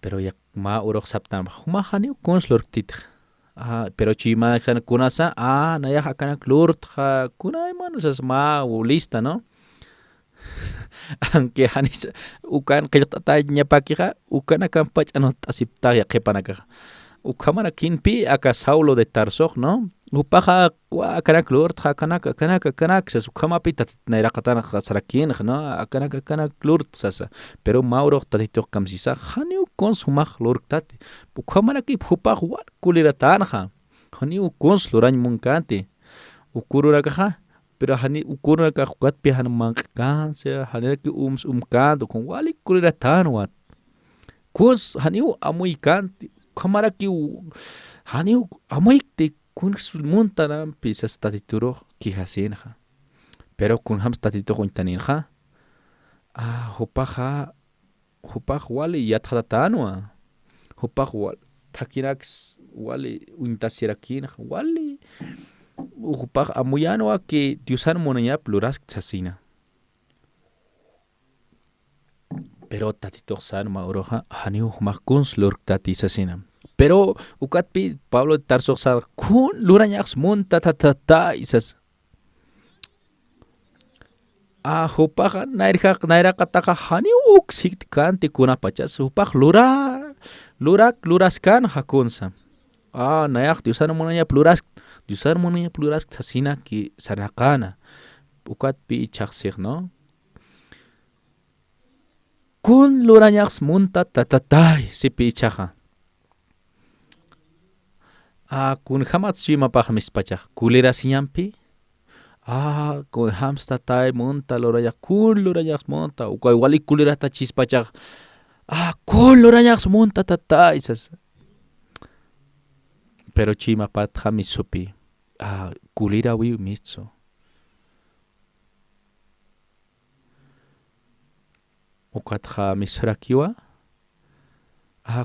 pero yak ma urok saptam humahani konslortit pero chima kan kunasa naya hakana klurt kunay manusas ma lista no aunque hanis ukan qiltata ñapakija ukana kampach anot asipta yaki panaka ukamara kinpi aka Saulo de Tarso, ¿no? Upaja kanak lurt kanak sas ukamapi tatnairaqatana sarakin, ¿no? Kanak lurt sasa. Pero Mauro tatito kamsisa haniu konsumaj lurtate. Ukamara ki upaj wal kuliratanja. Haniu kons lurañ munkante. Ukururakaja pero hani ukururaka jugat pi hanmankan se hanaki umkando con wali kuliratanwat. Kos haniu amuikante kamara ki haniu amoikte kun sulmuntanam pisas tatituro kihasinja pero kun ham tatito intaninja hupaj wali yathatanwa hupaj wal takirax wali uintasierakin wali hupaj amuyano que diusan monaya pluras tsasina pero tatito san mauroja haniu humakuns lurktati sasina pero ukatpi Pablo de Tarso sa kun lurañax monta tatata isas hupaja naira kataka hani uksik kanti kuna pachas hupaj luras kan hakunsa nayak diusan monanya pluras tasina ki sanakana ukatpi ichaxig no kun lurañax monta tatatay sipi ichaja kun hamats shima pahmis pachaj kulira siñampi kun hamsta tay monta loraya kun lorayas monta ukay wali kulira ta chispachaj kun lorayas monta tatay sas pero chima pat hamis supi kulira wi mitso ukat hamis rakiwa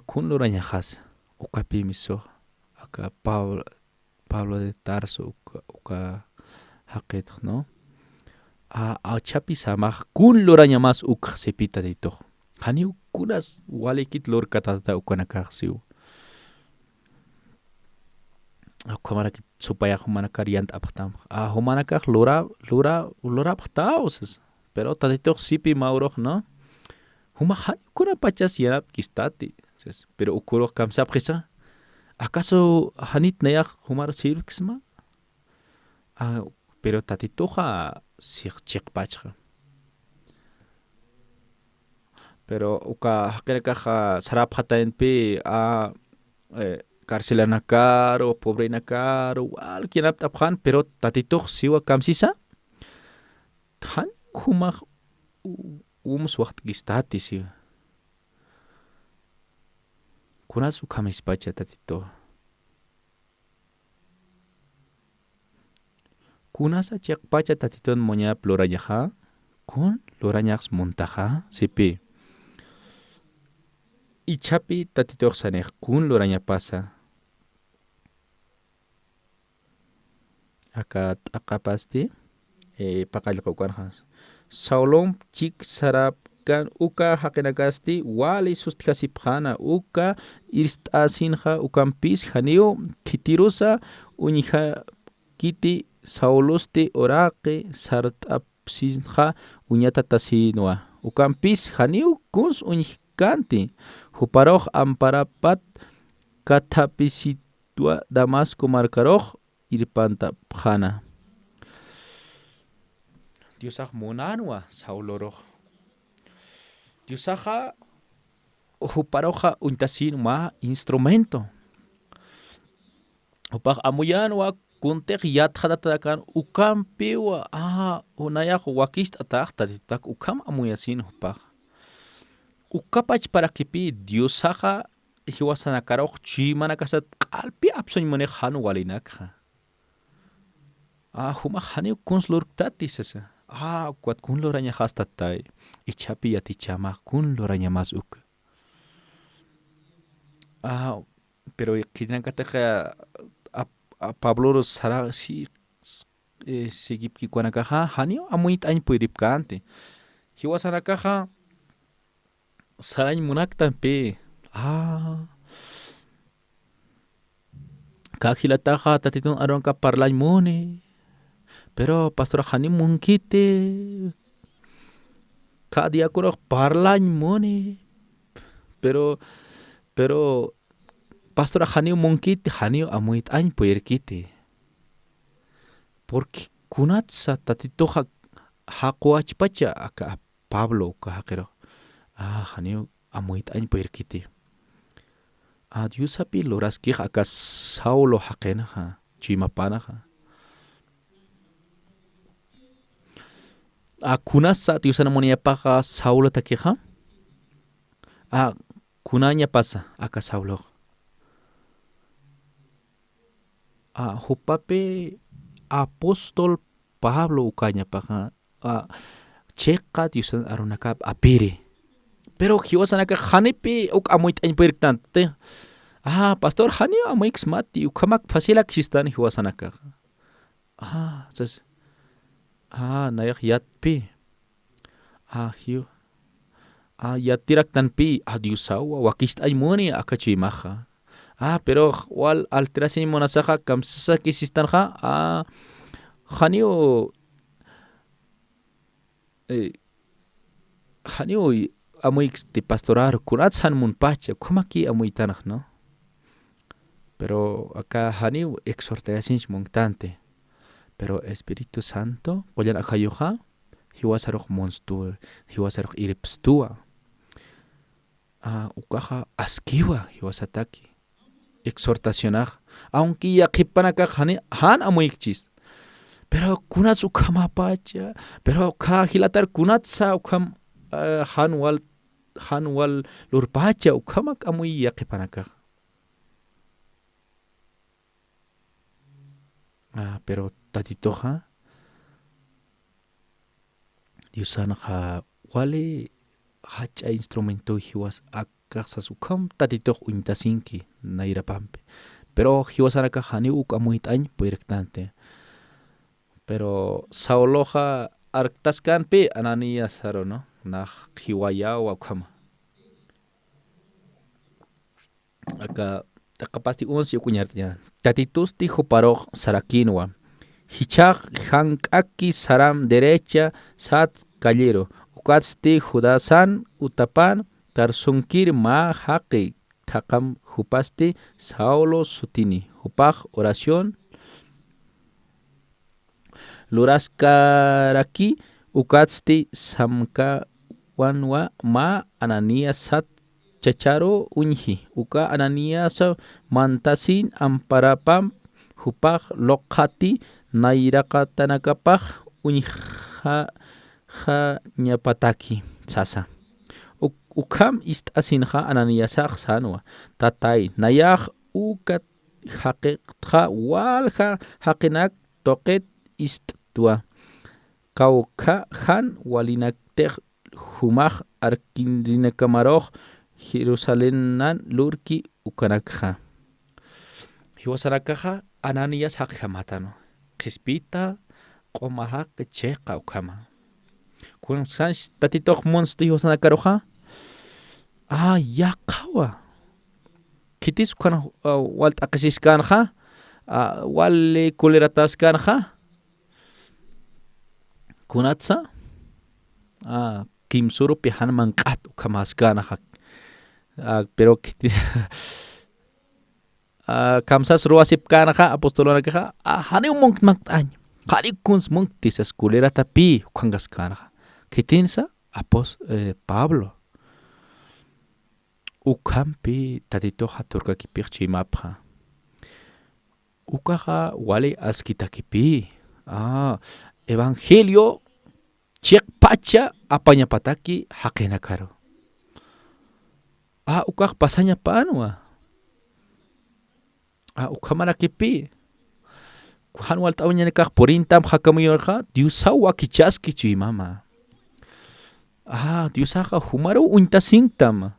kun lorañajas ukapi miso aka Pablo de Tarso uka haqet no Achapi samaj kun loraña más uk sepita de to. Hani kunas walikit lor katata ukanakaxiu. Akumarakit supaya humanakar yant aptam. Humanakar lora aptausas. Pero tadito sipi maurok no. Humahan kuna pachas yanap kistati. Pero ukurok kamsap kisa. ¿Acaso hanit nayak humar sirksma? Pero tatitoja sikchikpachja. Pero uka hakenakaja sarapjataenpi carcelanakar o pobrenakar o alguien aptapjan, pero tatitoj siwa kamsisa. Han humaj swagt gistati siwa. Kunas ukamispacha tatito. Kunasa chakpacha tatiton moña plorayaja, kun lorañax montaja, sipi. Ichapi tatitox sanej kun loraña pasa. Akapasti, pakalqaukanjas. Saulom chik sarap kan uka hakenakasti wali sustkasipjana uka irstasinja ukampis hanio kitirusa unija kiti sauloste orake sartapsinja uñata tasinwa ukampis hanio kuns unijkanti huparoj amparapat katapisitwa Damasco marcaroj irpanta pjana Diosaj monanwa sauloroj Diusaja huparoja untasin ma instrumento. Upaj amuyanwa kuntek yatjatatakan ukam piwa unayak wakist atakta tak ukam amuyasin upaj. Ukapach para kipi Diusaja hiwasanakaroj chimanakasat alpi apsoñ manej hanu walinakja. Humaj hani kunslur tatisesa. Kuat kun loraña hastatay. Ichapi yatichama kun loraña más uk. Pero kinakataja a Pablo Sara si sigip ki kwanakaja hanio amuit añ puiripkante. Hiwasanakaja sarañ munaktan pe. Kakilataja tatitun aronka parlañ mune. Pero pastora hani munkite cada día kurok parlañ mone pero pastora hani munkite hani amuit añ puerkite porque kunatsa tatitoja hakuachpacha aka Pablo kahakero hani amuit añ puerkite Dios api loraskij aka Saulo hakenaja chimapanaja kunasa tiusana monia paja Saulo takeja kunaña pasa aka Saulo hupape apostol Pablo ukaña paja cheka tiusana arunaka apire pero hiwasanaka hanepe uk amuit añ pertante pastor hanio amuix mati ukamak fasila kistan hiwasanaka nayak yatpi hiu yatirak tanpi diusawa wakist ay moni akachimaja pero wal alterasin monasaja kamsasa kisistanja hanio amuix de pastorar kuratsan munpacha kumaki amuitanaj no pero acá hanio exhortación montante pero Espíritu Santo, koyan akayuja, hiwasarok monstu, hiwasarok iripstua. Ukaja askiwa hiwasataki. Exhortacionaj. Aunque ya kipanaka han amuikchis. Pero kunats ukamapacha, pero ka hilatar kunatsa ukam hanwal lurpacha ukamak amuy ya kipanaka. Pero tatitoja Diosanaja wale hacha instrumento hiwas akasas ukam tatitoj untasinki nairapampe pero hiwasanaka hani uk amuit añ puirktante pero Sauloja artaskanpi Ananías haro, ¿no? Nah hiwayawa kama. Acá pasti unsi ukuñartya. Tatitusti huparoj sarakinwa. Hichak hankaki saram derecha sat callero. Ukatsti judasan utapan tarsunkir ma haqi takam hupasti Saulo sutini. Hupaj oración. Luraskaraki ukatsti samka wanwa ma Ananías sat chacharo unji. Uka Ananías mantasin amparapam hupaj lokhati nairakatanakapaj unja nyapataki sasa. Ukam istasinja Ananíasaj sanwa. Tatay nayaj ukat haqiqja walja haqinak toqet isttua. Kauka han walinaktek humaj arkindinakamaroj Jerusalenan lurki ukanakja. Hiwasanakaja Ananías hakjamatano. Kispita qomaja kecheqa ukama. Kun sans tatitoq monsti hiwasanakaroja. Yaqawa. Kitis ukana walt akasiskanja. Wale kulerataskanja. Kunatsa. Kimsuru pihan manqat ukamaskanaja. Pero kamsas ruasip kanaja apostolonakaja hani mong magtañ hani kuns mong tisas kulera tapi kangas kanaja kitinsa Pablo ukampi tatito haturka kipik chimapja ukaja wale askita kipi evangelio chek pacha apanya pataki hakena karo ukak pasanya panwa ukamara kipi kuhan wal tawnya nekak porintam hakamuyorja diusawa kichaski chui mama diusaka humaro untasingtam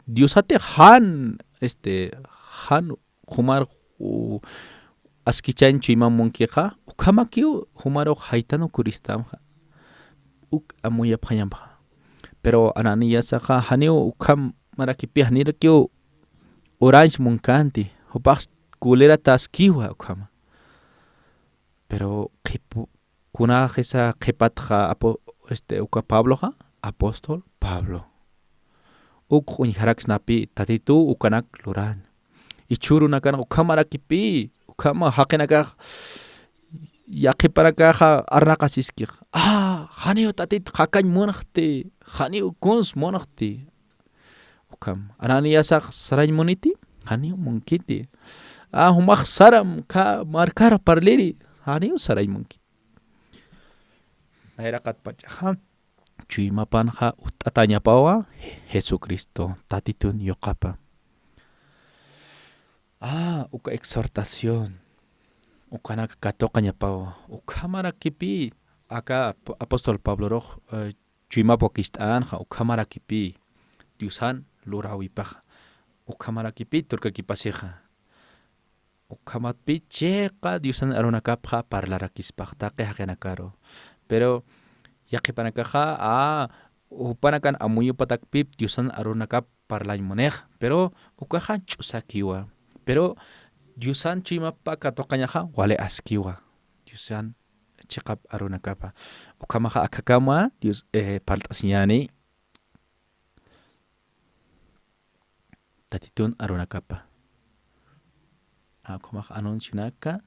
diusate han humar askichan chui mamunkeja ukamakio humaro haitano kuristamja amuya phayamja pero Ananías saja haneo ukam marakipi hanirkio orange munkanti hupaj kulera taskiwa ukama pero kuna esa qepatja uka Pablo ja apóstol Pablo ukun haraksnapi tatitu ukanak luran ichuru nakan ukamarakipi ukama hakenaka yaqiparakaja arnaqasiskij haneo tatit hakañ monajti haneo kuns monajti ukam Ananíasaj sarañ moniti haneo monkiti humaj saram ka markara parleri haneo sarañ monki nairaqat pachaja chuimapanja utatañapawa Jesucristo tatitun yoqapa uka exhortación ukanak katoqañapawa ukamarakipi acá apóstol Pablo roj chuimapokistanja ukamarakipi diusan lurawipaj ukamarakipi turkakipasija ukamatpi cheqa diusan arunakapja parlarakispaj taqe haqenakaro pero yaqipanakaja upanakan amuyupatakpip diusan arunakap parlañmonej pero ukaja ch'usakiwa pero diusan chuimapa katoqañaja wale askiwa diusan cheqap arunakapa ukamaja akakama dios palt'asñani tatitun arunakapa kumaja anunciunaka